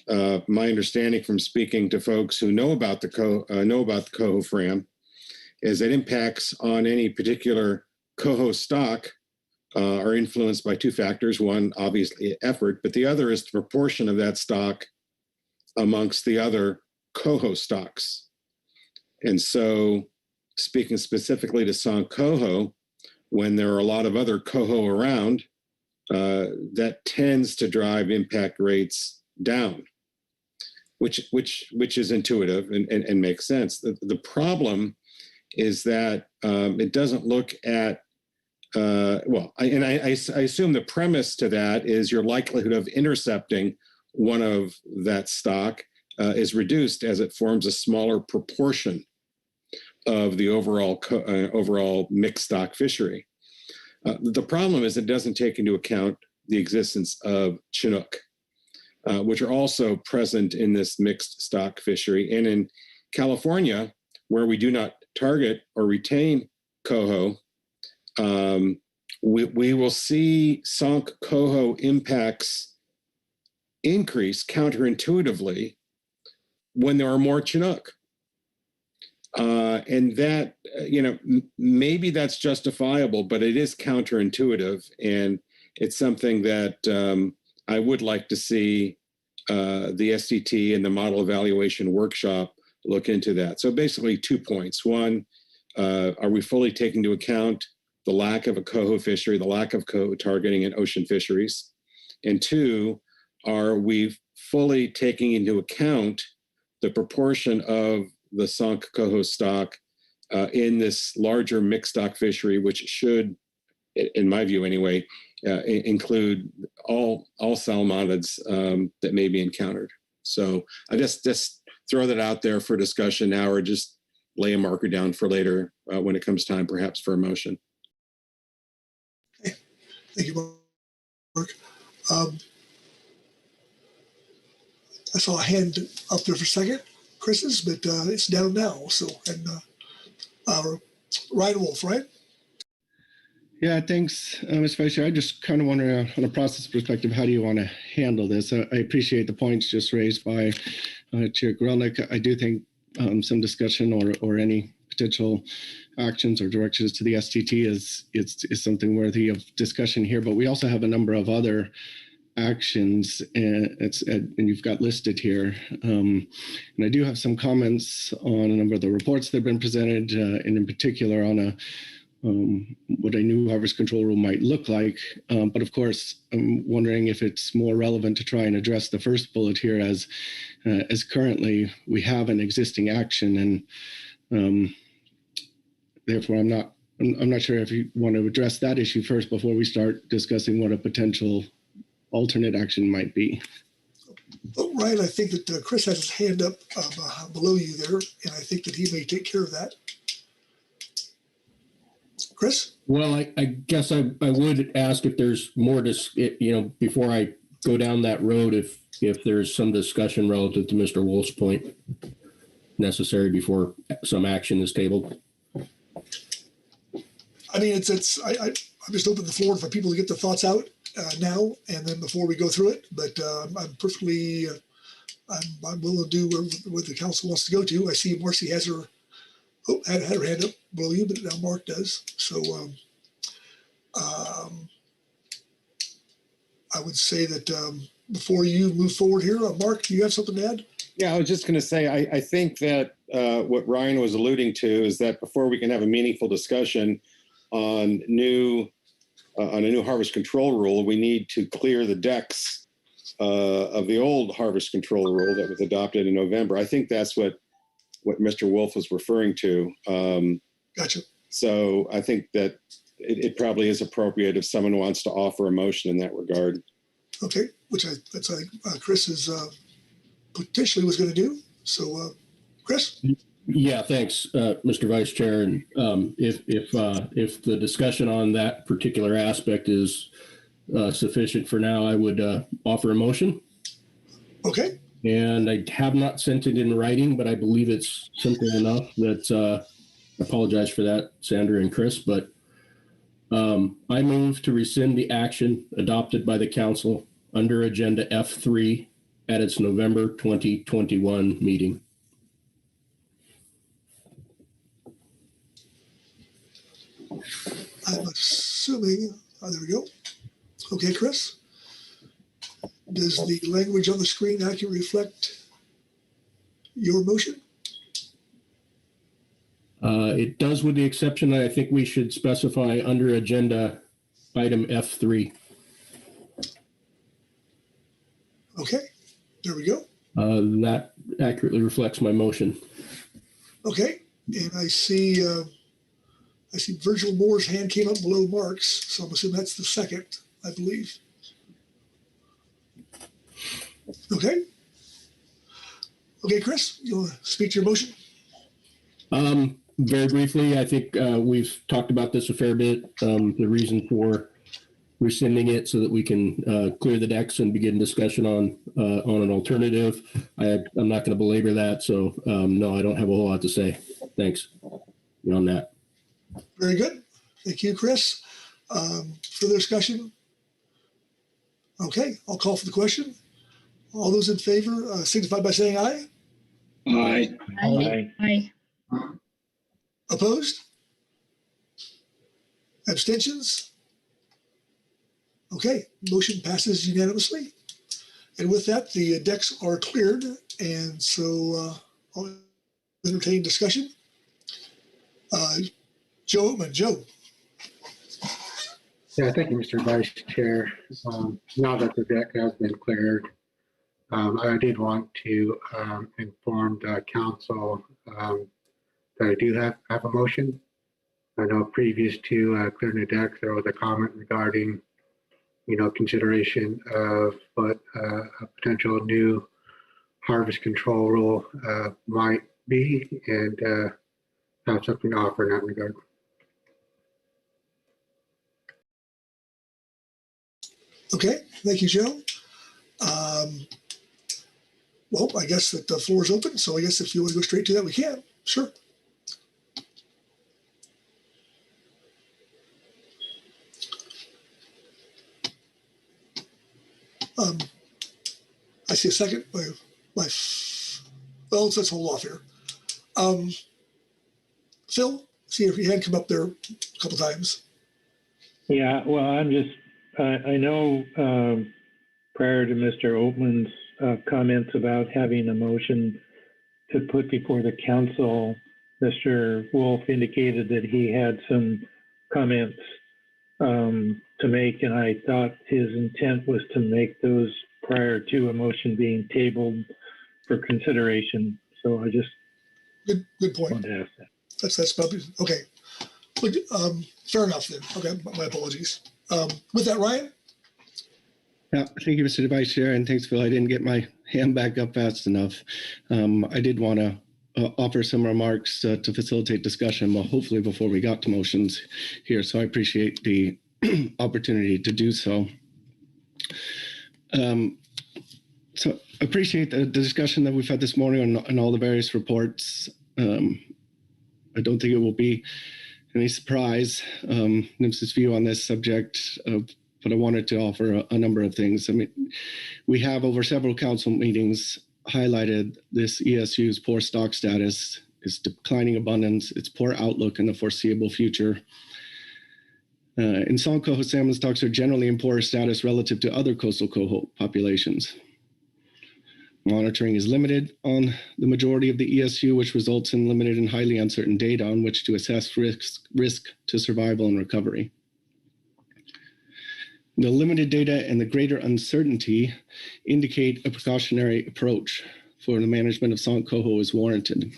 my understanding from speaking to folks who know about the coho FRAM is that impacts on any particular coho stock are influenced by two factors. One, obviously, effort, but the other is the proportion of that stock amongst the other coho stocks. And so, speaking specifically to San Coho, when there are a lot of other coho around, that tends to drive impact rates down, which is intuitive and makes sense. The problem is that it doesn't look at, I assume the premise to that is your likelihood of intercepting one of that stock is reduced as it forms a smaller proportion of the overall mixed stock fishery. The problem is it doesn't take into account the existence of Chinook. which are also present in this mixed stock fishery. And in California, where we do not target or retain coho, we will see sonk coho impacts increase counterintuitively when there are more Chinook. And that, maybe that's justifiable, but it is counterintuitive. And it's something that I would like to see the STT and the model evaluation workshop look into that. So basically 2 points. One, are we fully taking into account the lack of a coho fishery, the lack of coho targeting in ocean fisheries? And two, are we fully taking into account the proportion of the sonk coho stock in this larger mixed stock fishery, which should, in my view anyway, include all salmonids that may be encountered. So I just throw that out there for discussion now, or just lay a marker down for later when it comes time, perhaps for a motion. Okay. Thank you, Mark. I saw a hand up there for a second, Chris's, but it's down now. So, and Ryan Wolf, right? Yeah, thanks, Mr. Vice Chair. I just kind of wonder, on a process perspective, how do you want to handle this? I appreciate the points just raised by Chair Grelnick. I do think some discussion or any potential actions or directions to the STT is something worthy of discussion here. But we also have a number of other actions, and you've got listed here. And I do have some comments on a number of the reports that have been presented, and in particular on what a new harvest control rule might look like. But of course, I'm wondering if it's more relevant to try and address the first bullet here, as currently we have an existing action, and therefore I'm not sure if you want to address that issue first before we start discussing what a potential alternate action might be. Oh, Ryan, I think that Chris has his hand up below you there, and I think that he may take care of that. Chris? Well, I guess I would ask if there's more, before I go down that road, if there's some discussion relative to Mr. Wolf's point necessary before some action is tabled. I mean, I'm just open the floor for people to get their thoughts out now, and then before we go through it. But I'm perfectly, I'm willing to do what the council wants to go to. I see Marcy has her. Had her hand up below you, but now Mark does. So I would say that before you move forward here, Mark, do you have something to add? Yeah, I was just going to say, I think that what Ryan was alluding to is that before we can have a meaningful discussion on a new harvest control rule, we need to clear the decks of the old harvest control rule that was adopted in November. I think that's what Mr. Wolf was referring to. Gotcha. So I think that it probably is appropriate if someone wants to offer a motion in that regard. Okay, that's Chris is potentially was going to do. So, Chris. Yeah, thanks, Mr. Vice Chair. And if the discussion on that particular aspect is sufficient for now, I would offer a motion. Okay. And I have not sent it in writing, but I believe it's simple enough that I apologize for that, Sandra and Chris, but I move to rescind the action adopted by the council under agenda F3 at its November 2021 meeting. I'm assuming, there we go. Okay, Chris. Does the language on the screen accurately reflect your motion? It does, with the exception that I think we should specify under agenda item F3. Okay, there we go. That accurately reflects my motion. Okay, and I see Virgil Moore's hand came up below Mark's, so I'm assuming that's the second, I believe. Okay. Okay, Chris, you want to speak to your motion? Very briefly, I think we've talked about this a fair bit. The reason for rescinding it so that we can clear the decks and begin discussion on an alternative. I'm not going to belabor that, so no, I don't have a whole lot to say. Thanks on that. Very good. Thank you, Chris. Further discussion? Okay, I'll call for the question. All those in favor signify by saying aye. Aye. Aye. Opposed? Abstentions? Okay, motion passes unanimously. And with that, the decks are cleared. And so I'll entertain discussion. Joe Oatman, Joe. Yeah, thank you, Mr. Vice Chair. Now that the deck has been cleared, I did want to inform the council that I do have a motion. I know previous to clearing the deck, there was a comment regarding, consideration of what a potential new harvest control rule might be, and have something to offer in that regard. Okay, thank you, Joe. Well, I guess that the floor is open. So I guess if you want to go straight to that, we can. Sure. I see a second. Well, let's hold off here. Phil, see if your hand come up there a couple times. Yeah, well, I'm just, I know prior to Mr. Oatman's comments about having a motion to put before the council, Mr. Wolf indicated that he had some comments to make, and I thought his intent was to make those prior to a motion being tabled for consideration. So I just good point. wanted to ask that. That's probably okay. But, fair enough then. Okay, my apologies. With that, Ryan. Yeah, thank you, Mr. Vice Chair, and thanks, Phil. I didn't get my hand back up fast enough. I did want to offer some remarks to facilitate discussion, well, hopefully before we got to motions here. So I appreciate the opportunity to do so. So appreciate the discussion that we've had this morning on all the various reports. I don't think it will be any surprise, NIMS's view on this subject, but I wanted to offer a number of things. I mean, we have over several council meetings highlighted this ESU's poor stock status, its declining abundance, its poor outlook in the foreseeable future. In Salmon coho salmon stocks are generally in poorer status relative to other coastal coho populations. Monitoring is limited on the majority of the ESU, which results in limited and highly uncertain data on which to assess risk to survival and recovery. The limited data and the greater uncertainty indicate a precautionary approach for the management of salmon coho is warranted.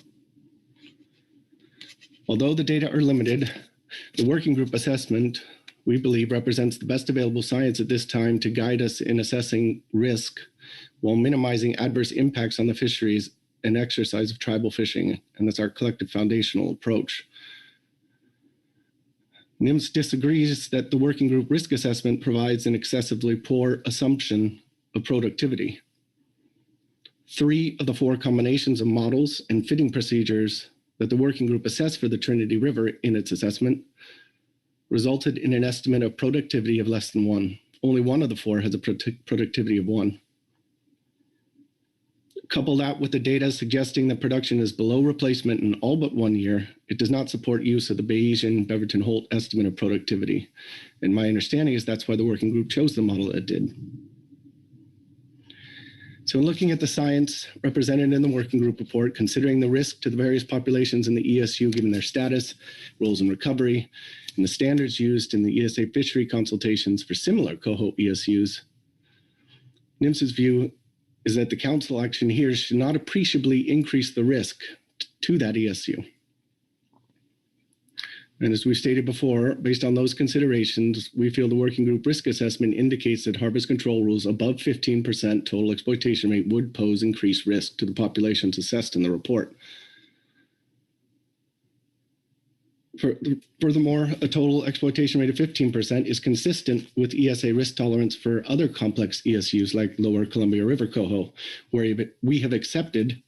Although the data are limited, the working group assessment, we believe, represents the best available science at this time to guide us in assessing risk while minimizing adverse impacts on the fisheries and exercise of tribal fishing, and that's our collective foundational approach. NIMS disagrees that the working group risk assessment provides an excessively poor assumption of productivity. 3 of the 4 combinations of models and fitting procedures that the working group assessed for the Trinity River in its assessment resulted in an estimate of productivity of less than 1. Only 1 of the 4 has a productivity of 1. Couple that with the data suggesting that production is below replacement in all but 1 year, it does not support use of the Bayesian-Beverton-Holt estimate of productivity. And my understanding is that's why the working group chose the model it did. So in looking at the science represented in the working group report, considering the risk to the various populations in the ESU given their status, roles in recovery, and the standards used in the ESA fishery consultations for similar coho ESUs, NIMS's view is that the council action here should not appreciably increase the risk to that ESU. And as we stated before, based on those considerations, we feel the working group risk assessment indicates that harvest control rules above 15% total exploitation rate would pose increased risk to the populations assessed in the report. Furthermore, a total exploitation rate of 15% is consistent with ESA risk tolerance for other complex ESUs like Lower Columbia River coho, where we have accepted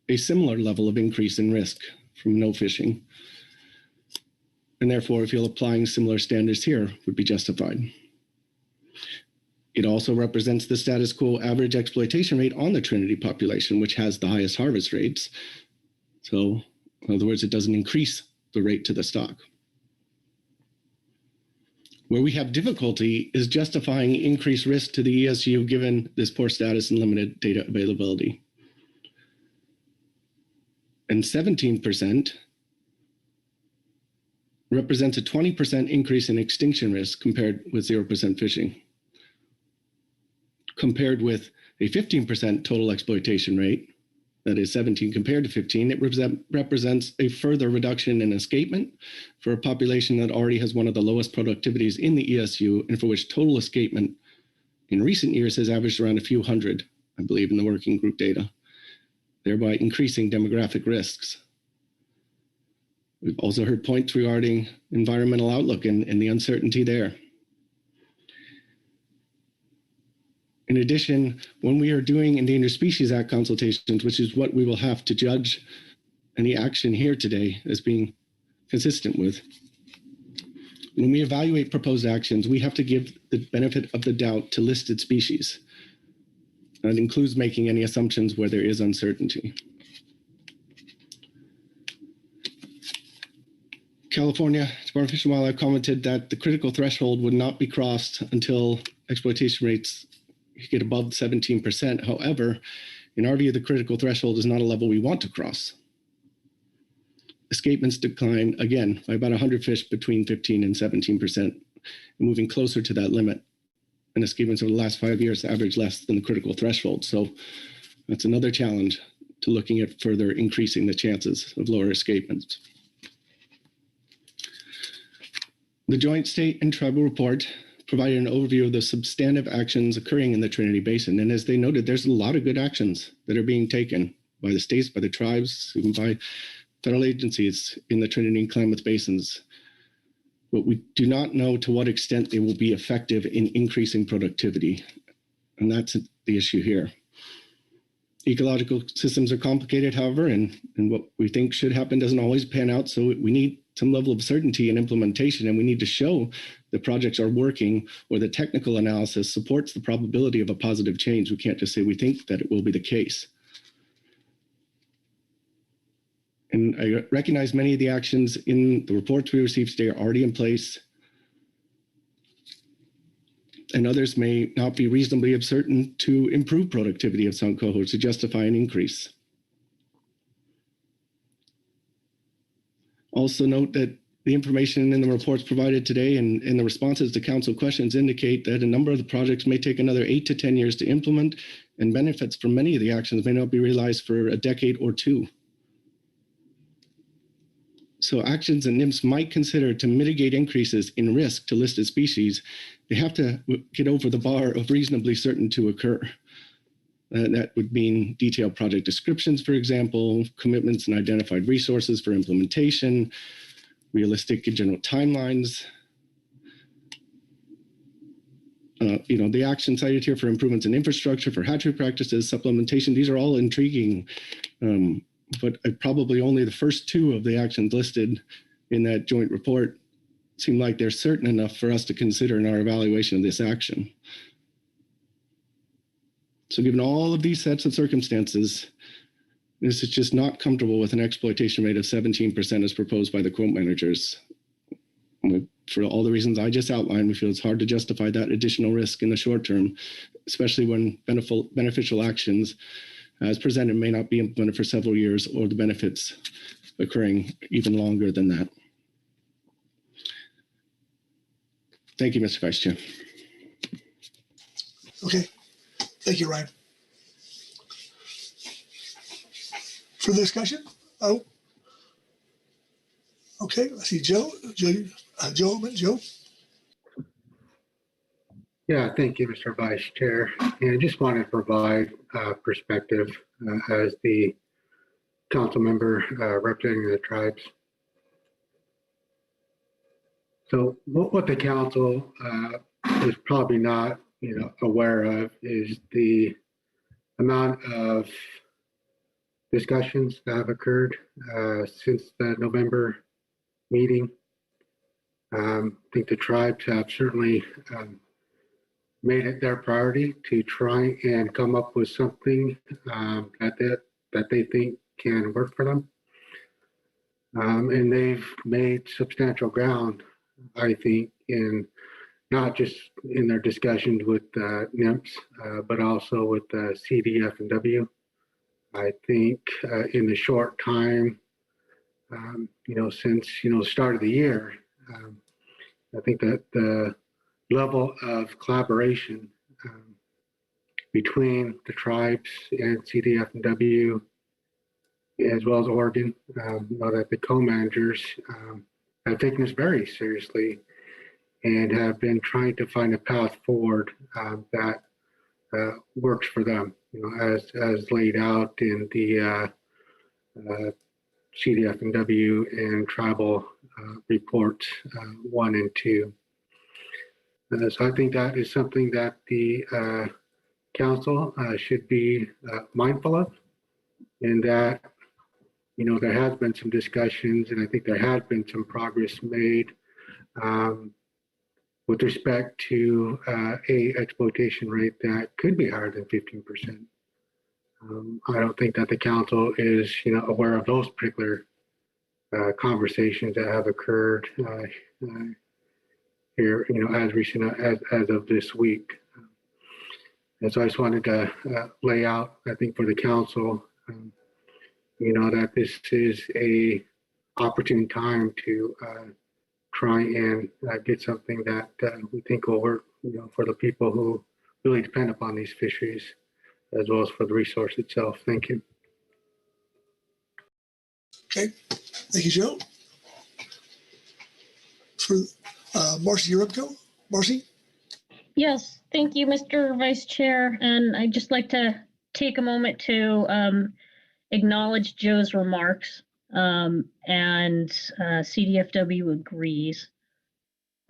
a similar level of increase in risk from no fishing. And therefore, we feel applying similar standards here would be justified. It also represents the status quo average exploitation rate on the Trinity population, which has the highest harvest rates. So, in other words, it doesn't increase the rate to the stock. Where we have difficulty is justifying increased risk to the ESU given this poor status and limited data availability. And 17% represents a 20% increase in extinction risk compared with 0% fishing. Compared with a 15% total exploitation rate, that is 17 compared to 15, it represents a further reduction in escapement for a population that already has one of the lowest productivities in the ESU and for which total escapement in recent years has averaged around a few hundred, I believe, in the working group data, thereby increasing demographic risks. We've also heard points regarding environmental outlook and the uncertainty there. In addition, when we are doing Endangered Species Act consultations, which is what we will have to judge any action here today as being consistent with, when we evaluate proposed actions, we have to give the benefit of the doubt to listed species. That includes making any assumptions where there is uncertainty. California Department of Fish and Wildlife commented that the critical threshold would not be crossed until exploitation rates get above 17%. However, in our view, the critical threshold is not a level we want to cross. Escapements decline again by about 100 fish between 15 and 17%, moving closer to that limit. And escapements over the last 5 years average less than the critical threshold. So that's another challenge to looking at further increasing the chances of lower escapements. The joint state and tribal report provided an overview of the substantive actions occurring in the Trinity Basin. And as they noted, there's a lot of good actions that are being taken by the states, by the tribes, even by federal agencies in the Trinity and Klamath Basins. But we do not know to what extent they will be effective in increasing productivity. And that's the issue here. Ecological systems are complicated, however, and what we think should happen doesn't always pan out. So we need some level of certainty in implementation, and we need to show the projects are working or the technical analysis supports the probability of a positive change. We can't just say we think that it will be the case. And I recognize many of the actions in the reports we received today are already in place, and others may not be reasonably certain to improve productivity of some cohorts to justify an increase. Also note that the information in the reports provided today and the responses to council questions indicate that a number of the projects may take another 8 to 10 years to implement, and benefits from many of the actions may not be realized for a decade or two. So actions that NIMS might consider to mitigate increases in risk to listed species, they have to get over the bar of reasonably certain to occur. That would mean detailed project descriptions, for example, commitments and identified resources for implementation, realistic and general timelines. The actions cited here for improvements in infrastructure, for hatchery practices, supplementation, these are all intriguing, but probably only the first two of the actions listed in that joint report seem like they're certain enough for us to consider in our evaluation of this action. So given all of these sets of circumstances, this is just not comfortable with an exploitation rate of 17% as proposed by the quote managers. For all the reasons I just outlined, we feel it's hard to justify that additional risk in the short term, especially when beneficial actions as presented may not be implemented for several years or the benefits occurring even longer than that. Thank you, Mr. Vice Chair. Okay, thank you, Ryan. Further discussion? Oh, okay, I see Joe. Joe. Yeah, thank you, Mr. Vice Chair. And I just want to provide perspective as the council member representing the tribes. So what the council is probably not, aware of is the amount of discussions that have occurred since the November meeting. I think the tribes have certainly made it their priority to try and come up with something that they think can work for them. And they've made substantial ground, I think, in not just in their discussions with NIMS, but also with CDF and W. I think in the short time, since, the start of the year, I think that the level of collaboration between the tribes and CDF and W, as well as Oregon, that the co-managers have taken this very seriously and have been trying to find a path forward that works for them, as laid out in the CDF and W and tribal reports 1 and 2. So I think that is something that the council should be mindful of, and that, there has been some discussions, and I think there has been some progress made with respect to a exploitation rate that could be higher than 15%. I don't think that the council is, aware of those particular conversations that have occurred here, as recent as of this week. And so I just wanted to lay out, I think, for the council, that this is a opportune time to try and get something that we think will work, for the people who really depend upon these fisheries, as well as for the resource itself. Thank you. Okay, thank you, Joe. For Marcy Urubko. Marcy? Yes, thank you, Mr. Vice Chair. And I'd just like to take a moment to acknowledge Joe's remarks, and CDFW agrees.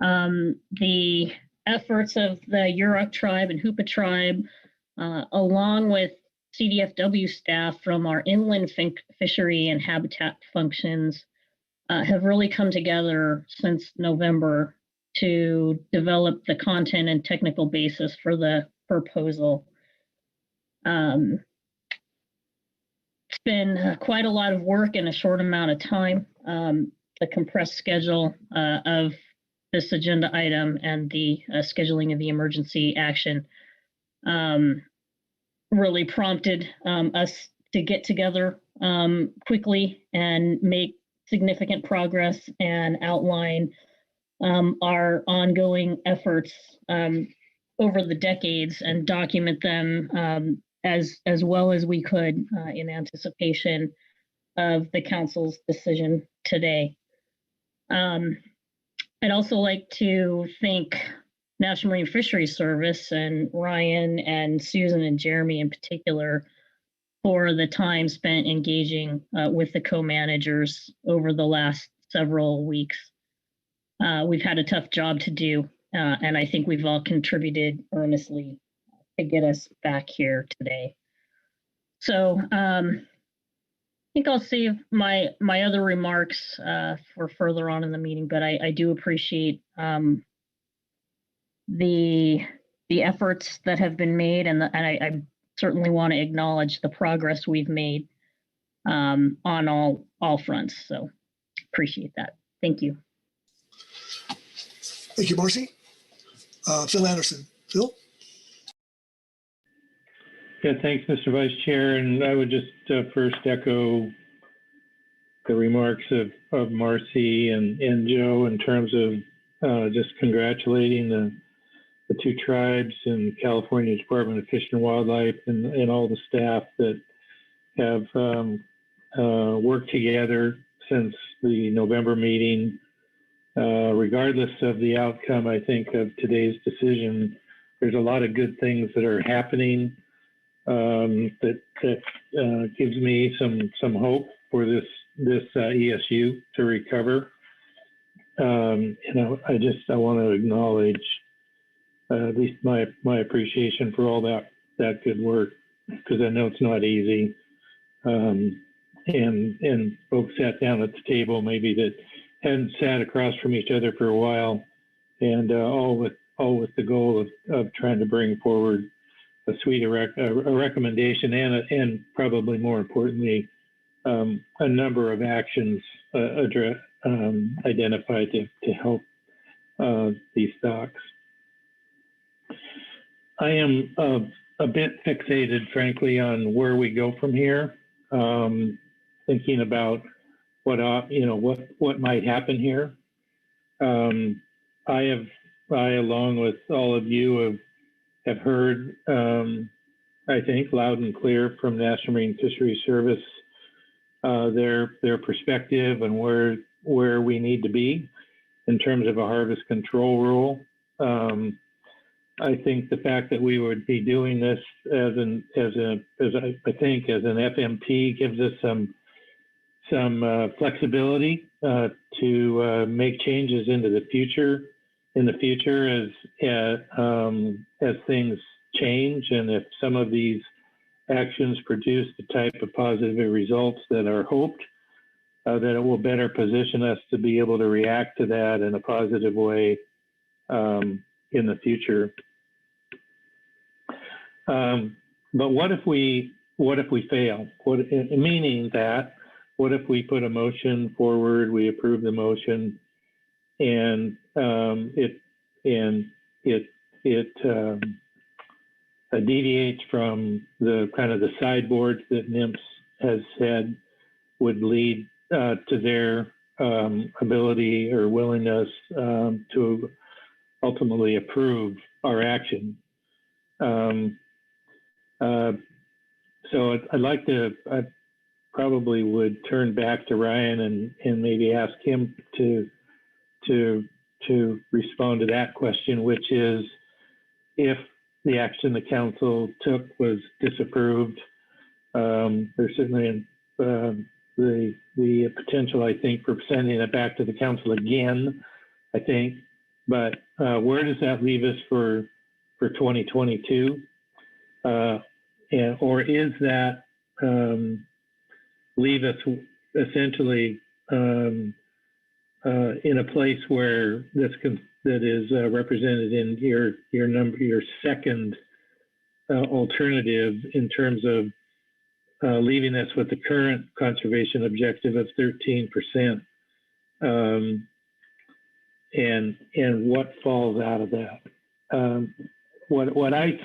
The efforts of the Yurok tribe and Hoopa tribe, along with CDFW staff from our inland fishery and habitat functions, have really come together since November to develop the content and technical basis for the proposal. It's been quite a lot of work in a short amount of time. The compressed schedule of this agenda item and the scheduling of the emergency action really prompted us to get together quickly and make significant progress and outline our ongoing efforts over the decades and document them as well as we could in anticipation of the council's decision today. I'd also like to thank National Marine Fisheries Service and Ryan and Susan and Jeremy in particular for the time spent engaging with the co-managers over the last several weeks. We've had a tough job to do, and I think we've all contributed earnestly to get us back here today. So I think I'll save my other remarks for further on in the meeting, but I do appreciate the efforts that have been made, and I certainly want to acknowledge the progress we've made on all fronts. So appreciate that. Thank you. Thank you, Marcy. Phil Anderson. Phil? Yeah, thanks, Mr. Vice Chair. And I would just first echo the remarks of Marcy and Joe in terms of just congratulating the two tribes and California Department of Fish and Wildlife and all the staff that have worked together since the November meeting. Regardless of the outcome, I think, of today's decision, there's a lot of good things that are happening that gives me some hope for this ESU to recover. I want to acknowledge at least my appreciation for all that good work, because I know it's not easy. And folks sat down at the table maybe that hadn't sat across from each other for a while, and all with the goal of trying to bring forward a recommendation and probably more importantly, a number of actions identified to help these stocks. I am a bit fixated, frankly, on where we go from here. Thinking about what might happen here. I, along with all of you, have heard, I think, loud and clear from National Marine Fisheries Service their perspective and where we need to be in terms of a harvest control rule. I think the fact that we would be doing this as an FMP gives us some flexibility to make changes in the future as things change, and if some of these actions produce the type of positive results that are hoped, that it will better position us to be able to react to that in a positive way in the future. But what if we fail? Meaning that, what if we put a motion forward, we approve the motion, and it deviates from the kind of the sideboards that NIMS has said would lead to their ability or willingness to ultimately approve our action. So I probably would turn back to Ryan and maybe ask him to respond to that question, which is, if the action the council took was disapproved, there's certainly the potential, I think, for sending it back to the council again, I think. But where does that leave us for 2022? Or is that leave us essentially in a place where that is represented in your second alternative, in terms of leaving us with the current conservation objective of 13%, and what falls out of that. What I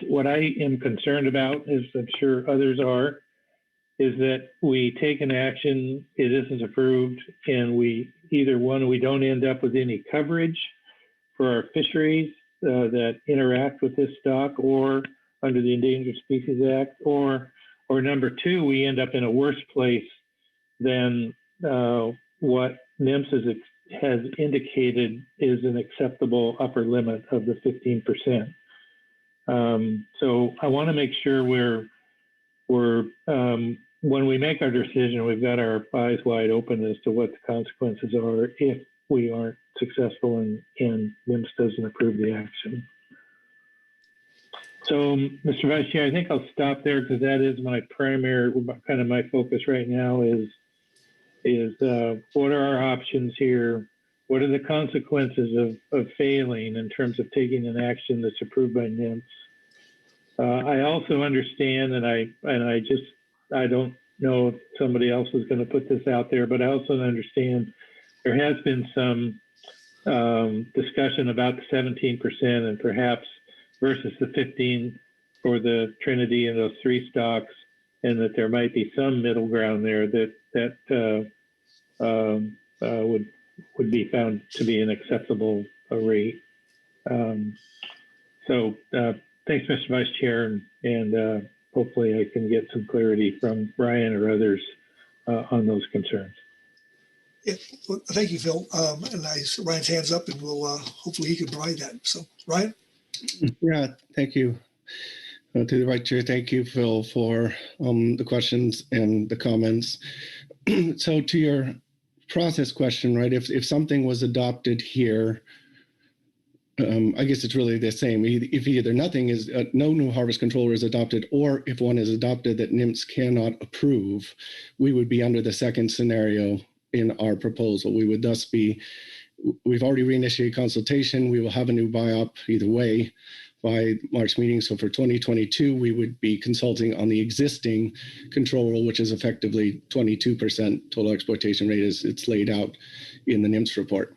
am concerned about, as I'm sure others are, is that we take an action, it isn't approved, and we don't end up with any coverage for our fisheries that interact with this stock or under the Endangered Species Act, or number two, we end up in a worse place than what NIMS has indicated is an acceptable upper limit of the 15%. So I want to make sure we're when we make our decision, we've got our eyes wide open as to what the consequences are if we aren't successful and NIMS doesn't approve the action. So, Mr. Vice Chair, I think I'll stop there, because that is my primary, kind of my focus right now is what are our options here? What are the consequences of failing in terms of taking an action that's approved by NIMS? I also understand, and I don't know if somebody else is going to put this out there, but I also understand there has been some discussion about the 17% and perhaps versus the 15 for the Trinity and those three stocks, and that there might be some middle ground there that would be found to be an acceptable rate. So thanks, Mr. Vice Chair, and hopefully I can get some clarity from Ryan or others on those concerns. Yeah, well, thank you, Phil. And Ryan's hands up, and we'll hopefully he can provide that. So, Ryan. Yeah, thank you to the Vice Chair. Thank you, Phil, for the questions and the comments. So to your process question, right? If something was adopted here, I guess it's really the same. If either nothing is, no new harvest controller is adopted, or if one is adopted that NIMS cannot approve, we would be under the second scenario in our proposal. We would thus be, we've already reinitiated consultation. We will have a new buy-up either way by March meeting. So for 2022, we would be consulting on the existing control rule, which is effectively 22% total exploitation rate as it's laid out in the NIMS report.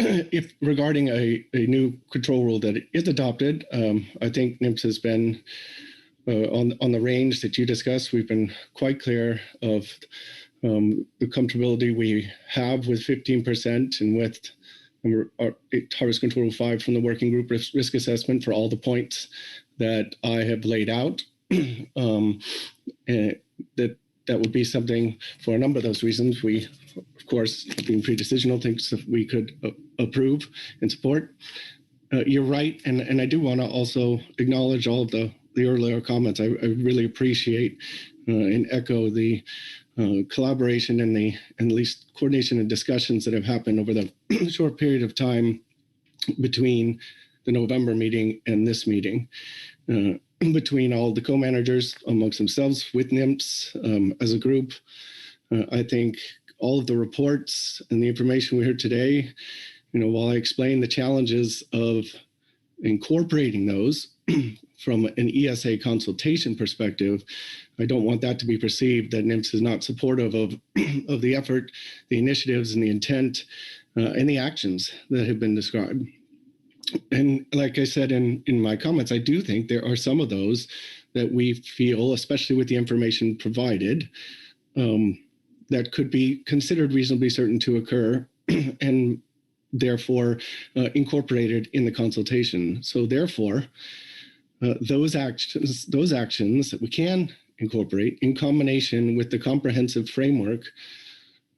If regarding a new control rule that is adopted, I think NIMS has been on the range that you discussed. We've been quite clear of the comfortability we have with 15% and with our Harvest Control Rule 5 from the working group risk assessment for all the points that I have laid out. That would be something for a number of those reasons. We, of course, being pre-decisional, thinks that we could approve and support. You're right, and I do want to also acknowledge all of the earlier comments. I really appreciate and echo the collaboration and at least coordination and discussions that have happened over the short period of time between the November meeting and this meeting. Between all the co-managers amongst themselves with NIMS as a group. I think all of the reports and the information we heard today, while I explain the challenges of incorporating those from an ESA consultation perspective, I don't want that to be perceived that NIMS is not supportive of the effort, the initiatives, and the intent and the actions that have been described. And like I said in my comments, I do think there are some of those that we feel, especially with the information provided, that could be considered reasonably certain to occur and therefore incorporated in the consultation. So therefore, those actions that we can incorporate in combination with the comprehensive framework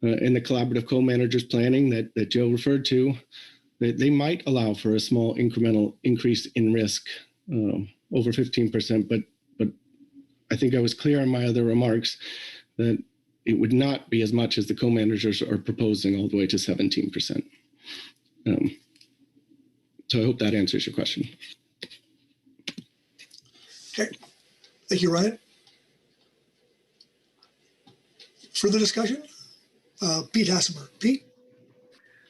and the collaborative co-managers planning that Joe referred to, they might allow for a small incremental increase in risk over 15%, but I think I was clear in my other remarks that it would not be as much as the co-managers are proposing all the way to 17%. So I hope that answers your question. Okay, thank you, Ryan. Further discussion? Pete Hassemer. Pete?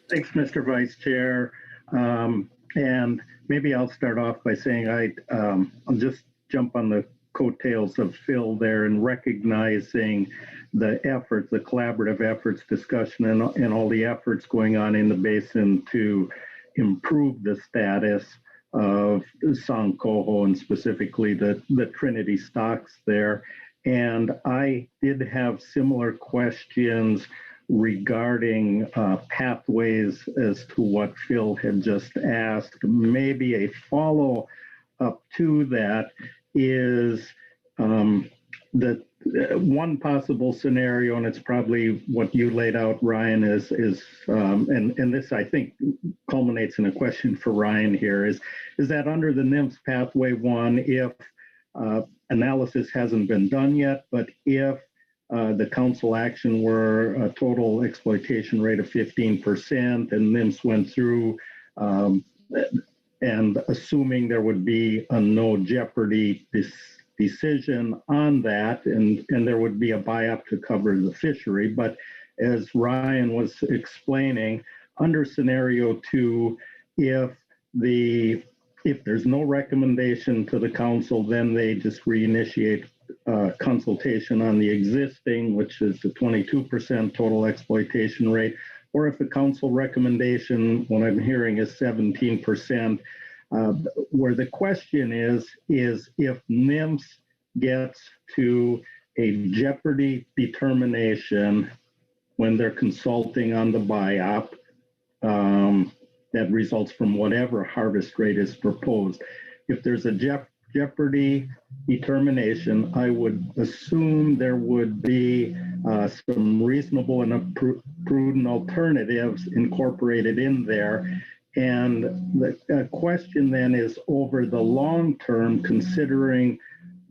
Thanks, Mr. Vice Chair. And maybe I'll start off by saying I'll just jump on the coattails of Phil there and recognizing the efforts, the collaborative efforts, discussion, and all the efforts going on in the basin to improve the status of San Coho and specifically the Trinity stocks there. And I did have similar questions regarding pathways as to what Phil had just asked. Maybe a follow-up to that is that one possible scenario, and it's probably what you laid out, Ryan, is and this I think culminates in a question for Ryan here, is that under the NIMS pathway one, if analysis hasn't been done yet, but if the council action were a total exploitation rate of 15% and NIMS went through and assuming there would be a no jeopardy decision on that and there would be a buy-up to cover the fishery. But as Ryan was explaining, under scenario 2, if there's no recommendation to the council, then they just reinitiate consultation on the existing, which is the 22% total exploitation rate. Or if the council recommendation, what I'm hearing, is 17%, where the question is if NIMS gets to a jeopardy determination when they're consulting on the buy-up that results from whatever harvest rate is proposed. If there's a jeopardy determination, I would assume there would be some reasonable and prudent alternatives incorporated in there. And the question then is, over the long term, considering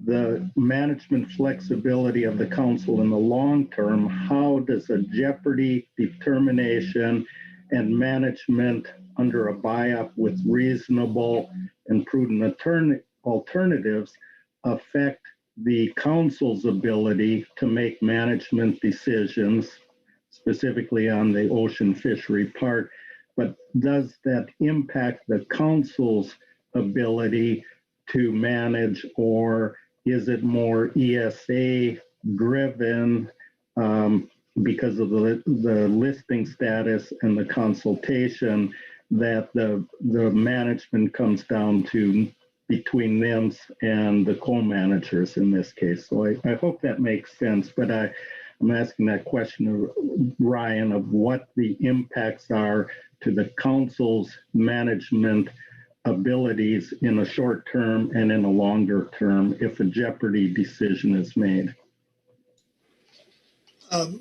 the management flexibility of the council in the long term, how does a jeopardy determination and management under a buy-up with reasonable and prudent alternatives affect the council's ability to make management decisions, specifically on the ocean fishery part, but does that impact the council's ability to manage, or is it more ESA driven because of the listing status and the consultation that the management comes down to between them and the co-managers in this case? So I hope that makes sense, but I'm asking that question of Ryan of what the impacts are to the council's management abilities in a short term and in a longer term if a jeopardy decision is made.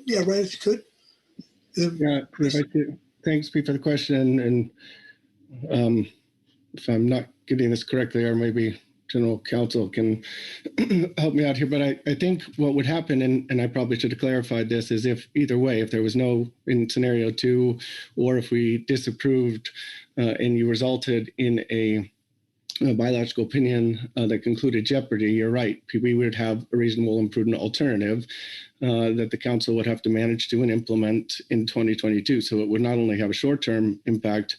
Yeah, Ryan, if you could. Yeah, if I could. Thanks, Pete, for the question. And if I'm not getting this correctly, or maybe General Counsel can help me out here, but I think what would happen, and I probably should have clarified this, is if either way, if there was no in scenario 2, or if we disapproved and you resulted in a biological opinion that concluded jeopardy, you're right, we would have a reasonable and prudent alternative that the council would have to manage to and implement in 2022. So it would not only have a short-term impact,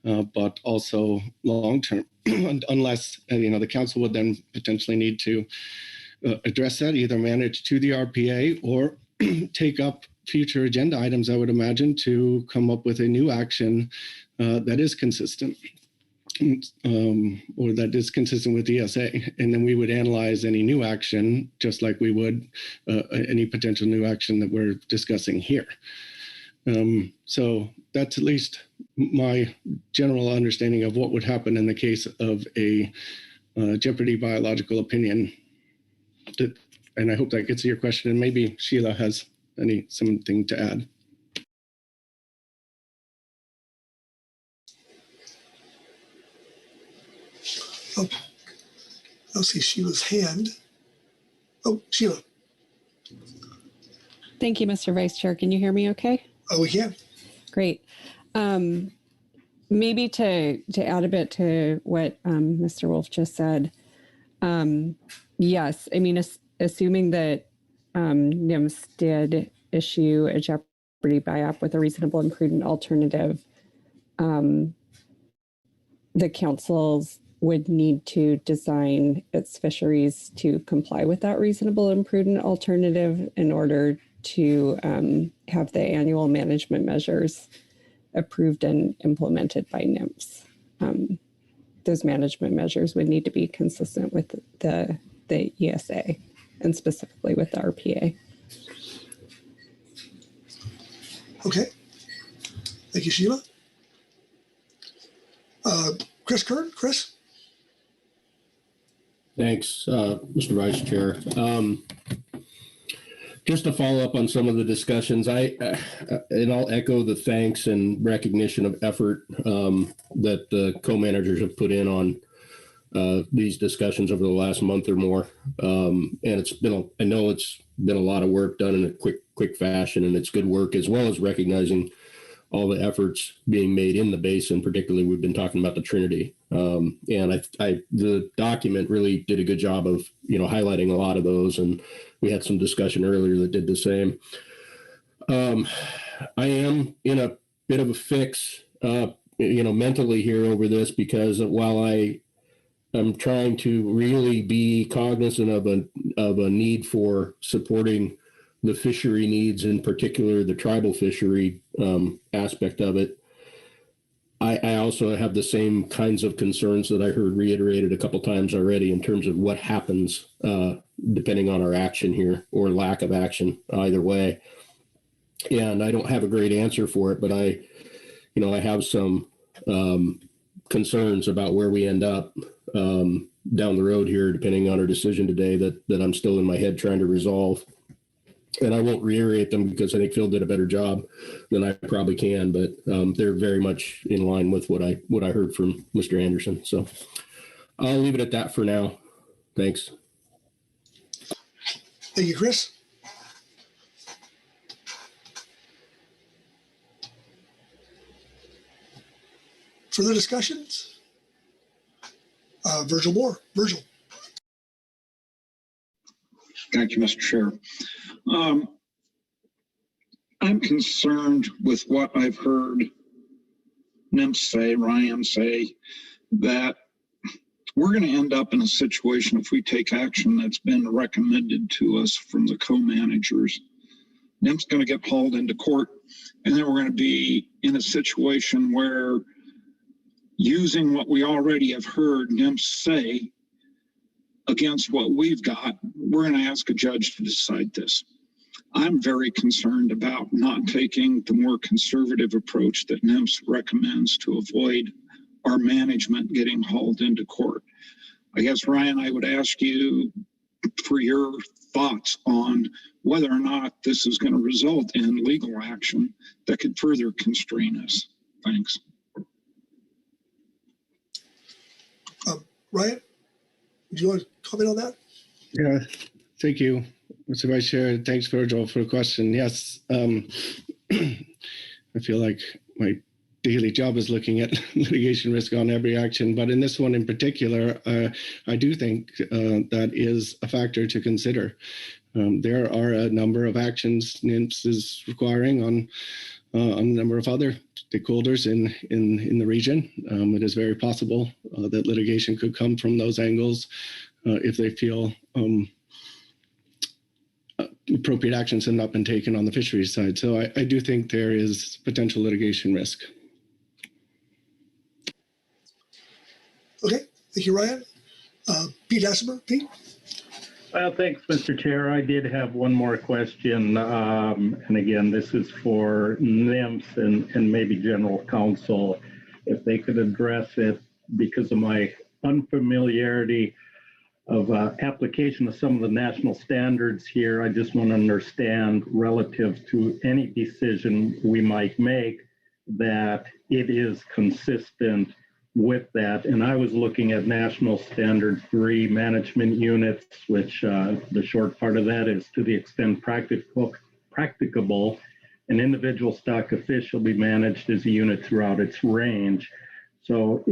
but also long-term, unless the council would then potentially need to address that, either manage to the RPA or take up future agenda items, I would imagine, to come up with a new action that is consistent. Or that is consistent with ESA. And then we would analyze any new action, just like we would any potential new action that we're discussing here. So that's at least my general understanding of what would happen in the case of a jeopardy biological opinion. And I hope that gets to your question. And maybe Sheila has something to add. Oh, I'll see Sheila's hand. Oh, Sheila. Thank you, Mr. Vice Chair. Can you hear me okay? Oh, we can. Great. Maybe to add a bit to what Mr. Wolf just said. Yes, I mean, assuming that NIMS did issue a jeopardy buy-up with a reasonable and prudent alternative, the councils would need to design its fisheries to comply with that reasonable and prudent alternative in order to have the annual management measures approved and implemented by NIMS. Those management measures would need to be consistent with the ESA and specifically with the RPA. Okay. Thank you, Sheila. Chris Kern, Chris? Thanks, Mr. Vice Chair. Just to follow up on some of the discussions, and I'll echo the thanks and recognition of effort that the co-managers have put in on these discussions over the last month or more. And I know it's been a lot of work done in a quick fashion, and it's good work, as well as recognizing all the efforts being made in the basin. Particularly, we've been talking about the Trinity, and the document really did a good job of highlighting a lot of those, and we had some discussion earlier that did the same. I am in a bit of a fix, mentally here over this, because while I'm trying to really be cognizant of a need for supporting the fishery needs, in particular the tribal fishery aspect of it, I also have the same kinds of concerns that I heard reiterated a couple times already in terms of what happens depending on our action here, or lack of action, either way. And I don't have a great answer for it, but I have some concerns about where we end up down the road here, depending on our decision today, that I'm still in my head trying to resolve. And I won't reiterate them because I think Phil did a better job than I probably can, but they're very much in line with what I heard from Mr. Anderson. So I'll leave it at that for now. Thanks. Thank you, Chris. Further discussions? Virgil Moore. Virgil. Thank you, Mr. Chair. I'm concerned with what I've heard NIMS say, Ryan say, that we're going to end up in a situation if we take action that's been recommended to us from the co-managers. NIMS is going to get hauled into court, and then we're going to be in a situation where, using what we already have heard NIMS say against what we've got, we're going to ask a judge to decide this. I'm very concerned about not taking the more conservative approach that NIMS recommends to avoid our management getting hauled into court. I guess, Ryan, I would ask you for your thoughts on whether or not this is going to result in legal action that could further constrain us. Thanks. Ryan, do you want to comment on that? Yeah, thank you, Mr. Vice Chair. Thanks, Virgil, for the question. Yes, I feel like my daily job is looking at litigation risk on every action, but in this one in particular, I do think that is a factor to consider. There are a number of actions NIMS is requiring on a number of other stakeholders in the region. It is very possible that litigation could come from those angles if they feel appropriate actions have not been taken on the fisheries side. So I do think there is potential litigation risk. Okay, thank you, Ryan. Pete Assemer. Pete? Well, thanks, Mr. Chair. I did have one more question. And again, this is for NIMS and maybe General Counsel, if they could address it, because of my unfamiliarity of application of some of the national standards here. I just want to understand, relative to any decision we might make, that it is consistent with that. And I was looking at National Standard 3 management units, which the short part of that is, to the extent practicable, an individual stock of fish shall be managed as a unit throughout its range. So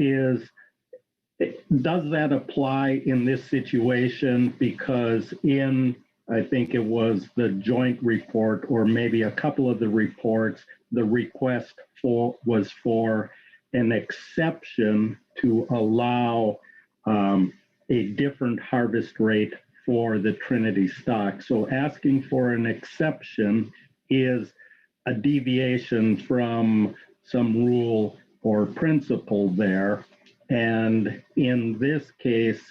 does that apply in this situation? Because in, I think it was the joint report, or maybe a couple of the reports, the request was for an exception to allow a different harvest rate for the Trinity stock. So asking for an exception is a deviation from some rule or principle there. And in this case,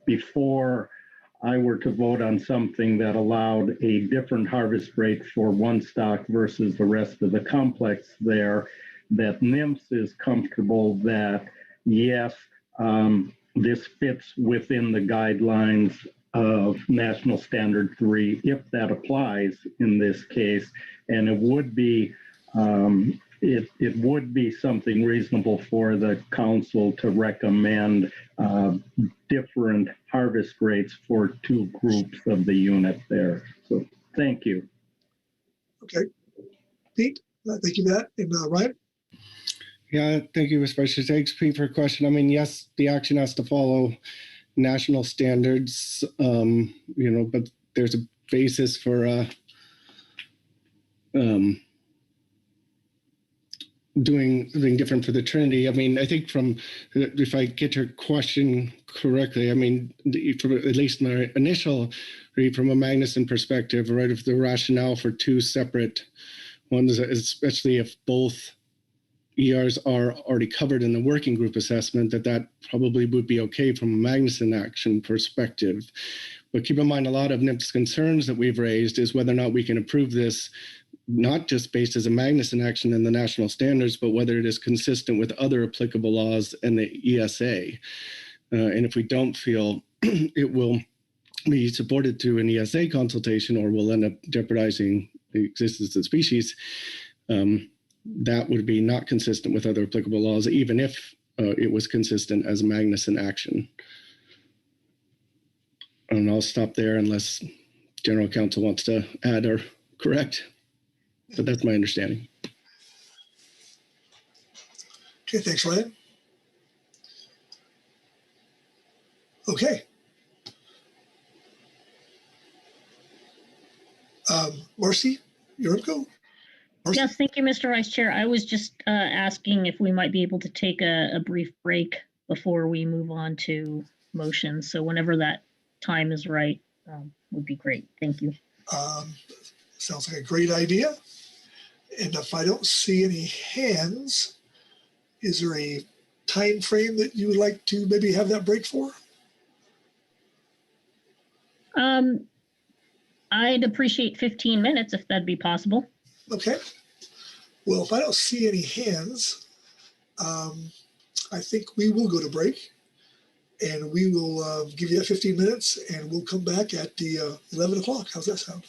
before I were to vote on something that allowed a different harvest rate for one stock versus the rest of the complex there, that NIMS is comfortable that, yes, this fits within the guidelines of National Standard 3, if that applies in this case. And it would be it would be something reasonable for the council to recommend different harvest rates for two groups of the unit there. So thank you. Okay. Pete, thank you, Matt. And Ryan? Yeah, thank you, Mr. Vice Chair. Thanks, Pete, for a question. I mean, yes, the action has to follow national standards, but there's a basis for doing something different for the Trinity. I mean, I think if I get your question correctly, I mean, from at least my initial read from a Magnuson perspective, right, of the rationale for two separate ones, especially if both ERs are already covered in the working group assessment, that probably would be okay from a Magnuson action perspective. But keep in mind, a lot of NIMS concerns that we've raised is whether or not we can approve this, not just based as a Magnuson action in the national standards, but whether it is consistent with other applicable laws and the ESA. And if we don't feel it will be supported through an ESA consultation, or will end up jeopardizing the existence of the species, that would be not consistent with other applicable laws, even if it was consistent as a Magnuson action. And I'll stop there unless General Counsel wants to add or correct, but that's my understanding. Okay, thanks, Ryan. Okay. Marcy, you're up, go. Marcy? Yes, thank you, Mr. Vice Chair. I was just asking if we might be able to take a brief break before we move on to motions. So whenever that time is right, would be great. Thank you. Sounds like a great idea. And if I don't see any hands, is there a time frame that you would like to maybe have that break for? I'd appreciate 15 minutes if that'd be possible. Okay. Well, if I don't see any hands, I think we will go to break, and we will give you that 15 minutes, and we'll come back at the 11 o'clock. How's that sound?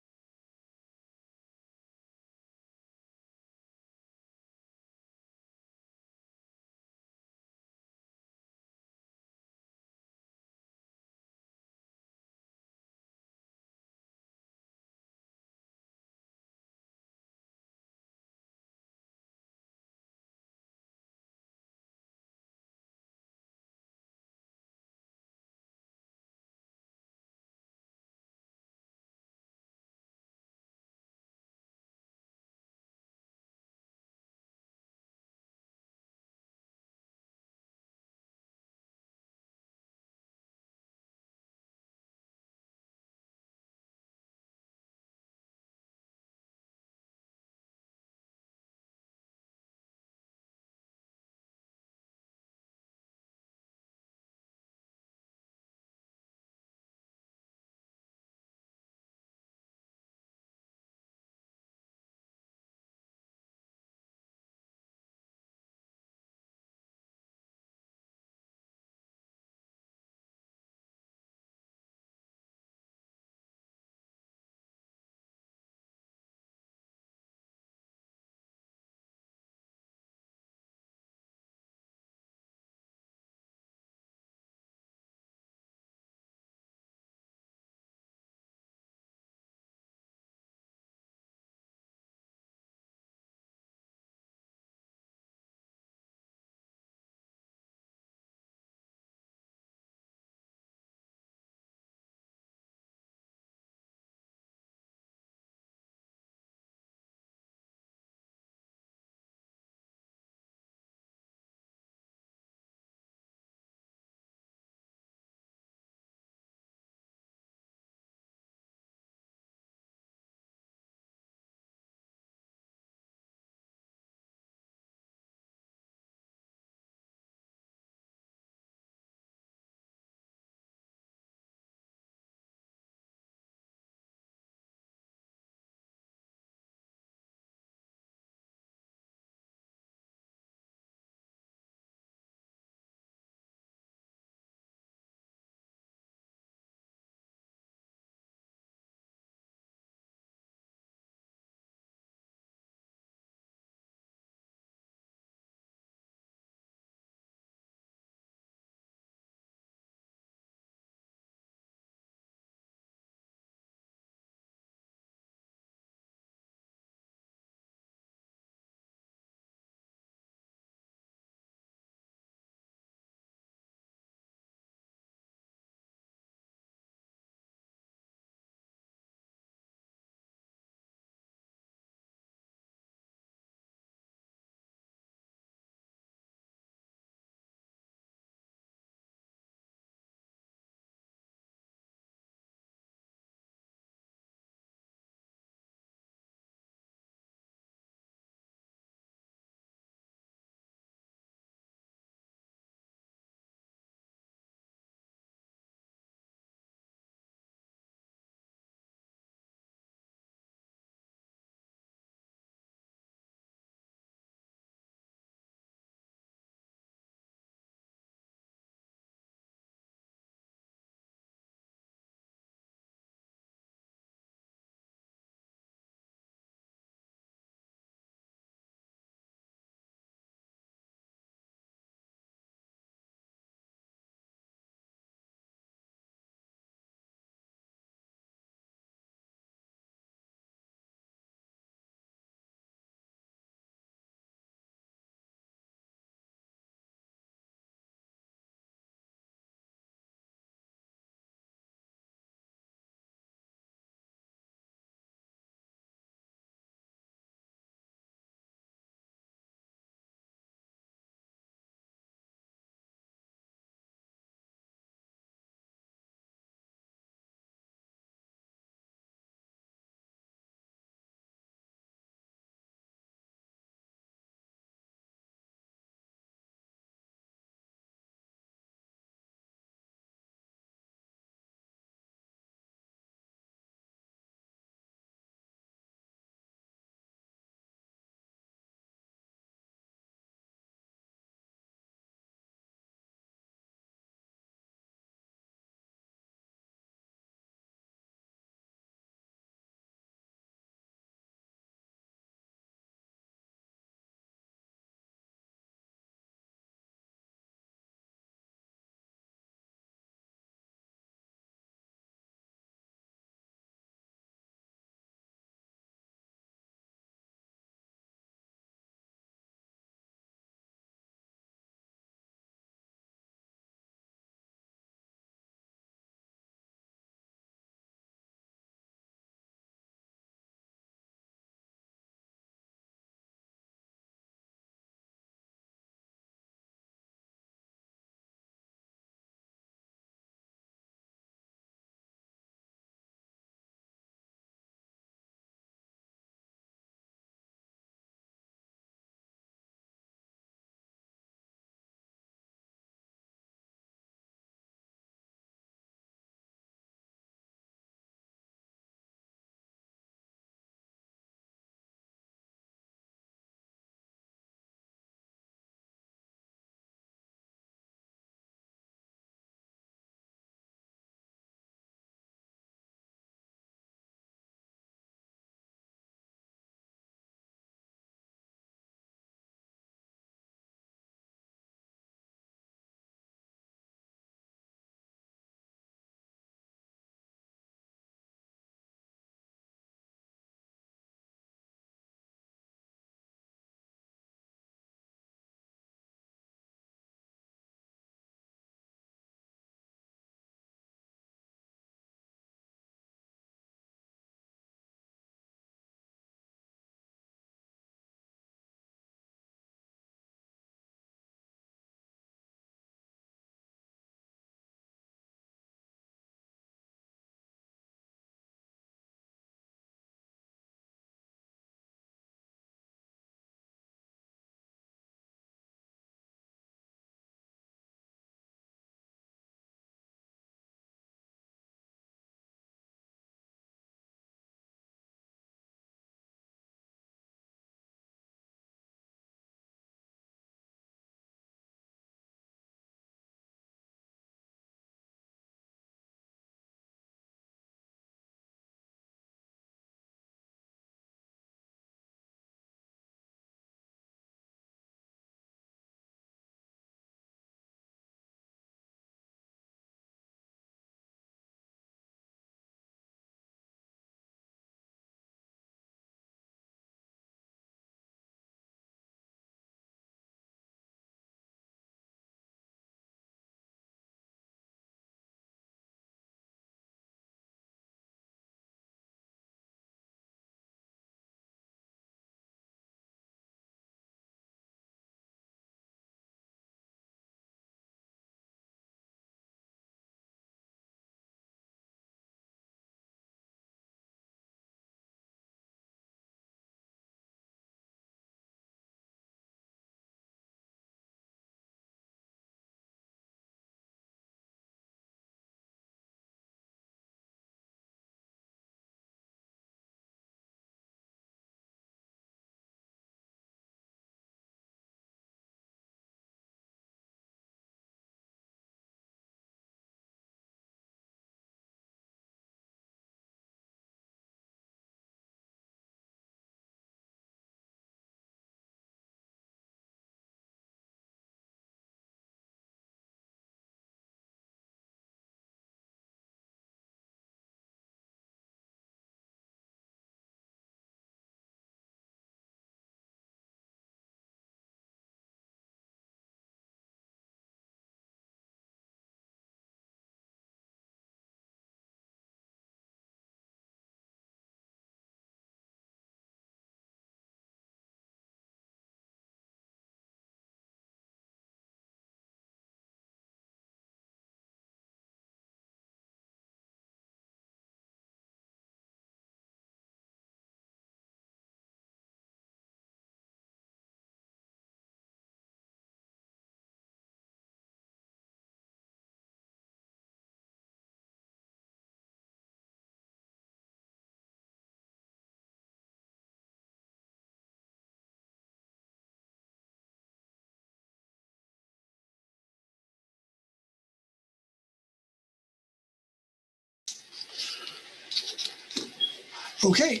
Okay,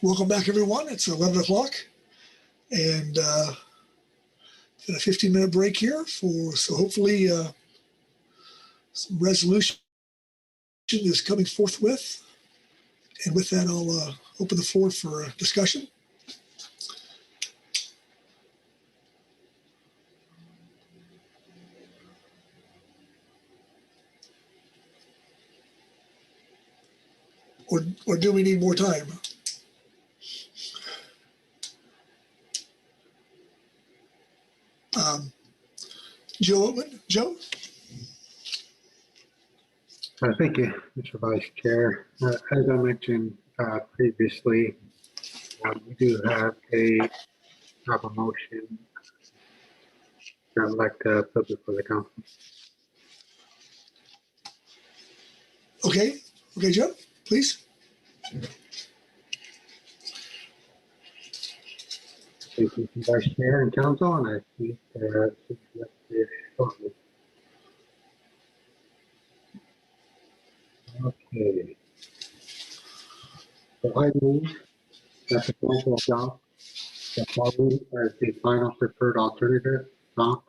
welcome back, everyone. It's 11 o'clock, and a 15-minute break here so hopefully some resolution is coming forthwith. And with that, I'll open the floor for discussion. Or do we need more time? Joe Oatman. Joe? Thank you, Mr. Vice Chair. As I mentioned previously, we do have a motion that I'd like to put before the council. Okay, Joe, please. Thank you, Vice Chair and Council, and I think shortly. Okay. So I move that the council adopt the following as the final preferred alternative: SONC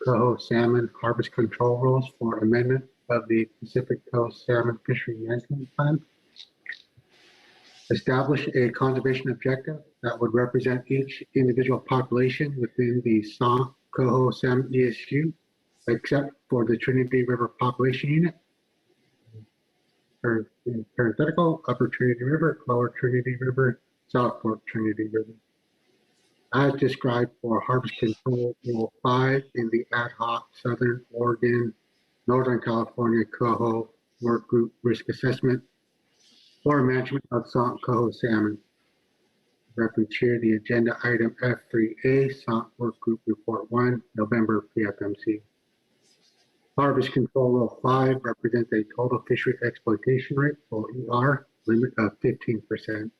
Coho Salmon Harvest Control Rules for amendment of the Pacific Coast Salmon Fishery Management Plan. Establish a conservation objective that would represent each individual population within the SONC Coho Salmon ESU, except for the Trinity River Population Unit. In parenthetical, Upper Trinity River, Lower Trinity River, South Fork Trinity River. As described for Harvest Control Rule 5 in the ad hoc Southern Oregon, Northern California Coho Work Group Risk Assessment for management of SONC Coho salmon. Reference here the agenda item F3A, SONC Work Group Report 1, November PFMC. Harvest Control Rule 5 represents a total fishery exploitation rate, or ER, limit of 15%.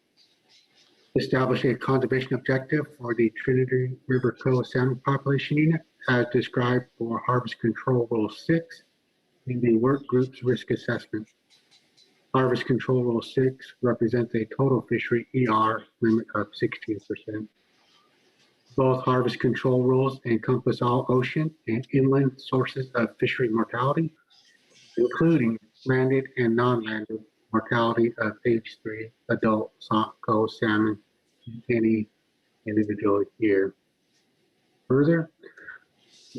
Establish a conservation objective for the Trinity River Coho salmon population unit as described for Harvest Control Rule 6 in the Work Group's Risk Assessment. Harvest Control Rule 6 represents a total fishery ER limit of 16%. Both harvest control rules encompass all ocean and inland sources of fishery mortality, including landed and non-landed mortality of age 3 adult SONC Coho salmon in any individual year. Further,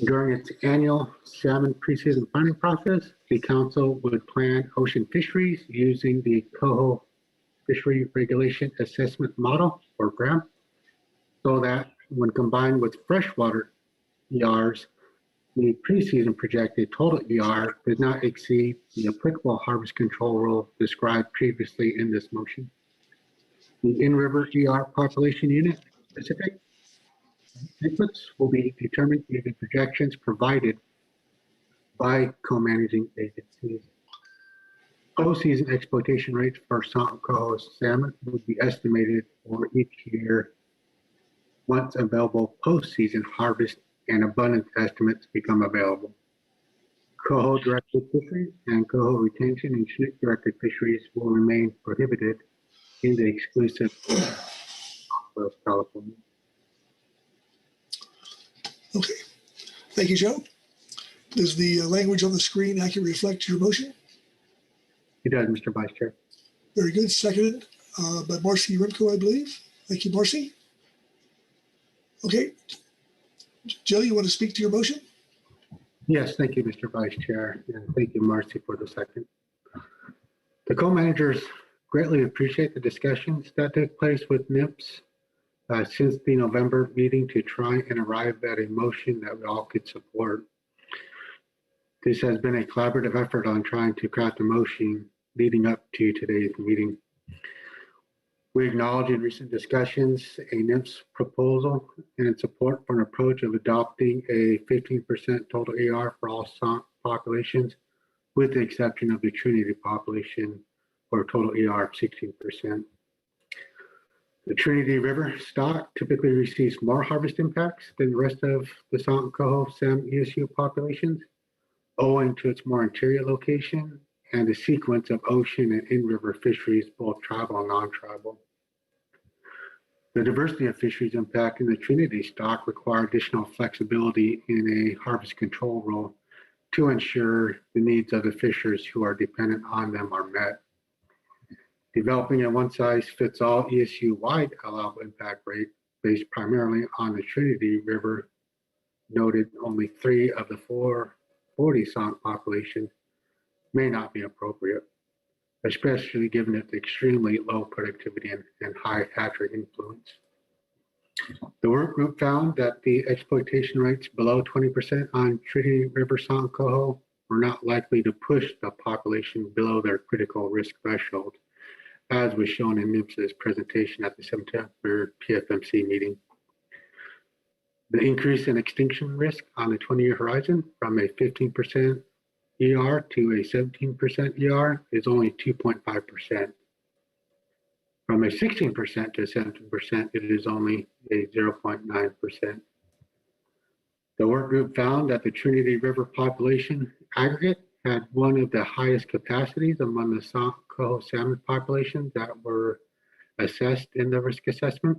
during its annual salmon preseason planning process, the council would plan ocean fisheries using the Coho Fishery Regulation Assessment Model, or GRAM, so that when combined with freshwater ERs, the preseason projected total ER does not exceed the applicable harvest control rule described previously in this motion. The in-river ER population unit specific inputs will be determined using projections provided by co-managing agencies. Post-season exploitation rates for SONC Coho salmon would be estimated for each year once available post-season harvest and abundance estimates become available. Coho-directed fisheries and coho retention and Chinook-directed fisheries will remain prohibited in the exclusive West California. Okay, thank you, Joe. Does the language on the screen accurately reflect your motion? It does, Mr. Vice Chair. Very good. Seconded by Marcy Rimko, I believe. Thank you, Marcy. Okay. Joe, you want to speak to your motion? Yes, thank you, Mr. Vice Chair, and thank you, Marcy, for the second. The co-managers greatly appreciate the discussions that took place with NIPS since the November meeting to try and arrive at a motion that we all could support. This has been a collaborative effort on trying to craft a motion leading up to today's meeting. We acknowledge in recent discussions a NIPS proposal and support for an approach of adopting a 15% total AR for all SONC populations, with the exception of the Trinity population, for a total AR of 16%. The Trinity River stock typically receives more harvest impacts than the rest of the SONC Coho salmon ESU populations, owing to its more interior location and the sequence of ocean and in-river fisheries, both tribal and non-tribal. The diversity of fisheries impacting the Trinity stock require additional flexibility in a harvest control rule to ensure the needs of the fishers who are dependent on them are met. Developing a one-size-fits-all ESU-wide allowable impact rate based primarily on the Trinity River noted only 3 of the 440 sonk population may not be appropriate, especially given its extremely low productivity and high hatchery influence. The work group found that the exploitation rates below 20% on Trinity River sonk coho were not likely to push the population below their critical risk threshold, as was shown in NIMS's presentation at the September PFMC meeting. The increase in extinction risk on the 20-year horizon from a 15% ER to a 17% ER is only 2.5%. From a 16% to 17%, it is only a 0.9%. The work group found that the Trinity River population aggregate had one of the highest capacities among the sonk coho salmon populations that were assessed in the risk assessment,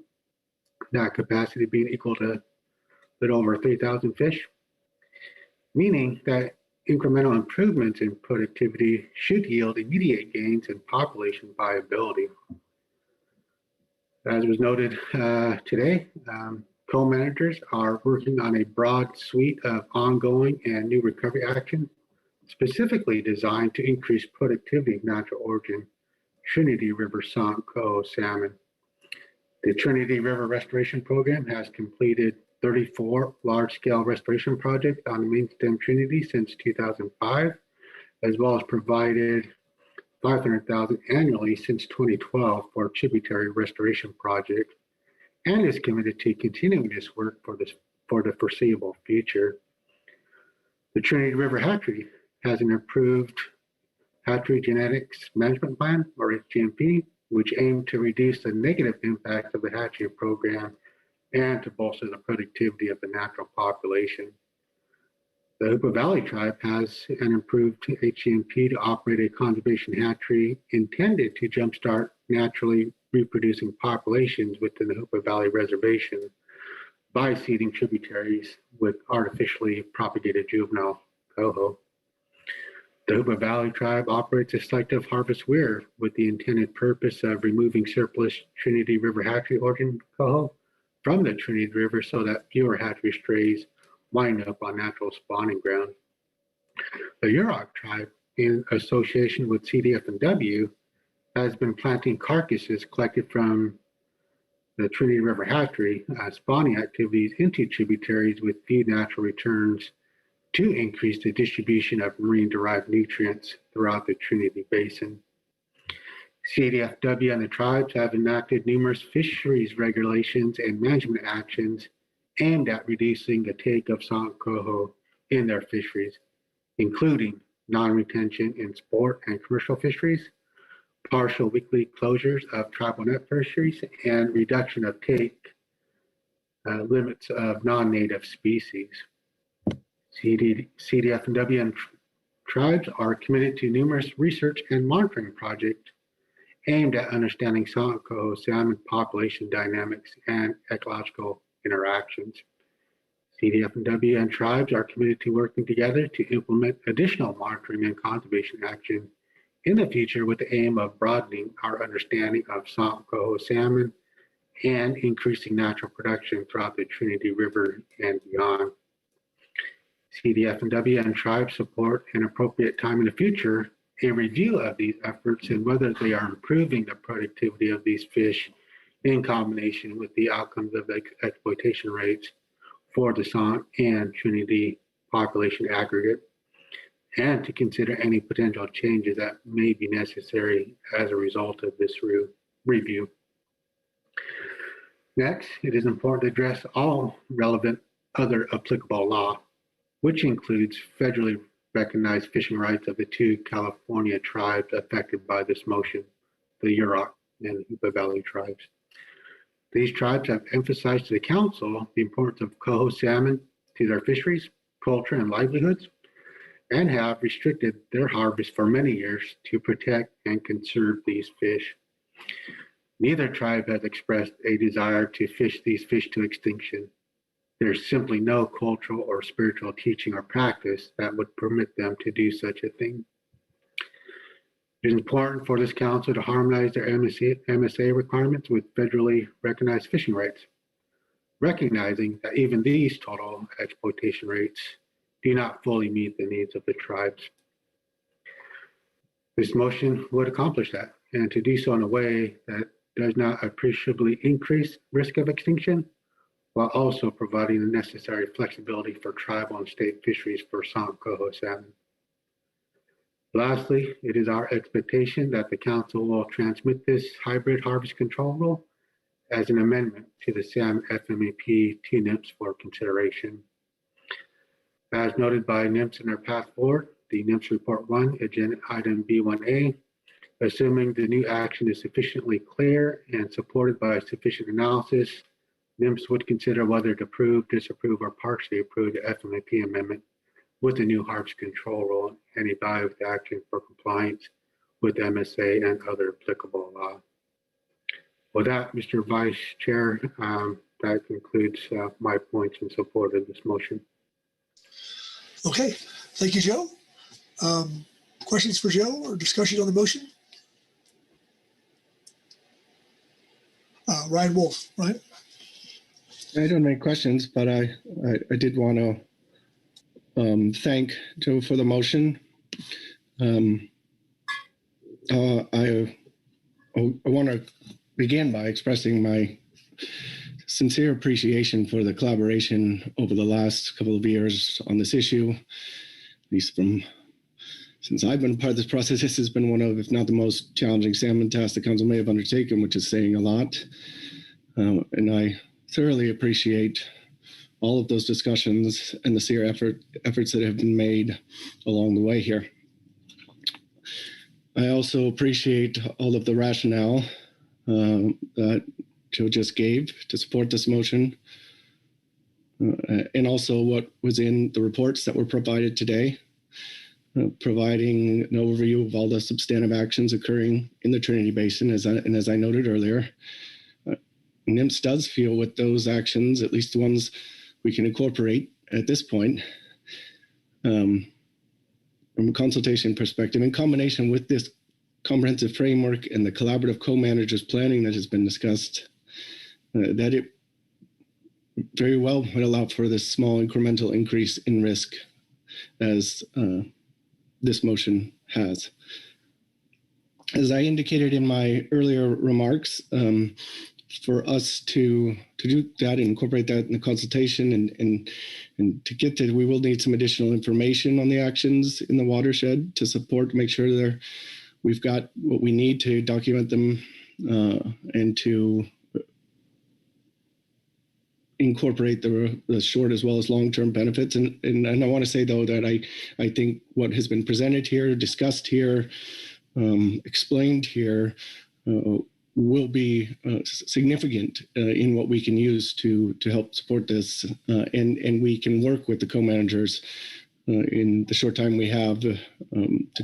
that capacity being equal to a little over 3,000 fish, meaning that incremental improvements in productivity should yield immediate gains in population viability. As was noted today, co-managers are working on a broad suite of ongoing and new recovery action, specifically designed to increase productivity of natural origin Trinity River sonk coho salmon. The Trinity River Restoration Program has completed 34 large-scale restoration projects on the main stem Trinity since 2005, as well as provided $500,000 annually since 2012 for tributary restoration projects, and is committed to continuing this work for the foreseeable future. The Trinity River Hatchery has an approved Hatchery Genetics Management Plan, or HGMP, which aims to reduce the negative impact of the hatchery program and to bolster the productivity of the natural population. The Hoopa Valley Tribe has an improved HGMP to operate a conservation hatchery intended to jumpstart naturally reproducing populations within the Hoopa Valley Reservation by seeding tributaries with artificially propagated juvenile coho. The Hoopa Valley Tribe operates a selective harvest weir with the intended purpose of removing surplus Trinity River hatchery origin coho from the Trinity River so that fewer hatchery strays wind up on natural spawning ground. The Yurok Tribe, in association with CDF&W, has been planting carcasses collected from the Trinity River hatchery spawning activities into tributaries with few natural returns to increase the distribution of marine-derived nutrients throughout the Trinity Basin. CDFW and the tribes have enacted numerous fisheries regulations and management actions aimed at reducing the take of sonk coho in their fisheries, including non-retention in sport and commercial fisheries, partial weekly closures of tribal net fisheries, and reduction of take limits of non-native species. CDF&W and tribes are committed to numerous research and monitoring projects aimed at understanding sonk coho salmon population dynamics and ecological interactions. CDF&W and tribes are committed to working together to implement additional monitoring and conservation action in the future with the aim of broadening our understanding of sonk coho salmon and increasing natural production throughout the Trinity River and beyond. CDF&W and tribes support an appropriate time in the future a review of these efforts and whether they are improving the productivity of these fish in combination with the outcomes of exploitation rates for the sonk and Trinity population aggregate, and to consider any potential changes that may be necessary as a result of this review. Next, it is important to address all relevant other applicable law, which includes federally recognized fishing rights of the 2 California tribes affected by this motion, the Yurok and Hoopa Valley tribes. These tribes have emphasized to the council the importance of coho salmon to their fisheries, culture, and livelihoods, and have restricted their harvest for many years to protect and conserve these fish. Neither tribe has expressed a desire to fish these fish to extinction. There's simply no cultural or spiritual teaching or practice that would permit them to do such a thing. It is important for this council to harmonize their MSA requirements with federally recognized fishing rights, recognizing that even these total exploitation rates do not fully meet the needs of the tribes. This motion would accomplish that, and to do so in a way that does not appreciably increase risk of extinction, while also providing the necessary flexibility for tribal and state fisheries for St. Coho salmon. Lastly, it is our expectation that the council will transmit this hybrid harvest control rule as an amendment to the SAM FMEP to NIMS for consideration. As noted by NIMS in their path forward, the NIMS Report 1, Agenda Item B1A, assuming the new action is sufficiently clear and supported by sufficient analysis, NIMS would consider whether to approve, disapprove, or partially approve the FMEP amendment with the new harvest control rule and evaluate the action for compliance with MSA and other applicable law. With that, Mr. Vice Chair, that concludes my points in support of this motion. Okay, thank you, Joe. Questions for Joe or discussion on the motion? Ryan Wolf, right? I don't have any questions, but I did want to thank Joe for the motion. I want to begin by expressing my sincere appreciation for the collaboration over the last couple of years on this issue. At least since I've been part of this process, this has been one of, if not the most challenging salmon tasks the council may have undertaken, which is saying a lot. And I thoroughly appreciate all of those discussions and the sincere efforts that have been made along the way here. I also appreciate all of the rationale that Joe just gave to support this motion, and also what was in the reports that were provided today, providing an overview of all the substantive actions occurring in the Trinity Basin. As I noted earlier, NIMS does feel with those actions, at least the ones we can incorporate at this point, from a consultation perspective, in combination with this comprehensive framework and the collaborative co-managers planning that has been discussed, that it very well would allow for this small incremental increase in risk as this motion has. As I indicated in my earlier remarks, for us to do that and incorporate that in the consultation and to get to, we will need some additional information on the actions in the watershed to support, make sure that we've got what we need to document them and to incorporate the short as well as long-term benefits. And I want to say, though, that I think what has been presented here, discussed here, explained here, will be significant in what we can use to help support this, and we can work with the co-managers in the short time we have to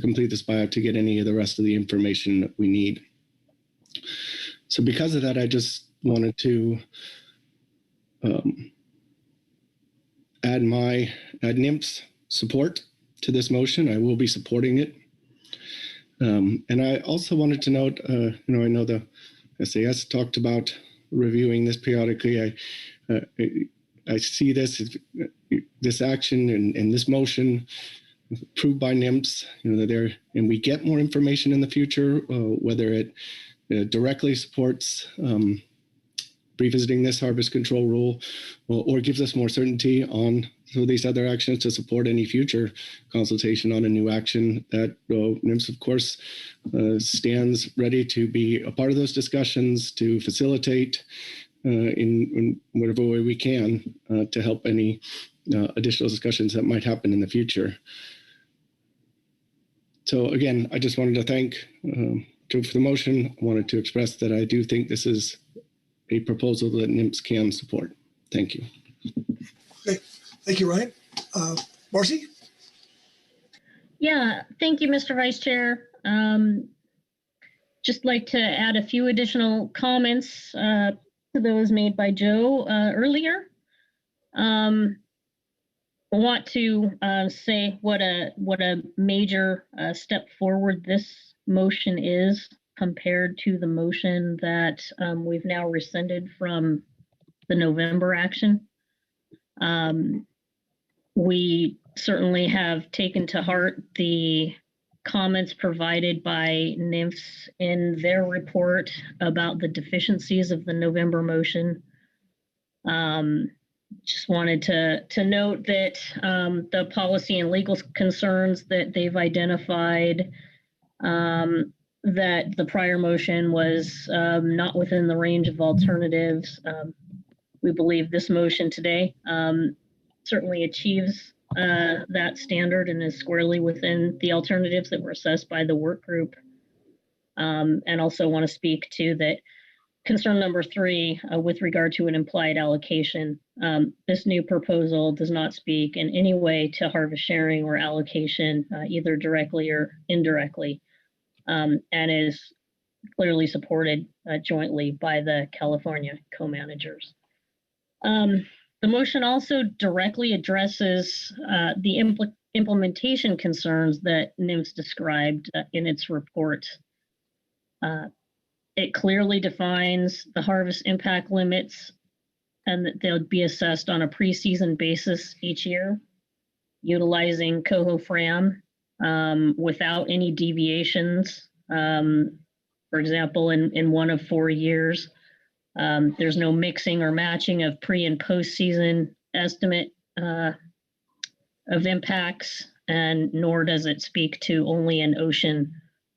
complete this buyout to get any of the rest of the information that we need. So because of that, I just wanted to add NIMP's support to this motion. I will be supporting it. And I also wanted to note, I know the SAS talked about reviewing this periodically. I see this action and this motion approved by NIMPS, and we get more information in the future, whether it directly supports revisiting this harvest control rule or gives us more certainty on some of these other actions to support any future consultation on a new action, that NIMS, of course, stands ready to be a part of those discussions, to facilitate in whatever way we can to help any additional discussions that might happen in the future. So again, I just wanted to thank Joe for the motion. I wanted to express that I do think this is a proposal that NIMS can support. Thank you. Okay, thank you, Ryan. Marcy? Yeah, thank you, Mr. Vice Chair. Just like to add a few additional comments to those made by Joe earlier. I want to say what a major step forward this motion is compared to the motion that we've now rescinded from the November action. We certainly have taken to heart the comments provided by NIMFS in their report about the deficiencies of the November motion. Just wanted to note that the policy and legal concerns that they've identified, that the prior motion was not within the range of alternatives. We believe this motion today certainly achieves that standard and is squarely within the alternatives that were assessed by the work group. And also want to speak to that concern number 3 with regard to an implied allocation. This new proposal does not speak in any way to harvest sharing or allocation, either directly or indirectly, and is clearly supported jointly by the California co-managers. The motion also directly addresses the implementation concerns that NIMFS described in its report. It clearly defines the harvest impact limits and that they'll be assessed on a pre-season basis each year, utilizing coho FRAM without any deviations. For example, in 1 of 4 years, there's no mixing or matching of pre and post-season estimate of impacts, and nor does it speak to only an ocean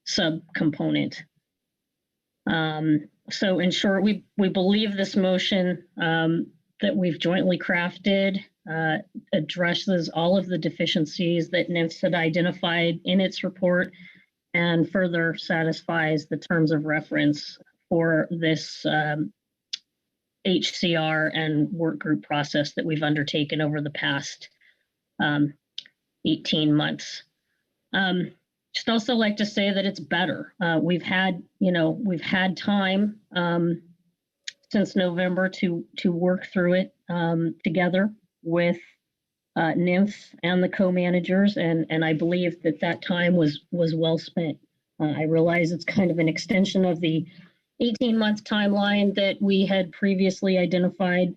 subcomponent. So in short, we believe this motion that we've jointly crafted addresses all of the deficiencies that NIMFS had identified in its report and further satisfies the terms of reference for this HCR and work group process that we've undertaken over the past 18 months. Just also like to say that it's better. We've had time since November to work through it together with NIMFS and the co-managers, and I believe that time was well spent. I realize it's kind of an extension of the 18-month timeline that we had previously identified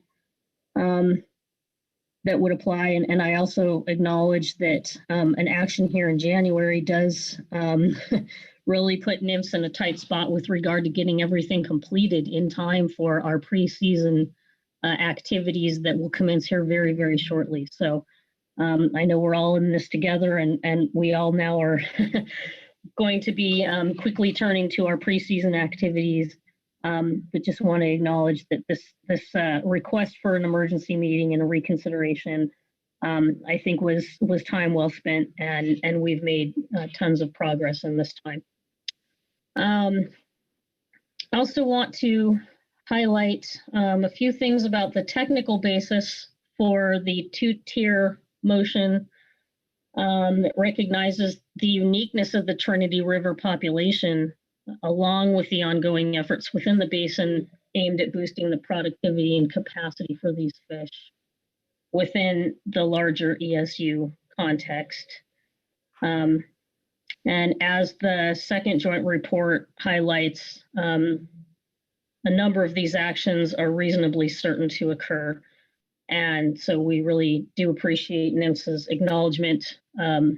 that would apply. And I also acknowledge that an action here in January does really put NIMFS in a tight spot with regard to getting everything completed in time for our pre-season activities that will commence here very, very shortly. So I know we're all in this together, and we all now are going to be quickly turning to our pre-season activities. But just want to acknowledge that this request for an emergency meeting and a reconsideration, I think was time well spent, and we've made tons of progress in this time. I also want to highlight a few things about the technical basis for the 2-tier motion that recognizes the uniqueness of the Trinity River population, along with the ongoing efforts within the basin aimed at boosting the productivity and capacity for these fish within the larger ESU context. And as the second joint report highlights, a number of these actions are reasonably certain to occur. And so we really do appreciate NIMFS's acknowledgement of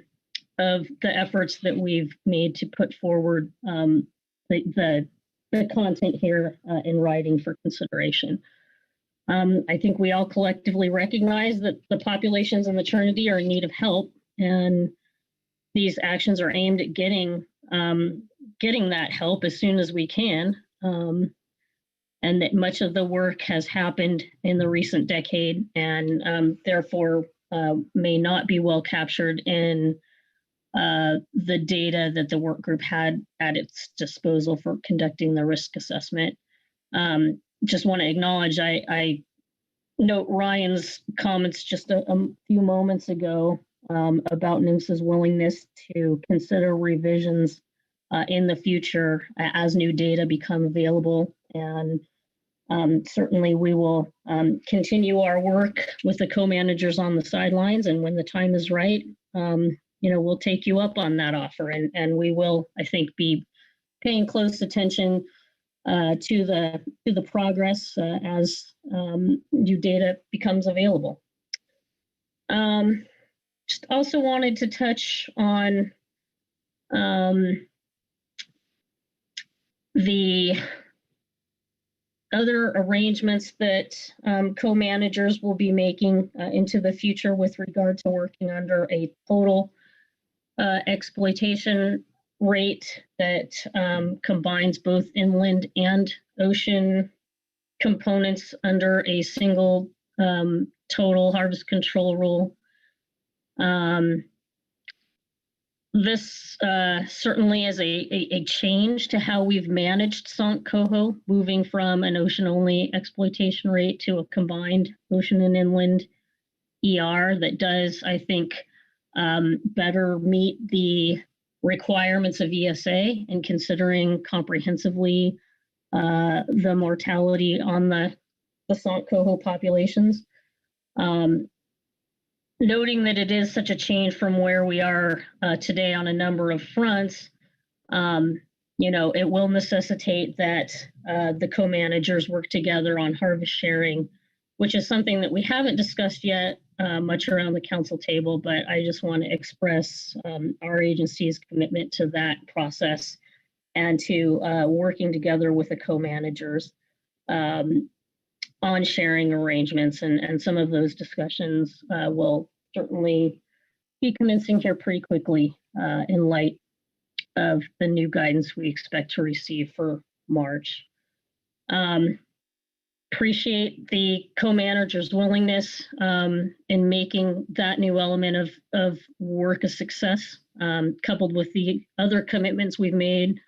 the efforts that we've made to put forward the content here in writing for consideration. I think we all collectively recognize that the populations in the Trinity are in need of help, and these actions are aimed at getting that help as soon as we can, and that much of the work has happened in the recent decade, and therefore may not be well captured in the data that the work group had at its disposal for conducting the risk assessment. Just want to acknowledge, I note Ryan's comments just a few moments ago about NIMS's willingness to consider revisions in the future as new data become available. And certainly we will continue our work with the co-managers on the sidelines. And when the time is right, we'll take you up on that offer. And we will, I think, be paying close attention to the progress as new data becomes available. Just also wanted to touch on the other arrangements that co-managers will be making into the future with regard to working under a total exploitation rate that combines both inland and ocean components under a single total harvest control rule. This certainly is a change to how we've managed Sonk Coho, moving from an ocean-only exploitation rate to a combined ocean and inland ER that does, I think, better meet the requirements of ESA in considering comprehensively the mortality on the Sonk Coho populations. Noting that it is such a change from where we are today on a number of fronts, it will necessitate that the co-managers work together on harvest sharing, which is something that we haven't discussed yet much around the council table, but I just want to express our agency's commitment to that process and to working together with the co-managers on sharing arrangements, and some of those discussions will certainly be commencing here pretty quickly in light of the new guidance we expect to receive for March. Appreciate the co-manager's willingness in making that new element of work a success, coupled with the other commitments we've made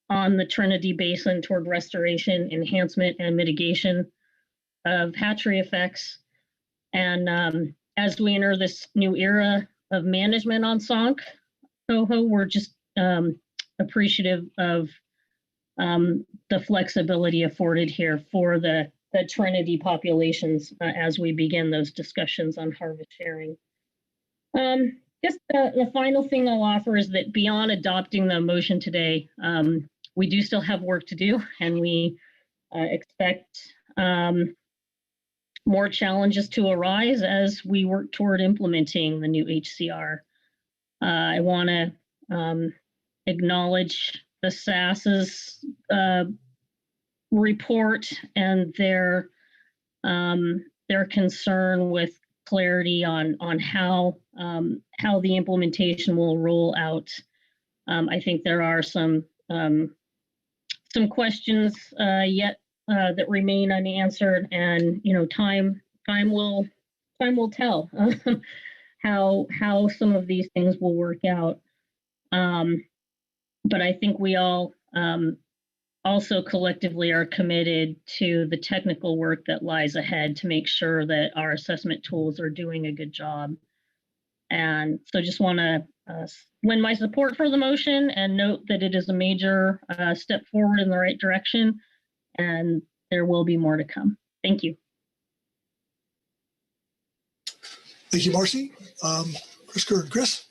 on the Trinity Basin toward restoration, enhancement, and mitigation of hatchery effects. And as we enter this new era of management on Sonk Coho, we're just appreciative of the flexibility afforded here for the Trinity populations as we begin those discussions on harvest sharing. Just the final thing I'll offer is that beyond adopting the motion today, we do still have work to do, and we expect more challenges to arise as we work toward implementing the new HCR. I want to acknowledge the SAS's report and their concern with clarity on how the implementation will roll out. I think there are some questions yet that remain unanswered, and time will tell how some of these things will work out. But I think we all also collectively are committed to the technical work that lies ahead to make sure that our assessment tools are doing a good job. And so just want to lend my support for the motion and note that it is a major step forward in the right direction, and there will be more to come. Thank you. Thank you, Marcy. Chris Kern. Chris?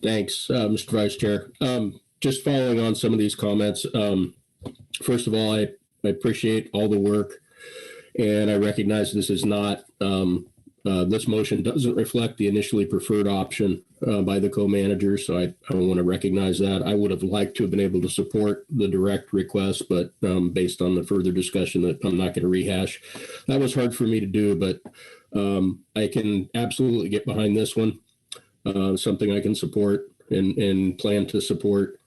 Thanks, Mr. Vice Chair. Just following on some of these comments, first of all, I appreciate all the work, and I recognize this is not, this motion doesn't reflect the initially preferred option by the co-manager, so I want to recognize that. I would have liked to have been able to support the direct request, but based on the further discussion that I'm not going to rehash, that was hard for me to do, but I can absolutely get behind this one. Something I can support and plan to support,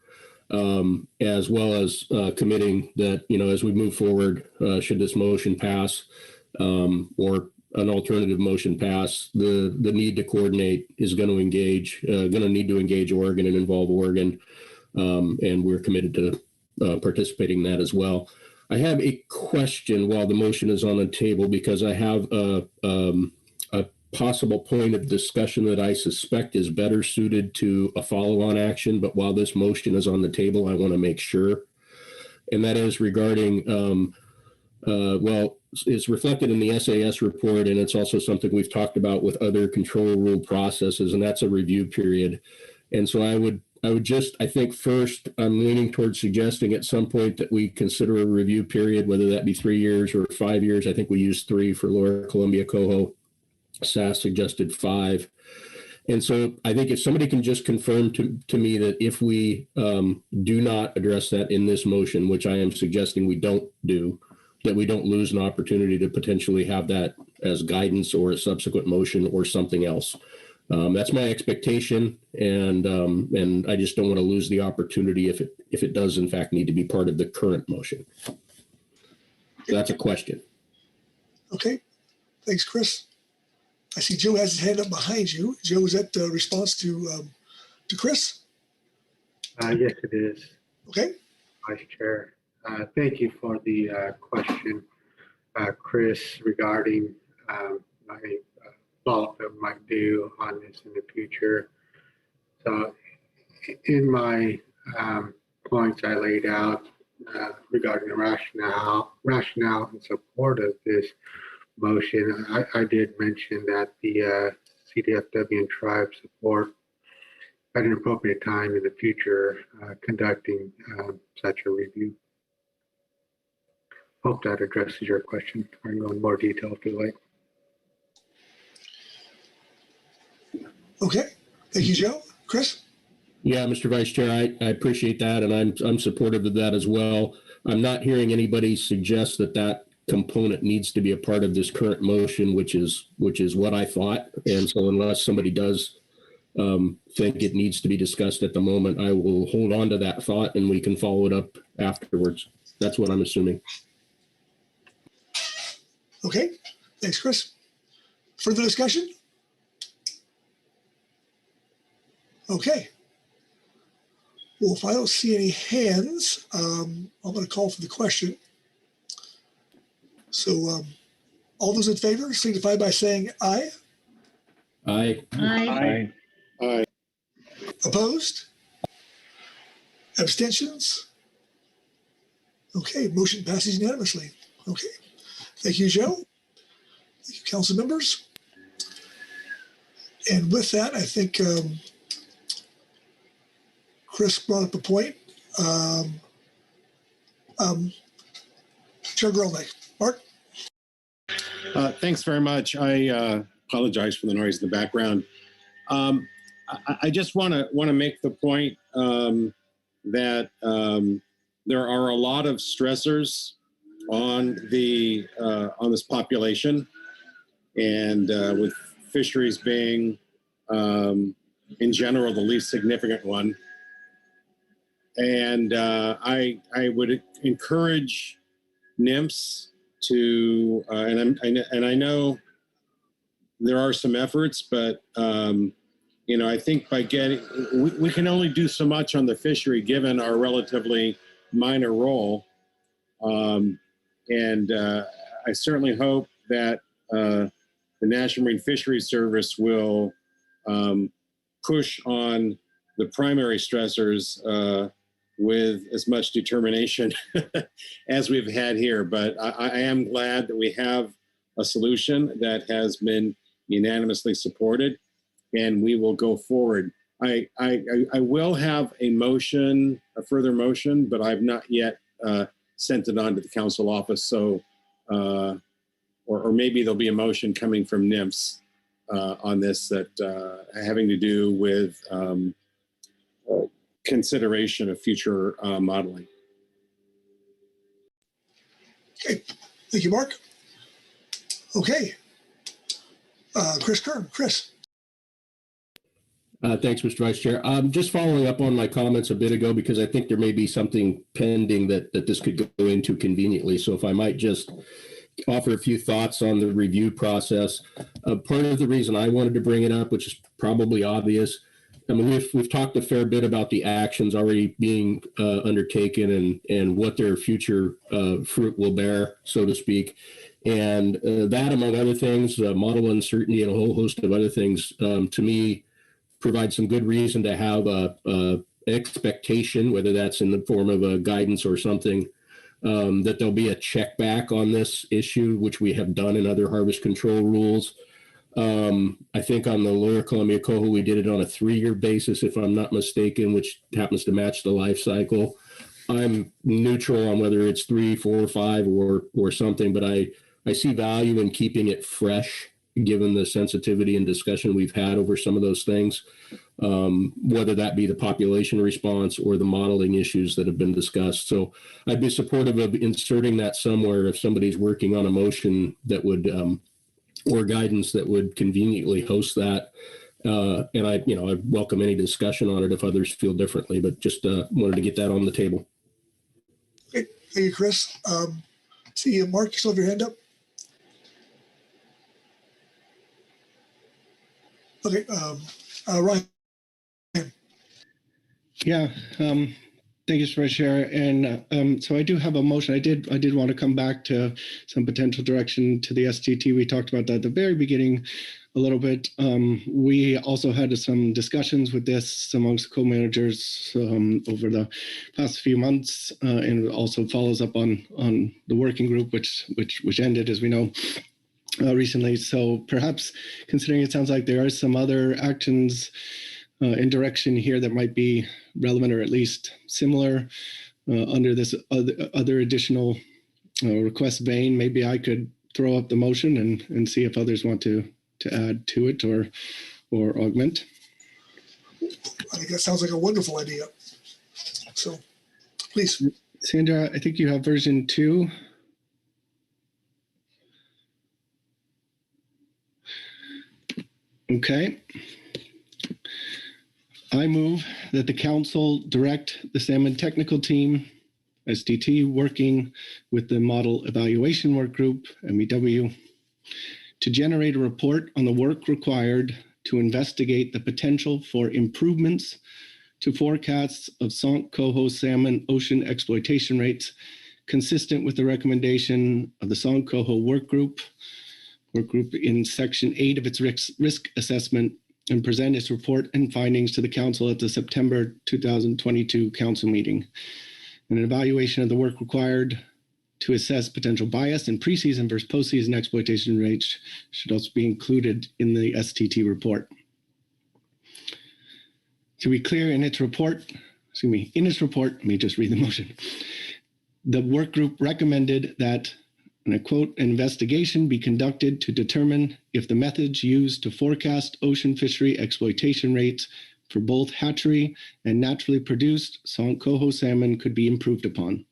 as well as committing that, as we move forward, should this motion pass or an alternative motion pass, the need to coordinate is going to need to engage Oregon and involve Oregon, and we're committed to participating in that as well. I have a question while the motion is on the table, because I have a possible point of discussion that I suspect is better suited to a follow-on action, but while this motion is on the table, I want to make sure. And that is regarding, well, it's reflected in the SAS report, and it's also something we've talked about with other control rule processes, and that's a review period. And so I would just, I think first, I'm leaning towards suggesting at some point that we consider a review period, whether that be 3 years or 5 years. I think we used 3 for Lower Columbia Coho. SAS suggested 5. And so I think if somebody can just confirm to me that if we do not address that in this motion, which I am suggesting we don't do, that we don't lose an opportunity to potentially have that as guidance or a subsequent motion or something else. That's my expectation, and I just don't want to lose the opportunity if it does in fact need to be part of the current motion. So that's a question. Okay, thanks, Chris. I see Joe has his hand up behind you. Joe, is that a response to Chris? Yes, it is. Okay. Vice Chair. Thank you for the question, Chris, regarding my follow-up that we might do on this in the future. So in my points I laid out regarding the rationale in support of this motion, I did mention that the CDFW and tribe support at an appropriate time in the future conducting such a review. Hope that addresses your question. I can go in more detail if you like. Okay, thank you, Joe. Chris? Yeah, Mr. Vice Chair, I appreciate that, and I'm supportive of that as well. I'm not hearing anybody suggest that component needs to be a part of this current motion, which is what I thought. And so unless somebody does think it needs to be discussed at the moment, I will hold on to that thought and we can follow it up afterwards. That's what I'm assuming. Okay, thanks, Chris. Further discussion? Okay. Well, if I don't see any hands, I'm going to call for the question. So all those in favor signify by saying aye. Aye. Aye. Aye. Opposed? Abstentions? Okay, motion passes unanimously. Okay. Thank you, Joe. Thank you, council members. And with that, I think Chris brought up a point. Chair Grolnick. Mark? Thanks very much. I apologize for the noise in the background. I just want to make the point that there are a lot of stressors on this population, and with fisheries being in general the least significant one. And I would encourage NIMS to, and I know there are some efforts, but I think by we can only do so much on the fishery given our relatively minor role. And I certainly hope that the National Marine Fisheries Service will push on the primary stressors with as much determination as we've had here. But I am glad that we have a solution that has been unanimously supported, and we will go forward. I will have a motion, a further motion, but I've not yet sent it on to the council office. So, or maybe there'll be a motion coming from NIMS on this that having to do with consideration of future modeling. Okay, thank you, Mark. Okay, Chris Kern. Chris. Thanks, Mr. Vice Chair. Just following up on my comments a bit ago, because I think there may be something pending that this could go into conveniently. So if I might just offer a few thoughts on the review process. Part of the reason I wanted to bring it up, which is probably obvious, I mean, we've talked a fair bit about the actions already being undertaken and what their future fruit will bear, so to speak. And that, among other things, model uncertainty and a whole host of other things, to me, provide some good reason to have a expectation, whether that's in the form of a guidance or something, that there'll be a check back on this issue, which we have done in other harvest control rules. I think on the Lower Columbia Coho, we did it on a 3-year basis, if I'm not mistaken, which happens to match the life cycle. I'm neutral on whether it's 3, 4, 5 or something, but I see value in keeping it fresh, given the sensitivity and discussion we've had over some of those things, whether that be the population response or the modeling issues that have been discussed. So I'd be supportive of inserting that somewhere if somebody's working on a motion that would, or guidance that would conveniently host that. And I welcome any discussion on it if others feel differently, but just wanted to get that on the table. Okay. Thank you, Chris. See, Mark, you still have your hand up? Okay, Ryan. Yeah, thank you, Mr. Vice Chair. And so I do have a motion. I did want to come back to some potential direction to the STT. We talked about that at the very beginning a little bit. We also had some discussions with this amongst co-managers over the past few months, and it also follows up on the working group, which ended, as we know, recently. So perhaps, considering it sounds like there are some other actions in direction here that might be relevant or at least similar under this other additional request vein, maybe I could throw up the motion and see if others want to add to it or augment. I think that sounds like a wonderful idea. So please. Sandra, I think you have version 2. Okay. I move that the council direct the salmon technical team, STT, working with the model evaluation work group, MEW, to generate a report on the work required to investigate the potential for improvements to forecasts of Sonk Coho salmon ocean exploitation rates, consistent with the recommendation of the Sonk Coho work group in section 8 of its risk assessment, and present its report and findings to the council at the September 2022 council meeting. And an evaluation of the work required to assess potential bias in preseason versus postseason exploitation rates should also be included in the STT report. To be clear, in its report, let me just read the motion. The work group recommended that, and I quote, an investigation be conducted to determine if the methods used to forecast ocean fishery exploitation rates for both hatchery and naturally produced Sonk Coho salmon could be improved upon.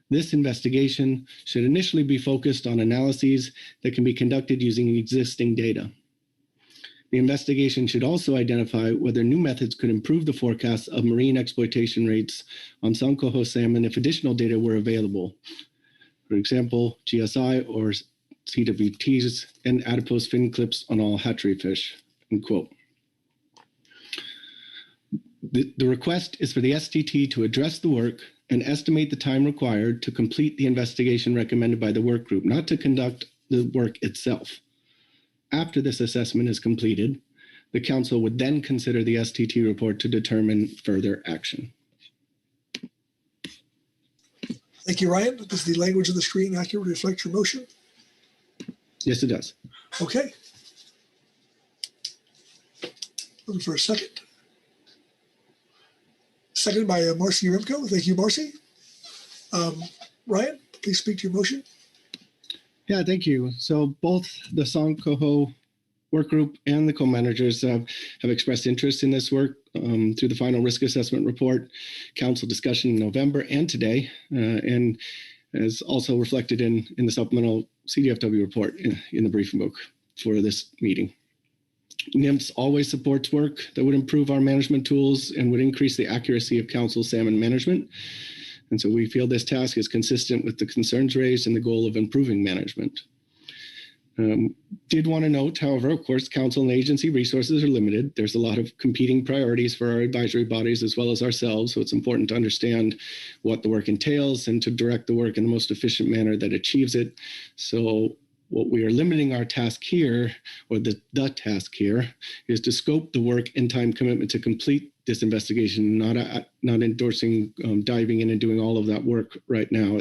This investigation should initially be focused on analyses that can be conducted using existing data. The investigation should also identify whether new methods could improve the forecasts of marine exploitation rates on Sonk Coho salmon if additional data were available. For example, GSI or CWTs and adipose fin clips on all hatchery fish, end quote. The request is for the STT to address the work and estimate the time required to complete the investigation recommended by the work group, not to conduct the work itself. After this assessment is completed, the council would then consider the STT report to determine further action. Thank you, Ryan. Does the language of the screen accurately reflect your motion? Yes, it does. Okay. Looking for a second. Seconded by Marcy Rimko. Thank you, Marcy. Ryan, please speak to your motion. Yeah, thank you. So both the Sonk Coho work group and the co-managers have expressed interest in this work through the final risk assessment report, council discussion in November and today, and as also reflected in the supplemental CDFW report in the briefing book for this meeting. NIMS always supports work that would improve our management tools and would increase the accuracy of council salmon management. And so we feel this task is consistent with the concerns raised and the goal of improving management. Did want to note, however, of course, council and agency resources are limited. There's a lot of competing priorities for our advisory bodies as well as ourselves. So it's important to understand what the work entails and to direct the work in the most efficient manner that achieves it. So what we are limiting our task here, or the task here, is to scope the work and time commitment to complete this investigation, not endorsing diving in and doing all of that work right now.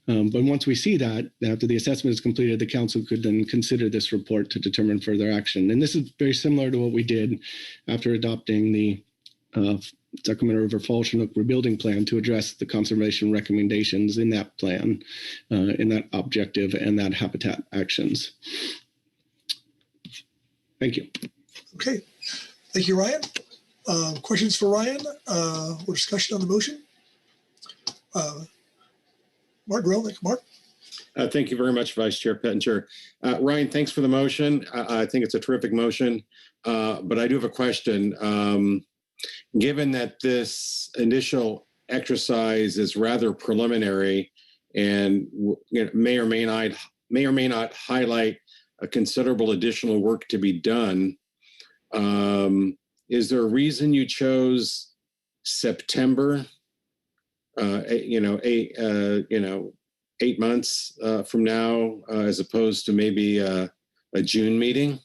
But once we see that, after the assessment is completed, the council could then consider this report to determine further action. And this is very similar to what we did after adopting the Sacramento River Falls Chinook rebuilding plan to address the conservation recommendations in that plan, in that objective and that habitat actions. Thank you. Okay, thank you, Ryan. Questions for Ryan or discussion on the motion? Mark Grelnick. Mark? Thank you very much, Vice Chair Pettinger. Ryan, thanks for the motion. I think it's a terrific motion, but I do have a question. Given that this initial exercise is rather preliminary and may or may not highlight a considerable additional work to be done, is there a reason you chose September? 8 months from now, as opposed to maybe a June meeting?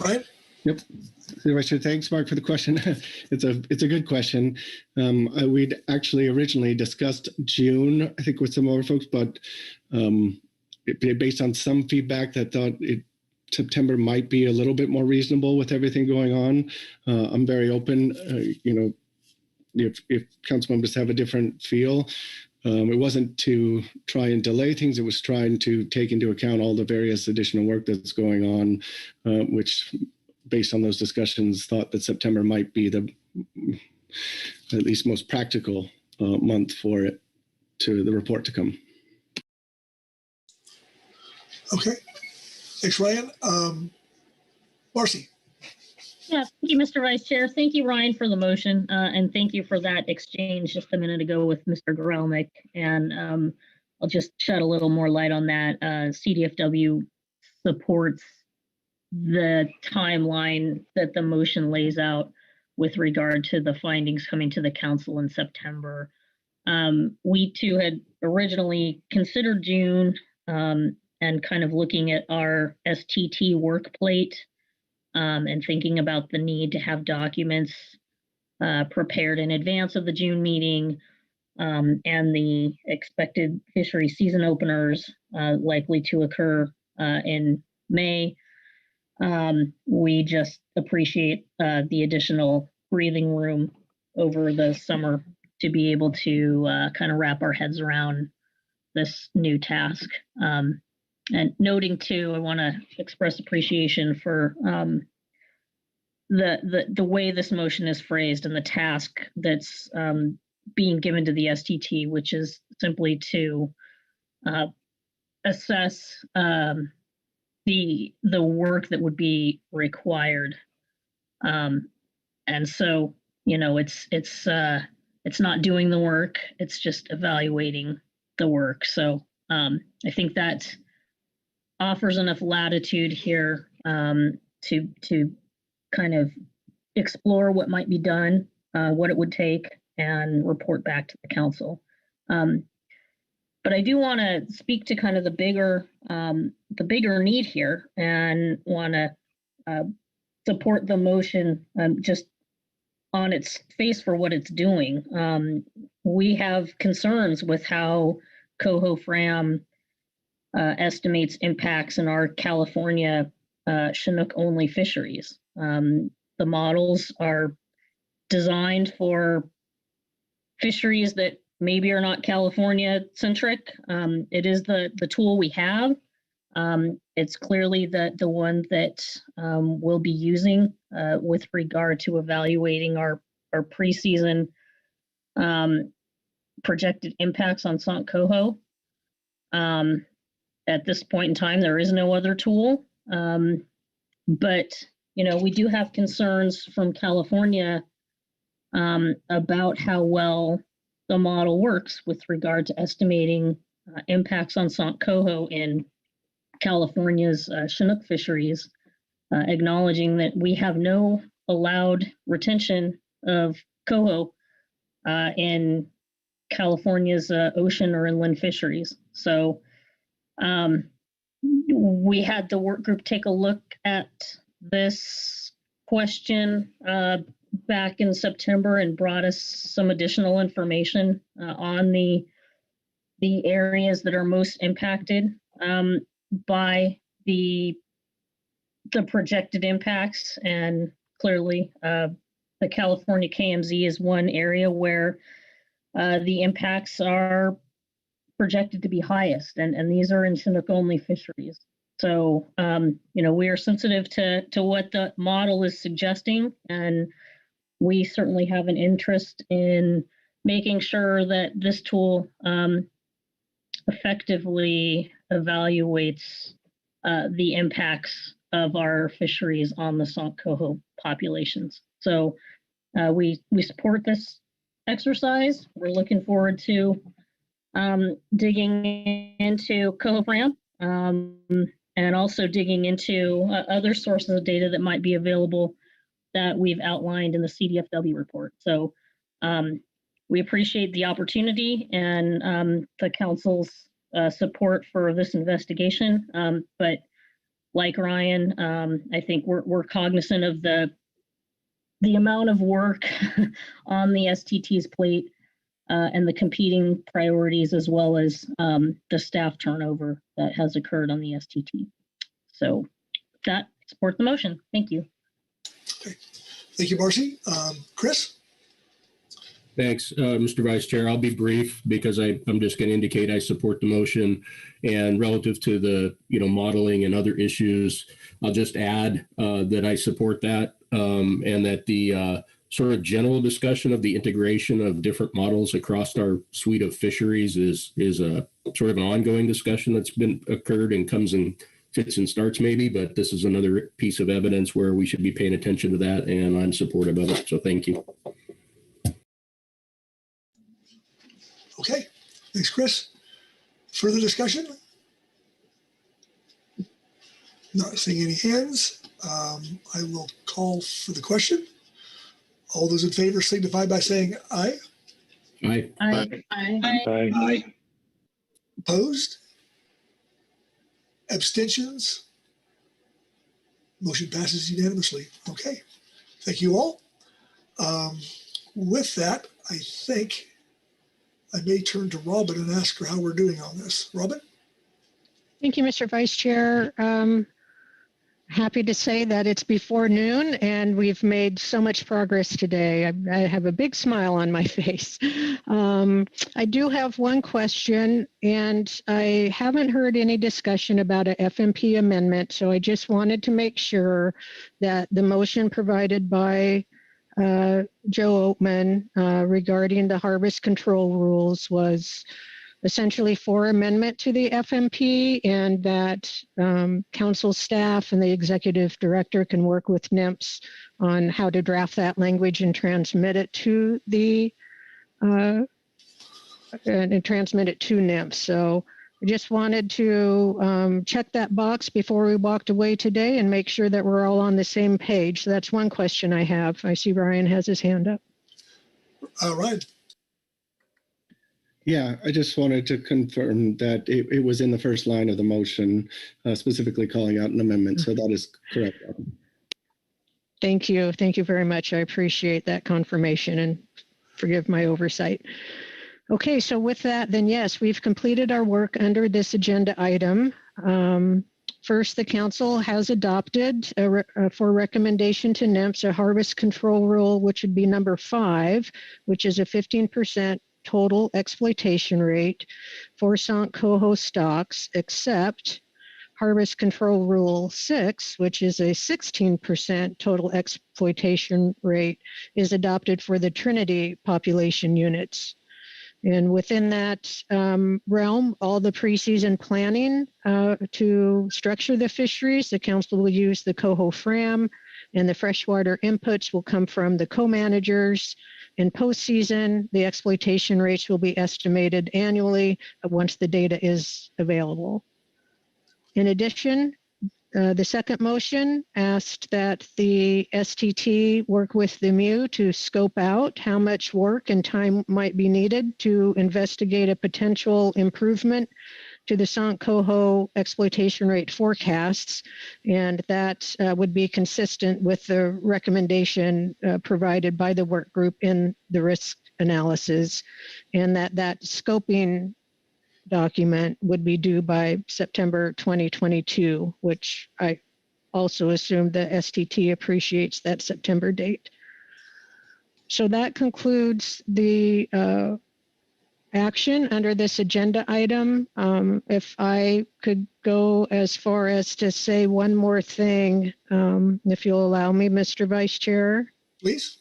Right. Yep. Thanks, Mark, for the question. It's a good question. We'd actually originally discussed June, I think, with some other folks, but based on some feedback that thought September might be a little bit more reasonable with everything going on. I'm very open. If council members have a different feel, it wasn't to try and delay things. It was trying to take into account all the various additional work that's going on, which, based on those discussions, thought that September might be the at least most practical month for it to the report to come. Okay. Thanks, Ryan. Marcy. Yeah, thank you, Mr. Vice Chair. Thank you, Ryan, for the motion, and thank you for that exchange just a minute ago with Mr. Gorelnik. And I'll just shed a little more light on that. CDFW supports the timeline that the motion lays out with regard to the findings coming to the council in September. We too had originally considered June and kind of looking at our STT work plate and thinking about the need to have documents prepared in advance of the June meeting and the expected fishery season openers likely to occur in May. We just appreciate the additional breathing room over the summer to be able to kind of wrap our heads around this new task. And noting too, I want to express appreciation for the way this motion is phrased and the task that's being given to the STT, which is simply to assess the work that would be required. And so, it's not doing the work; it's just evaluating the work. So I think that offers enough latitude here to kind of explore what might be done, what it would take, and report back to the council. But I do want to speak to kind of the bigger need here, and want to support the motion just on its face for what it's doing. We have concerns with how Coho Fram estimates impacts in our California Chinook-only fisheries. The models are designed for fisheries that maybe are not California-centric. It is the tool we have. It's clearly the one that we'll be using with regard to evaluating our preseason projected impacts on Sant Coho. At this point in time, there is no other tool. But, we do have concerns from California about how well the model works with regard to estimating impacts on Sant Coho in California's Chinook fisheries, acknowledging that we have no allowed retention of coho in California's ocean or inland fisheries. So we had the work group take a look at this question back in September and brought us some additional information on the areas that are most impacted by the projected impacts. And clearly the California KMZ is one area where the impacts are projected to be highest, and these are in Chinook only fisheries. So, we are sensitive to what the model is suggesting, and we certainly have an interest in making sure that this tool effectively evaluates the impacts of our fisheries on the Sant Coho populations. So we support this exercise. We're looking forward to digging into Coho Fram and also digging into other sources of data that might be available that we've outlined in the CDFW report. So we appreciate the opportunity and the council's support for this investigation. But like Ryan, I think we're cognizant of the amount of work on the STT's plate and the competing priorities, as well as the staff turnover that has occurred on the STT. So that support the motion. Thank you. Okay. Thank you, Marcy. Chris? Thanks, Mr. Vice Chair. I'll be brief because I'm just going to indicate I support the motion. And relative to the modeling and other issues, I'll just add that I support that and that the sort of general discussion of the integration of different models across our suite of fisheries is a sort of an ongoing discussion that's been occurred and comes in fits and starts maybe, but this is another piece of evidence where we should be paying attention to that, and I'm supportive of it. So thank you. Okay, thanks, Chris. Further discussion? Not seeing any hands. I will call for the question. All those in favor signify by saying aye. Aye. Aye. Aye. Aye. Aye. Opposed? Abstentions? Motion passes unanimously. Okay, thank you all. With that, I think I may turn to Robin and ask her how we're doing on this. Robin? Thank you, Mr. Vice Chair. Happy to say that it's before noon and we've made so much progress today. I have a big smile on my face. I do have one question, and I haven't heard any discussion about a FMP amendment, so I just wanted to make sure that the motion provided by Joe Oatman regarding the harvest control rules was essentially for amendment to the FMP, and that council staff and the executive director can work with NIMS on how to draft that language and transmit it to the NIMS. So I just wanted to check that box before we walked away today and make sure that we're all on the same page. So that's one question I have. I see Ryan has his hand up. Ryan. Yeah, I just wanted to confirm that it was in the first line of the motion, specifically calling out an amendment. So that is correct. Thank you. Thank you very much. I appreciate that confirmation and forgive my oversight. Okay, so with that, then yes, we've completed our work under this agenda item. First, the council has adopted for recommendation to NIMS a harvest control rule, which would be number 5, which is a 15% total exploitation rate for Sant Coho stocks, except Harvest Control Rule 6, which is a 16% total exploitation rate, is adopted for the Trinity population units. And within that realm, all the pre-season planning to structure the fisheries, the council will use the Coho Fram, and the freshwater inputs will come from the co-managers, In postseason, the exploitation rates will be estimated annually once the data is available. In addition, the second motion asked that the STT work with the MU to scope out how much work and time might be needed to investigate a potential improvement to the Sant Coho exploitation rate forecasts, and that would be consistent with the recommendation provided by the work group in the risk analysis, and that scoping document would be due by September 2022, which I also assume the STT appreciates that September date. So that concludes the action under this agenda item. If I could go as far as to say one more thing, if you'll allow me, Mr. Vice Chair. Please.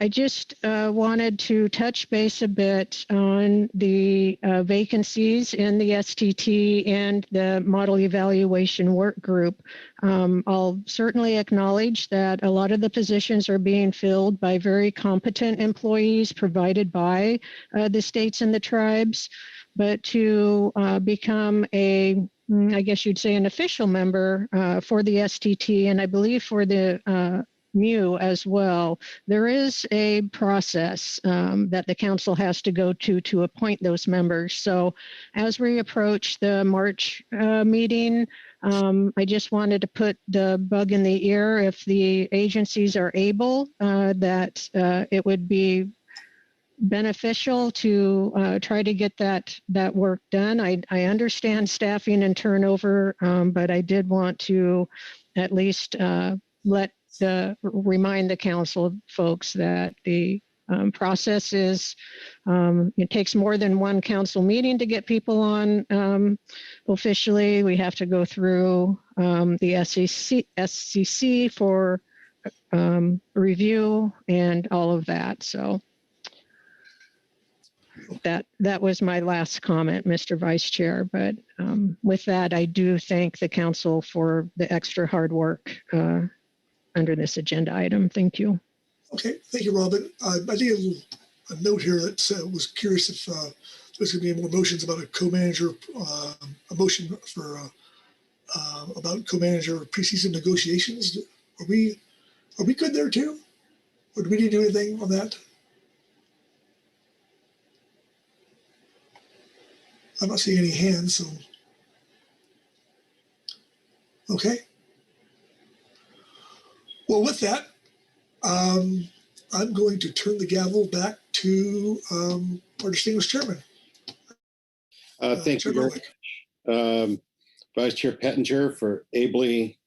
I just wanted to touch base a bit on the vacancies in the STT and the model evaluation work group. I'll certainly acknowledge that a lot of the positions are being filled by very competent employees provided by the states and the tribes, but to become I guess you'd say an official member for the STT, and I believe for the MU as well, there is a process that the council has to go to appoint those members. So as we approach the March meeting, I just wanted to put the bug in the ear if the agencies are able, that it would be beneficial to try to get that work done. I understand staffing and turnover, but I did want to at least remind the council folks that the process is, it takes more than one council meeting to get people on officially. We have to go through the SCC for review and all of that. So that was my last comment, Mr. Vice Chair. But with that, I do thank the council for the extra hard work under this agenda item. Thank you. Okay, thank you, Robin. I did a note here that was curious if there's going to be any more motions about a co-manager, a motion for about co-manager preseason negotiations. Are we good there too? Or do we need to do anything on that? I'm not seeing any hands, so. Okay. Well, with that, I'm going to turn the gavel back to our distinguished chairman. Thank you very much, Vice Chair Pettinger, for ably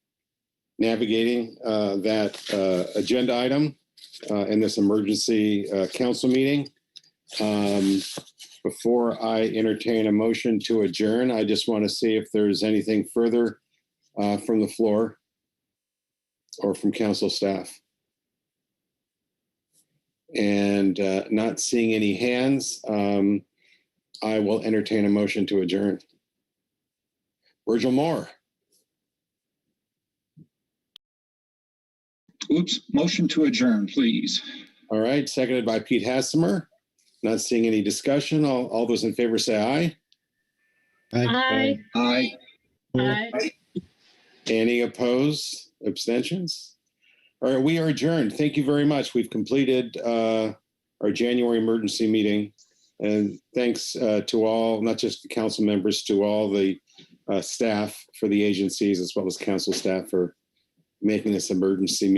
navigating that agenda item in this emergency council meeting. Before I entertain a motion to adjourn, I just want to see if there's anything further from the floor or from council staff. And not seeing any hands, I will entertain a motion to adjourn. Virgil Moore. Oops, motion to adjourn, please. All right, seconded by Pete Hassemer. Not seeing any discussion. All those in favor say aye. Aye. Aye. Aye. Any opposed? Abstentions? All right, we are adjourned. Thank you very much. We've completed our January emergency meeting. And thanks to all, not just the council members, to all the staff for the agencies, as well as council staff for making this emergency meeting